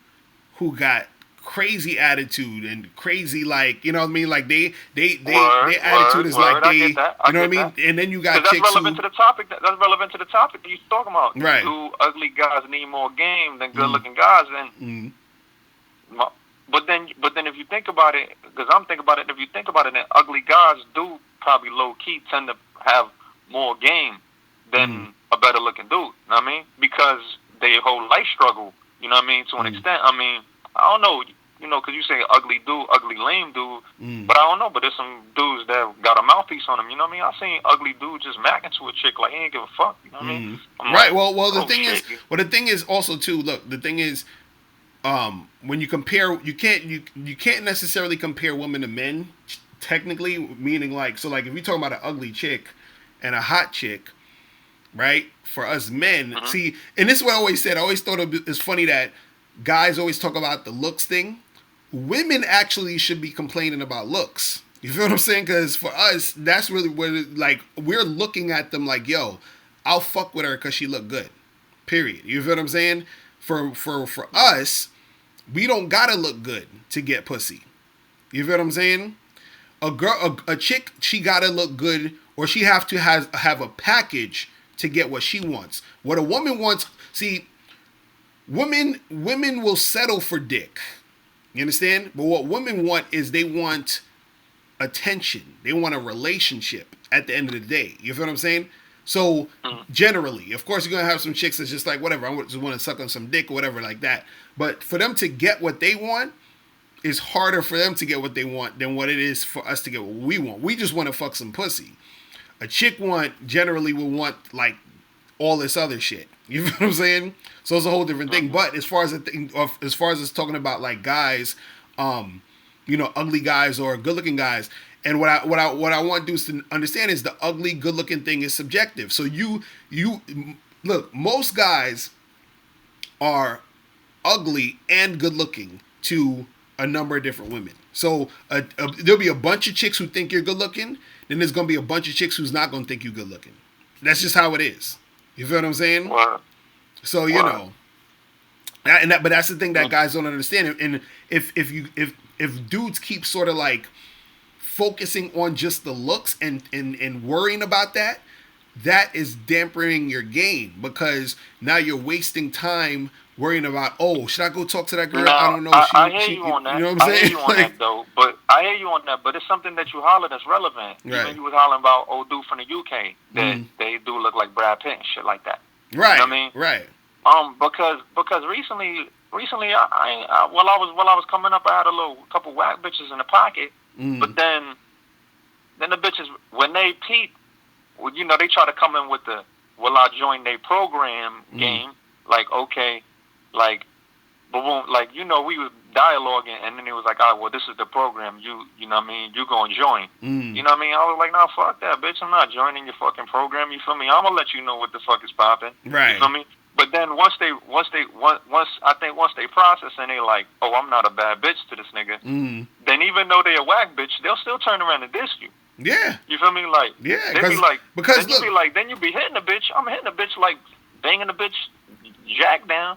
who got crazy attitude and crazy, like, you know what I mean, like they attitude is like they, you know what I mean, and then you got chicks that's relevant to the topic. That's relevant to the topic that you're talking about. Right. Do ugly guys need more game than good looking guys? And but then if you think about it, because I'm thinking about it, if you think about it, then ugly guys do probably low key tend to have more game than a better looking dude. You know what I mean? Because their whole life struggle, you know what I mean, to an extent. I mean, I don't know, because you say ugly dude, ugly lame dude, but I don't know, but there's some dudes that got a mouthpiece on them, you know what I mean? I seen ugly dude just macking to a chick like he ain't give a fuck, you know what I mean? Right, like, well the thing is also too, look, the thing is, when you compare, you can't necessarily compare women to men, technically, meaning like, so like if you're talking about an ugly chick and a hot chick, right? For us men, see, and this is what I always said. I always thought it's funny that guys always talk about the looks thing. Women actually should be complaining about looks. You feel what I'm saying? Because for us, that's really where, like, we're looking at them like, yo, I'll fuck with her because she look good. Period. You feel what I'm saying? For us, we don't gotta look good to get pussy. You feel what I'm saying? A chick, she gotta look good, or she have to have a package to get what she wants. What a woman wants, see, women will settle for dick. You understand? But what women want is they want attention. They want a relationship at the end of the day. You feel what I'm saying? So generally, of course, you're going to have some chicks that's just like, whatever, I just want to suck on some dick or whatever like that. But for them to get what they want, it's harder for them to get what they want than what it is for us to get what we want. We just want to fuck some pussy. A chick generally will want like all this other shit. You know what I'm saying? So it's a whole different thing. But as far as it's talking about like guys, ugly guys or good looking guys, and what I want dudes to understand is the ugly good looking thing is subjective. So you look, most guys are ugly and good looking to a number of different women. So there'll be a bunch of chicks who think you're good looking. Then there's gonna be a bunch of chicks who's not gonna think you good looking. That's just how it is. You feel what I'm saying? Wow. So you know, but that's the thing that guys don't understand. And if dudes keep sort of like focusing on just the looks and worrying about that, that is dampening your game, because now you're wasting time worrying about, oh, should I go talk to that girl? I don't know. I hear you on that. You know what I'm saying? I hear you on that though. But I hear you on that. But it's something that you holler that's relevant. Right. Even you was hollering about old dude from the UK that they do look like Brad Pitt and shit like that. Right. You know what I mean? Right. Because recently while I was coming up, I had a couple whack bitches in the pocket. But then the bitches, when they peep, well, you know, they try to come in with the, will I join their program game? Like, okay, like, boom, like, you know, we was dialoguing, and then it was like, all right, well, this is the program, you know what I mean, you gonna join. You know what I mean? I was like, nah, fuck that, bitch, I'm not joining your fucking program, you feel me? I'm gonna let you know what the fuck is popping. Right. You feel me? But then once they process and they like, oh, I'm not a bad bitch to this nigga, then even though they a whack bitch, they'll still turn around and diss you. Yeah. You feel me? Like, yeah, they be like, because then you be like, then you be hitting a bitch. I'm hitting a bitch like banging a bitch jack down.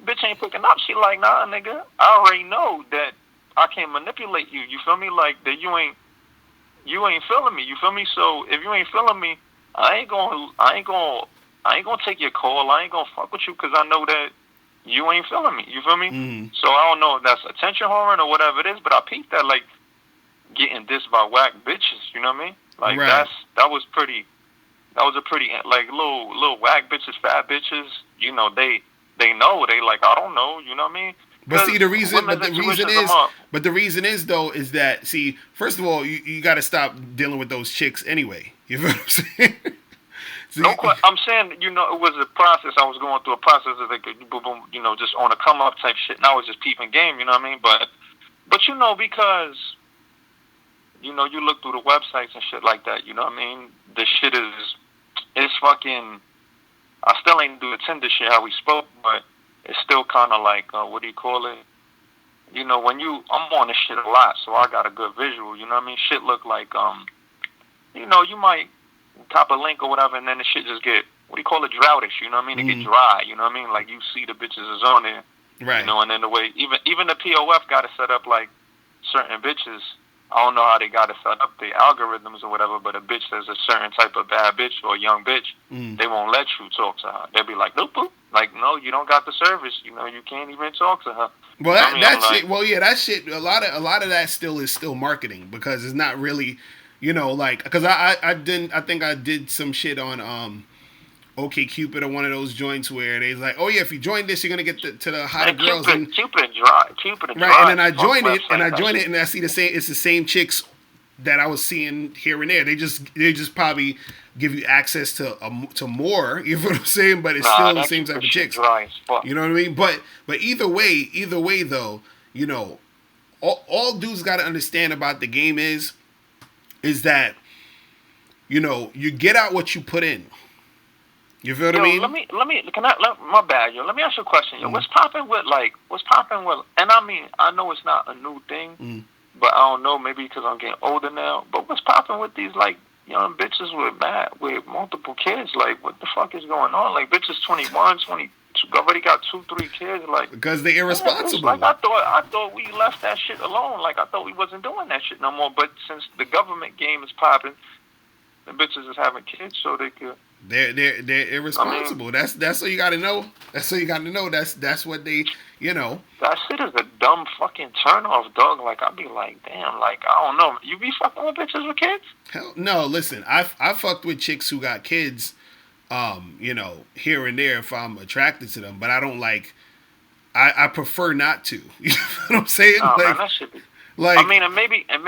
Bitch ain't picking up. She like, nah, nigga. I already know that I can manipulate you. You feel me? Like that you ain't feeling me. You feel me? So if you ain't feeling me, I ain't gonna take your call. I ain't gonna fuck with you because I know that you ain't feeling me. You feel me? So I don't know if that's attention whoring or whatever it is, but I peeped that like getting dissed by whack bitches. You know what I mean? Like right. that was a pretty like little whack bitches, fat bitches. You know they know, they like, I don't know. You know what I mean? But see, the reason is though, is that, see, first of all, you got to stop dealing with those chicks anyway. You know what I'm saying? I'm saying, you know, it was a process. I was going through a process of like, boom, you know, just on a come up type shit. And I was just peeping game, you know what I mean? But you know, because, you know, you look through the websites and shit like that, you know what I mean? The shit is fucking, I still ain't do the Tinder shit how we spoke, but it's still kind of like, what do you call it? You know, I'm on this shit a lot, so I got a good visual, you know what I mean? Shit look like, you know, you might top a link or whatever, and then the shit just get, what do you call it, droutish, you know what I mean? It get dry, you know what I mean? Like, you see the bitches is on there, right? You know, and then the way, even the POF got it set up like certain bitches, I don't know how they got it set up, the algorithms or whatever, but a bitch that's a certain type of bad bitch or a young bitch, they won't let you talk to her. They'll be like, nope, like, no, you don't got the service, you know, you can't even talk to her. Well, that shit, a lot of that is still marketing, because it's not really, you know, like, because I think I did some shit on OK Cupid or one of those joints where they's like, oh yeah, if you join this, you're gonna get to the hotter girls. Cupid dry. Right, and then I join it, and I see it's the same chicks that I was seeing here and there. They just probably give you access to more. You know what I'm saying? But it's still the same type of chicks. You know what I mean? But either way though, you know, all dudes got to understand about the game is that, you know, you get out what you put in. You feel what I mean? Let me, my bad, yo. Let me ask you a question, yo. What's popping with, and I mean, I know it's not a new thing, but I don't know, maybe because I'm getting older now, but what's popping with these, like, young bitches with multiple kids? Like, what the fuck is going on? Like, bitches 21, 22, already got 2-3 kids, like. Because they're irresponsible. Like, I thought we left that shit alone. Like, I thought we wasn't doing that shit no more, but since the government game is popping, the bitches is having kids so they could. They're irresponsible. I mean, that's what you got to know. That's what you got to know. That's what they, you know. That shit is a dumb fucking turn off, dog. Like, I'd be like, damn, like, I don't know. You be fucking with bitches with kids? Hell no. Listen, I fucked with chicks who got kids, you know, here and there if I'm attracted to them, but I don't like. I prefer not to. You know what I'm saying? Oh, like, man, that shit be. Like, I mean, and maybe, like,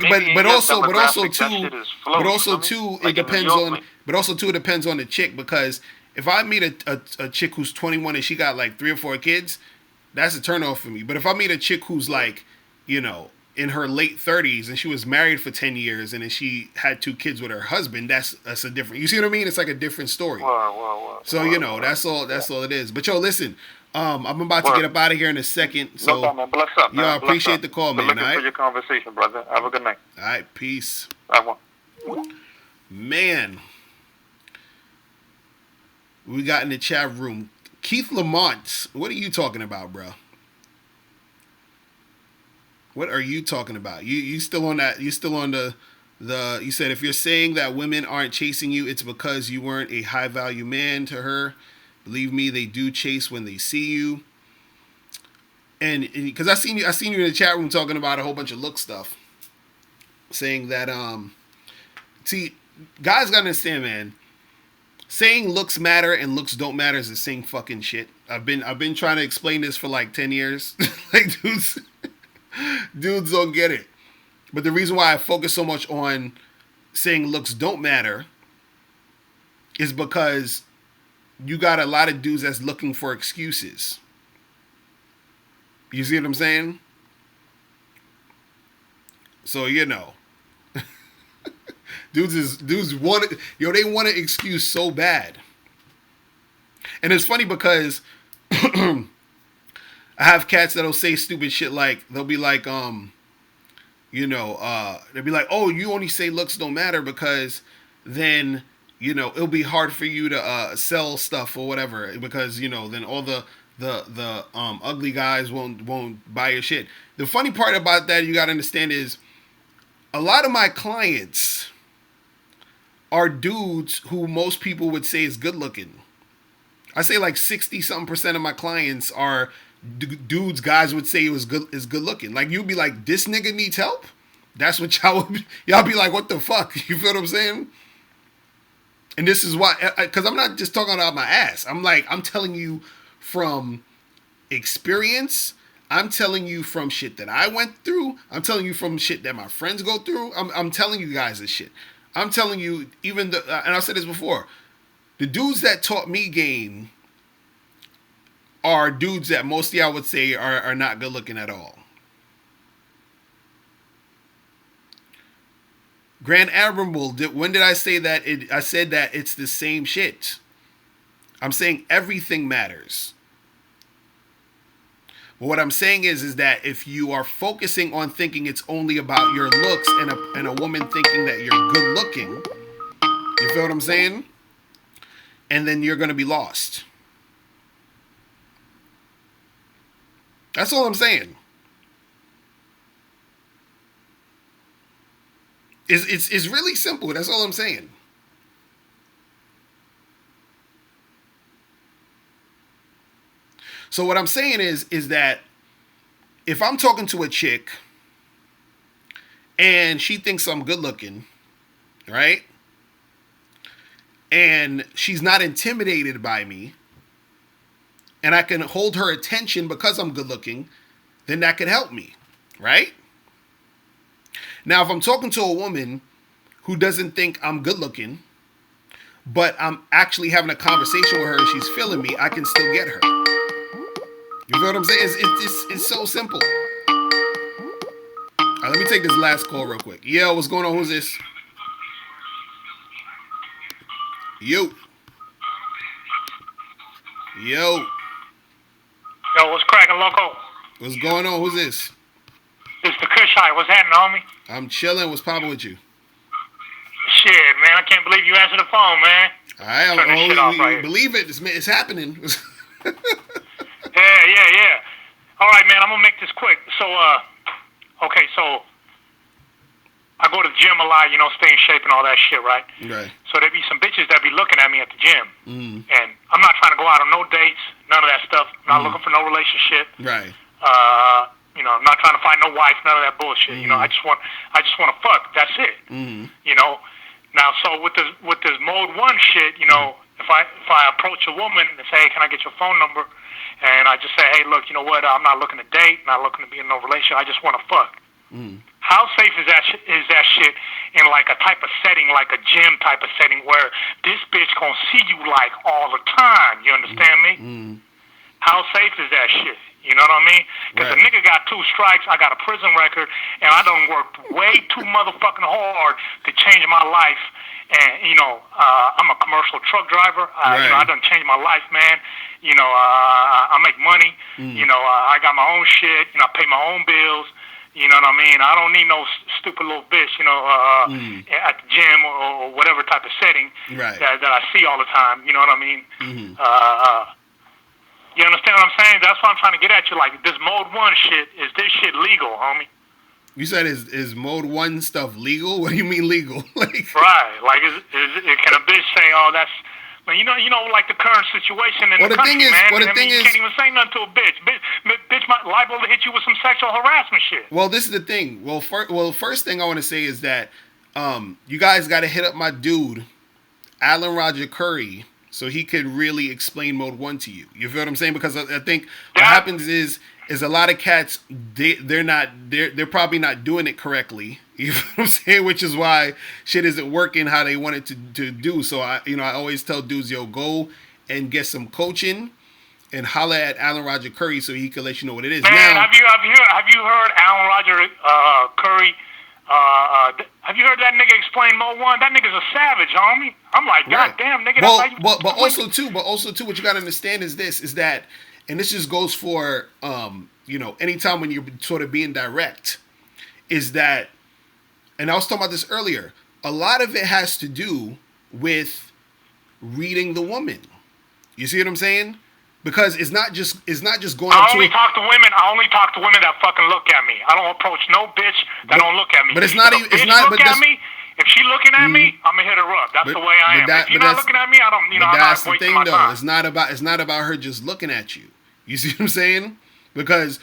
maybe but also too, it depends on. But also too, it depends on the chick, because if I meet a chick who's 21 and she got like 3 or 4 kids, that's a turn off for me. But if I meet a chick who's like, you know, in her late 30s and she was married for 10 years and then she had 2 kids with her husband, that's a different. You see what I mean? It's like a different story. So you know, that's all it is. But yo, listen, I'm about to get up out of here in a second. So no problem, man. Bless up, man. yo, I appreciate the call, man. Looking all right? for your conversation, brother. Have a good night. All right, peace. Bye. Man, we got in the chat room. Keith Lamont, what are you talking about, bro? What are you talking about? You still on that? You still on the? You said if you're saying that women aren't chasing you, it's because you weren't a high value man to her. Believe me, they do chase when they see you. And because I seen you in the chat room talking about a whole bunch of look stuff, saying that see, guys gotta understand, man. Saying looks matter and looks don't matter is the same fucking shit. I've been trying to explain this for like 10 years. Like dudes don't get it. But the reason why I focus so much on saying looks don't matter is because you got a lot of dudes that's looking for excuses. You see what I'm saying? So, you know. Dudes want it, they want an excuse so bad. And it's funny because I have cats that'll say stupid shit like, they'll be like, they'll be like, oh, you only say looks don't matter because then, you know, it'll be hard for you to sell stuff or whatever because, you know, then all the ugly guys won't buy your shit. The funny part about that you got to understand is a lot of my clients are dudes who most people would say is good looking. I say like 60-something% of my clients are dudes guys would say is good looking. Like you'd be like, this nigga needs help? That's what y'all be like, what the fuck? You feel what I'm saying? And this is why, because I'm not just talking about my ass. I'm telling you from experience. I'm telling you from shit that I went through. I'm telling you from shit that my friends go through. I'm telling you guys this shit. I'm telling you, even and I said this before, the dudes that taught me game are dudes that most of y'all would say are not good looking at all. Grand Admiral, when did I say that? I said that it's the same shit. I'm saying everything matters. But what I'm saying is that if you are focusing on thinking it's only about your looks and a woman thinking that you're good looking, you feel what I'm saying? And then you're going to be lost. That's all I'm saying. It's really simple. That's all I'm saying. So what I'm saying is that if I'm talking to a chick and she thinks I'm good looking, right? And she's not intimidated by me, and I can hold her attention because I'm good looking, then that could help me, right? Now, if I'm talking to a woman who doesn't think I'm good looking, but I'm actually having a conversation with her and she's feeling me, I can still get her. You feel what I'm saying? It's so simple. All right, let me take this last call real quick. Yo, what's going on? Who's this? Yo. Yo, what's cracking, loco? What's going on? Who's this? It's the Kushite. What's happening, homie? I'm chilling. What's poppin' with you? Shit, man. I can't believe you answered the phone, man. All right, Turn this shit off right here. Believe it. It's happening. Yeah. All right, man. I'm gonna make this quick. So, okay. So, I go to the gym a lot. You know, stay in shape and all that shit, right? Right. So there be some bitches that be looking at me at the gym, and I'm not trying to go out on no dates, none of that stuff. I'm not looking for no relationship. Right. You know, I'm not trying to find no wife, none of that bullshit. You know, I just want to fuck. That's it. You know. Now, so with this mode 1 shit, you know, if I approach a woman and say, hey, can I get your phone number? And I just say, hey, look, you know what? I'm not looking to date, not looking to be in no relationship. I just want to fuck. How safe is that shit in like a type of setting, like a gym type of setting, where this bitch gonna see you like all the time? You understand me? How safe is that shit? You know what I mean? Because the nigga got 2 strikes, I got a prison record, and I done worked way too motherfucking hard to change my life. And, you know, I'm a commercial truck driver. You know, I done changed my life, man. You know, I make money. You know, I got my own shit. You know, I pay my own bills. You know what I mean? I don't need no stupid little bitch, you know, at the gym or whatever type of setting that I see all the time. You know what I mean? You understand what I'm saying? That's what I'm trying to get at you. Like, this Mode 1 shit, is this shit legal, homie? You said is Mode 1 stuff legal? What do you mean legal? Like, right. Like, can a bitch say, oh, that's... You know, like the current situation in the country, man. You can't even say nothing to a bitch. Bitch might liable to hit you with some sexual harassment shit. Well, this is the thing. Well, first thing I want to say is that you guys got to hit up my dude, Alan Roger Curry, so he could really explain Mode 1 to you. You feel what I'm saying? Because I think what happens is a lot of cats, they're probably not doing it correctly. You know what I'm saying? Which is why shit isn't working how they want it to do. So I always tell dudes, yo, go and get some coaching and holler at Alan Roger Curry so he can let you know what it is. Man, now, have you heard Alan Roger Curry? Have you heard that nigga explain Mode 1? That nigga's a savage, homie. I'm like, God damn, nigga. But also too, what you gotta understand is that, and this just goes for anytime when you're sort of being direct, is that. And I was talking about this earlier. A lot of it has to do with reading the woman. You see what I'm saying? Because it's not just going. I only talk to women that fucking look at me. I don't approach no bitch that don't look at me. But it's not even. It's not. But me. If she looking at me, I'm gonna hit her up. That's the way I am. If she's not looking at me, I don't. You know, I'm not wasting my time. It's not about her just looking at you. You see what I'm saying? Because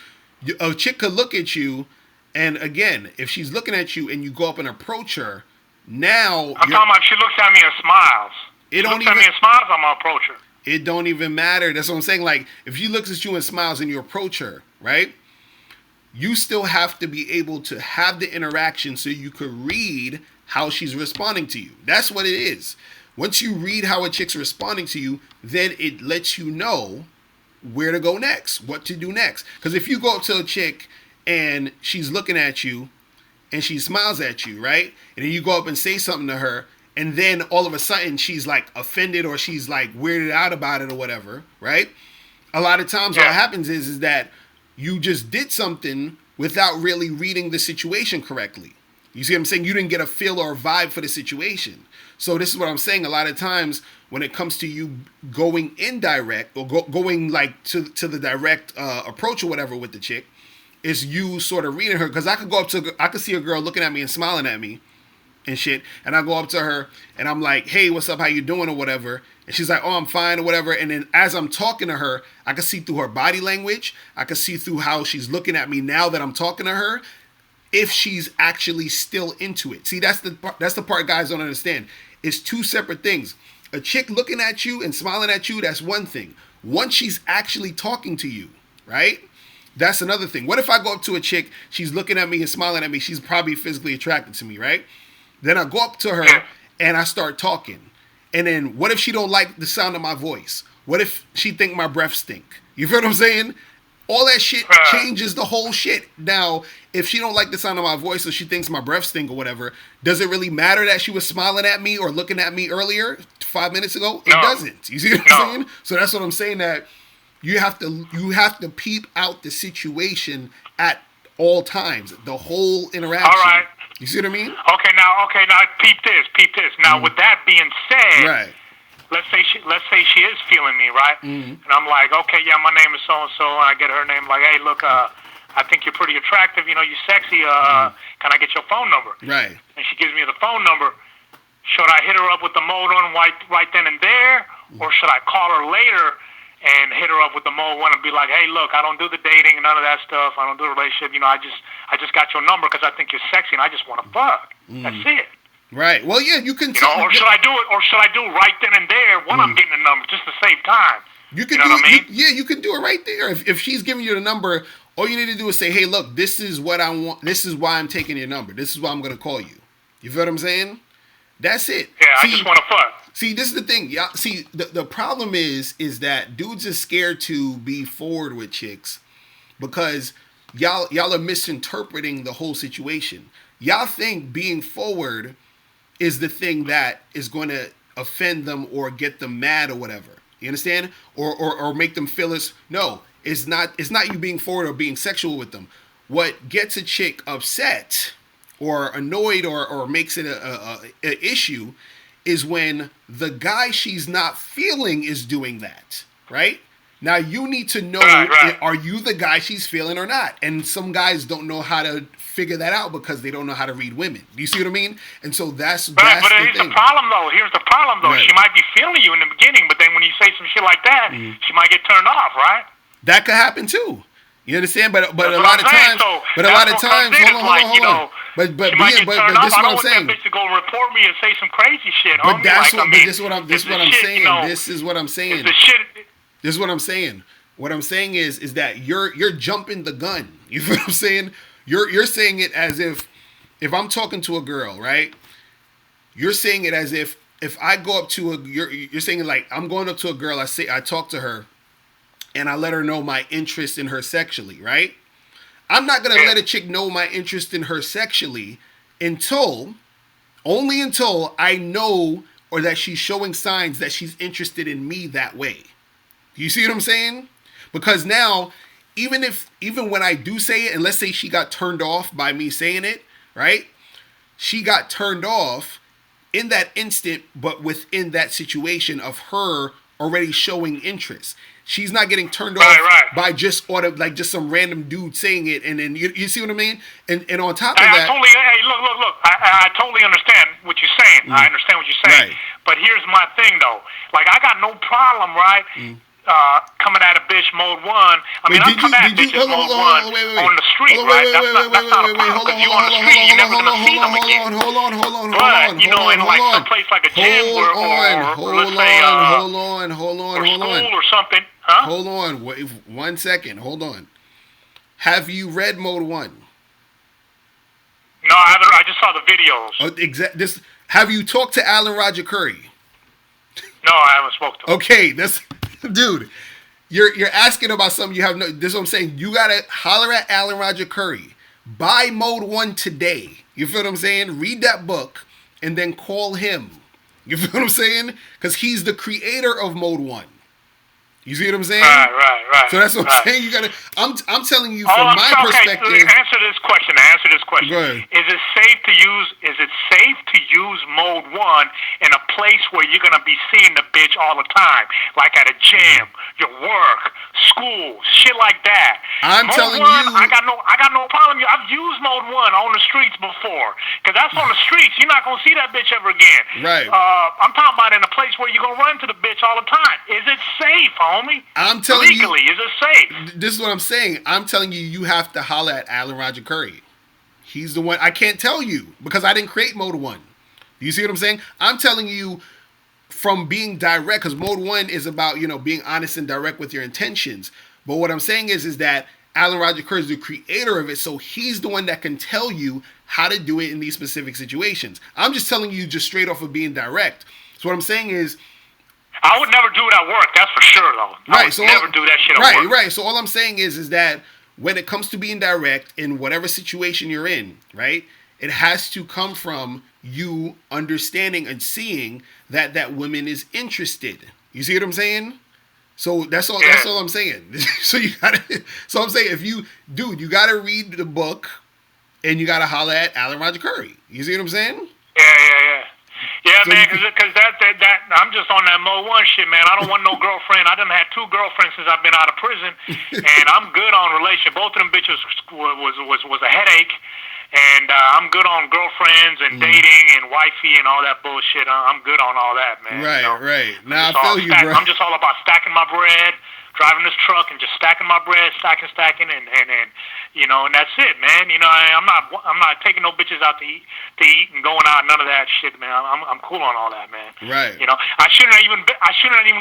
a chick could look at you. And again, if she's looking at you and you go up and approach her, now I'm talking about she looks at me and smiles. I'm gonna approach her. It don't even matter. That's what I'm saying. Like, if she looks at you and smiles and you approach her, right? You still have to be able to have the interaction so you could read how she's responding to you. That's what it is. Once you read how a chick's responding to you, then it lets you know where to go next, what to do next. Because if you go up to a chick and she's looking at you and she smiles at you, right? And then you go up and say something to her, and then all of a sudden she's like offended or she's like weirded out about it or whatever, right? A lot of times what happens is that you just did something without really reading the situation correctly. You see what I'm saying? You didn't get a feel or a vibe for the situation. So this is what I'm saying. A lot of times when it comes to you going indirect or going like to the direct approach or whatever with the chick, is you sort of reading her. Because I could see a girl looking at me and smiling at me and shit, and I go up to her and I'm like, hey, what's up, how you doing or whatever, and she's like, oh, I'm fine or whatever. And then as I'm talking to her, I can see through her body language, I can see through how she's looking at me now that I'm talking to her, if she's actually still into it. See, that's the part guys don't understand. It's two separate things. A chick looking at you and smiling at you, that's one thing. Once she's actually talking to you, right? That's another thing. What if I go up to a chick, she's looking at me and smiling at me, she's probably physically attracted to me, right? Then I go up to her and I start talking. And then what if she don't like the sound of my voice? What if she think my breath stink? You feel what I'm saying? All that shit changes the whole shit. Now, if she don't like the sound of my voice or she thinks my breath stink or whatever, does it really matter that she was smiling at me or looking at me earlier 5 minutes ago? It doesn't. You see what I'm saying? So that's what I'm saying, that you have to peep out the situation at all times, the whole interaction. All right. You see what I mean? Okay, now peep this. Now with that being said, let's say she is feeling me, right? And I'm like, okay, yeah, my name is so and so, and I get her name, like, hey, look, I think you're pretty attractive, you know, you're sexy, can I get your phone number? Right. And she gives me the phone number. Should I hit her up with the Mode 1 right then and there, or should I call her later and hit her up with the Mode 1 and be like, hey, look, I don't do the dating and none of that stuff, I don't do the relationship, you know, I just got your number because I think you're sexy and I just want to fuck. That's it. Right. Well, yeah, you can. Or should I do it? Or should I do it right then and there when I'm getting the number, just to save time? You can know what I mean? You can do it right there. If she's giving you the number all you need to do is say, hey, look, this is what I want. This is why I'm taking your number. This is why I'm going to call you. You feel what I'm saying? That's it. Yeah, I just want to fuck. See, this is the thing. Y'all, see, the problem is that dudes are scared to be forward with chicks because y'all are misinterpreting the whole situation. Y'all think being forward is the thing that is going to offend them or get them mad or whatever. You understand? Or make them feel no, it's not you being forward or being sexual with them. What gets a chick upset or annoyed or makes it a issue is when the guy she's not feeling is doing that, right? Now you need to know, are you the guy she's feeling or not? And some guys don't know how to figure that out because they don't know how to read women. Do you see what I mean? And so that's but here's the problem though. Right. She might be feeling you in the beginning, but then when you say some shit like that, she might get turned off, right? That could happen too. You understand? But a lot of times, hold on. But this is what I'm saying. I don't want that bitch to go report me and say some crazy shit. But this is what I'm saying. This is what I'm saying. This is what I'm saying. What I'm saying is that you're jumping the gun. You feel what I'm saying? You're saying it as if I'm talking to a girl, right? You're saying it as if I go up to you're saying it like I'm going up to a girl. I talk to her, and I let her know my interest in her sexually, right? I'm not gonna let a chick know my interest in her sexually only until I know or that she's showing signs that she's interested in me that way. You see what I'm saying? Because now, even when I do say it, and let's say she got turned off by me saying it, right? She got turned off in that instant, but within that situation of her already showing interest. She's not getting turned off by just some random dude saying it, and then you see what I mean? And on top of that, look. I totally understand what you're saying. I understand what you're saying. Right. But here's my thing though. Like I got no problem, right? Coming at a bitch mode 1. I mean, I'm coming at bitches mode 1 on the street, right? That's not a problem. Because you on the street, you're never gonna see them again. Hold on. But you know, in like some place like a gym or let's say or school or something. Huh? Hold on. Wait 1 second. Hold on. Have you read Mode 1? No, I haven't. I just saw the videos. Oh, have you talked to Alan Roger Curry? No, I haven't spoken to him. Okay, dude. You're asking about something you have no. This is what I'm saying. You gotta holler at Alan Roger Curry. Buy Mode 1 today. You feel what I'm saying? Read that book and then call him. You feel what I'm saying? Because he's the creator of Mode 1. You see what I'm saying? Right. So that's what I'm saying. You gotta. I'm telling you from my perspective. Answer this question. Go ahead. Is it safe to use Mode 1 in a place where you're gonna be seeing the bitch all the time, like at a gym, your work, school, shit like that? I'm Mode telling 1, you. I got no problem. I've used Mode 1 on the streets before, because that's on the streets. You're not gonna see that bitch ever again. Right. I'm talking about in a place where you're gonna run to the bitch all the time. Is it safe, homie? I'm telling legally, is it safe? This is what I'm saying. I'm telling you, you have to holler at Alan Roger Curry. He's the one. I can't tell you because I didn't create Mode 1. You see what I'm saying? I'm telling you from being direct, because Mode 1 is about, being honest and direct with your intentions. But what I'm saying is that Alan Roger Curry is the creator of it, so he's the one that can tell you how to do it in these specific situations. I'm just telling you just straight off of being direct. So what I'm saying is, I would never do it at work, that's for sure, though. I would never do that shit at work. Right. So all I'm saying is that when it comes to being direct in whatever situation you're in, right, it has to come from you understanding and seeing that woman is interested. You see what I'm saying? So that's all. Yeah. That's all I'm saying. So I'm saying you gotta read the book, and you gotta holler at Alan Roger Curry. You see what I'm saying? Yeah, so man, because that I'm just on that Mode 1 shit, man. I don't want no girlfriend. I done had 2 girlfriends since I've been out of prison, and I'm good on relationship. Both of them bitches was a headache, and I'm good on girlfriends and dating and wifey and all that bullshit. I'm good on all that, man. Right. Now I feel you, bro. I'm just all about stacking my bread, driving this truck and just stacking my bread, stacking, and you know, and that's it, man. You know, I'm not taking no bitches out to eat and going out, none of that shit, man. I'm cool on all that, man. Right. You know, I shouldn't have even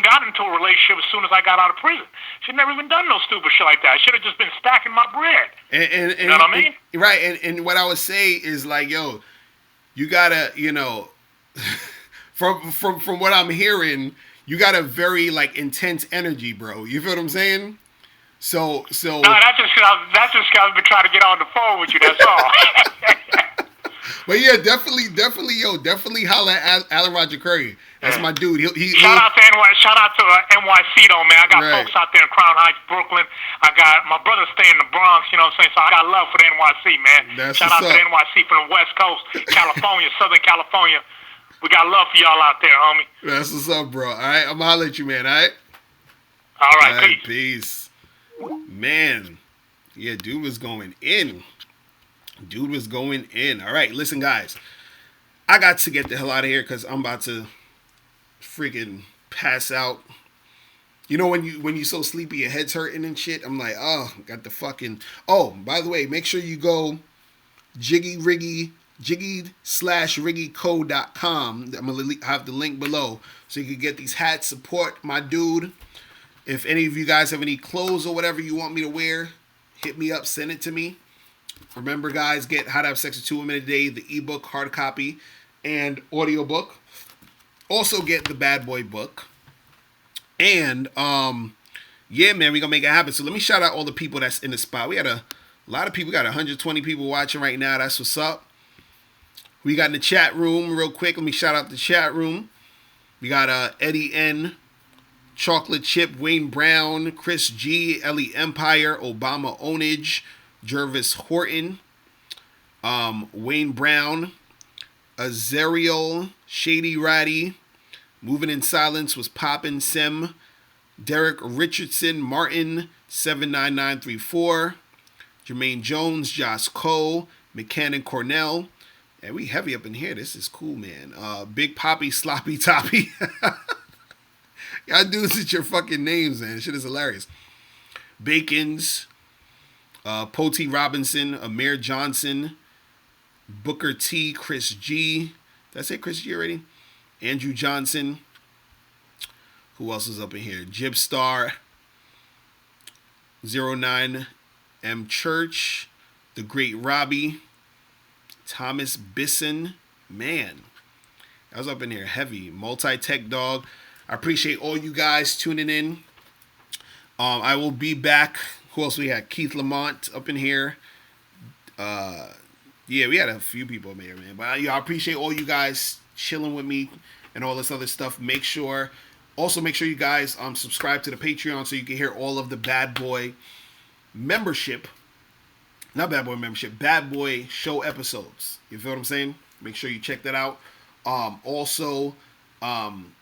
gotten into a relationship as soon as I got out of prison. Should never even done no stupid shit like that. I should have just been stacking my bread. And you know what I mean? Right. And what I would say is like, yo, you gotta, you know, from what I'm hearing, you got a very like intense energy, bro. You feel what I'm saying? So. No, that's just cause I've been trying to get on the phone with you. That's all. But yeah, definitely holla at Alan Roger Curry. That's my dude. Shout out to NYC though, man. I got folks out there in Crown Heights, Brooklyn. I got my brother stay in the Bronx. You know what I'm saying? So I got love for the NYC, man. Shout out to the NYC from the West Coast, California, Southern California. We got love for y'all out there, homie. That's what's up, bro. All right, I'm gonna holler at you, man. All right. All right, peace. Man, yeah, dude was going in. All right, listen, guys. I got to get the hell out of here because I'm about to freaking pass out. You know when you so sleepy, your head's hurting and shit. I'm like, oh, got the fucking. Oh, by the way, make sure you go jiggy/riggyco.com. I'm gonna have the link below so you can get these hats. Support my dude. If any of you guys have any clothes or whatever you want me to wear, hit me up, send it to me. Remember, guys, get How to Have Sex with 2 Women a Day, the ebook, hard copy, and audiobook. Also get the Bad Boy book. And yeah, man, we're gonna make it happen. So let me shout out all the people that's in the spot. We had a lot of people. We got 120 people watching right now. That's what's up. We got in the chat room real quick. Let me shout out the chat room. We got Eddie N, Chocolate Chip, Wayne Brown, Chris G, Ellie Empire, Obama Onage, Jervis Horton, Wayne Brown, Azariel, Shady Ratty, Moving in Silence was Poppin' Sim, Derek Richardson, Martin, 79934, Jermaine Jones, Josh Cole, McCannon Cornell. And we heavy up in here. This is cool, man. Big Poppy, Sloppy Toppy. Y'all dudes with your fucking names, man. Shit is hilarious. Bacons, Poti Robinson, Amir Johnson, Booker T, Chris G. Did I say Chris G already? Andrew Johnson. Who else is up in here? Jibstar, 09 M Church, The Great Robbie, Thomas Bisson. Man, I was up in here heavy. Multi-Tech Dog. I appreciate all you guys tuning in. I will be back. Who else we had? Keith Lamont up in here. Yeah, we had a few people here, man. But I appreciate all you guys chilling with me and all this other stuff. Make sure you guys subscribe to the Patreon so you can hear all of the Bad Boy membership. Not Bad Boy membership. Bad Boy show episodes. You feel what I'm saying? Make sure you check that out. Also, I'm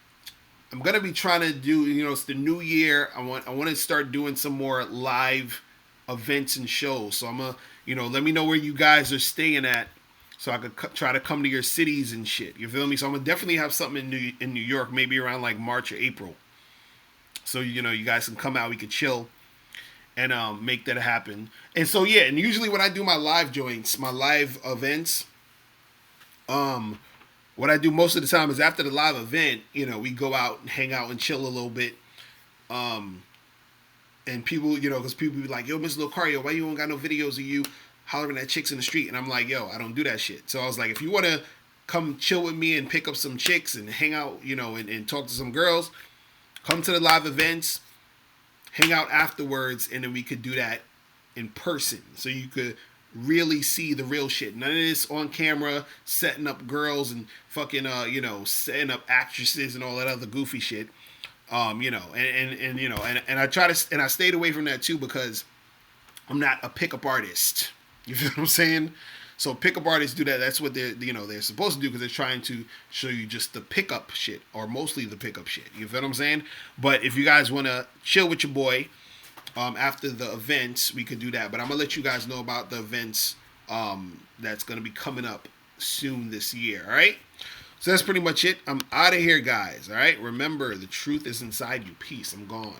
gonna be trying to do. You know, it's the new year. I want to start doing some more live events and shows. So I'm gonna, let me know where you guys are staying at, so I could try to come to your cities and shit. You feel me? So I'm gonna definitely have something in New York, maybe around like March or April. So you guys can come out. We could chill and make that happen. And so yeah, and usually when I do my live joints, my live events, what I do most of the time is after the live event, we go out and hang out and chill a little bit. And people, because people be like, yo, Mr. Locario, why you don't got no videos of you hollering at chicks in the street? And I'm like, yo, I don't do that shit. So I was like, if you want to come chill with me and pick up some chicks and hang out, and talk to some girls, come to the live events, hang out afterwards, and then we could do that in person. So you could really see the real shit. None of this on camera, setting up girls and fucking, setting up actresses and all that other goofy shit. And I try to, and I stayed away from that too because I'm not a pickup artist. You feel what I'm saying? So pickup artists do that. That's what they're supposed to do because they're trying to show you just the pickup shit or mostly the pickup shit. You feel what I'm saying? But if you guys want to chill with your boy, after the events, we could do that. But I'm gonna let you guys know about the events that's gonna be coming up soon this year. All right. So that's pretty much it. I'm out of here, guys. All right. Remember, the truth is inside you. Peace. I'm gone.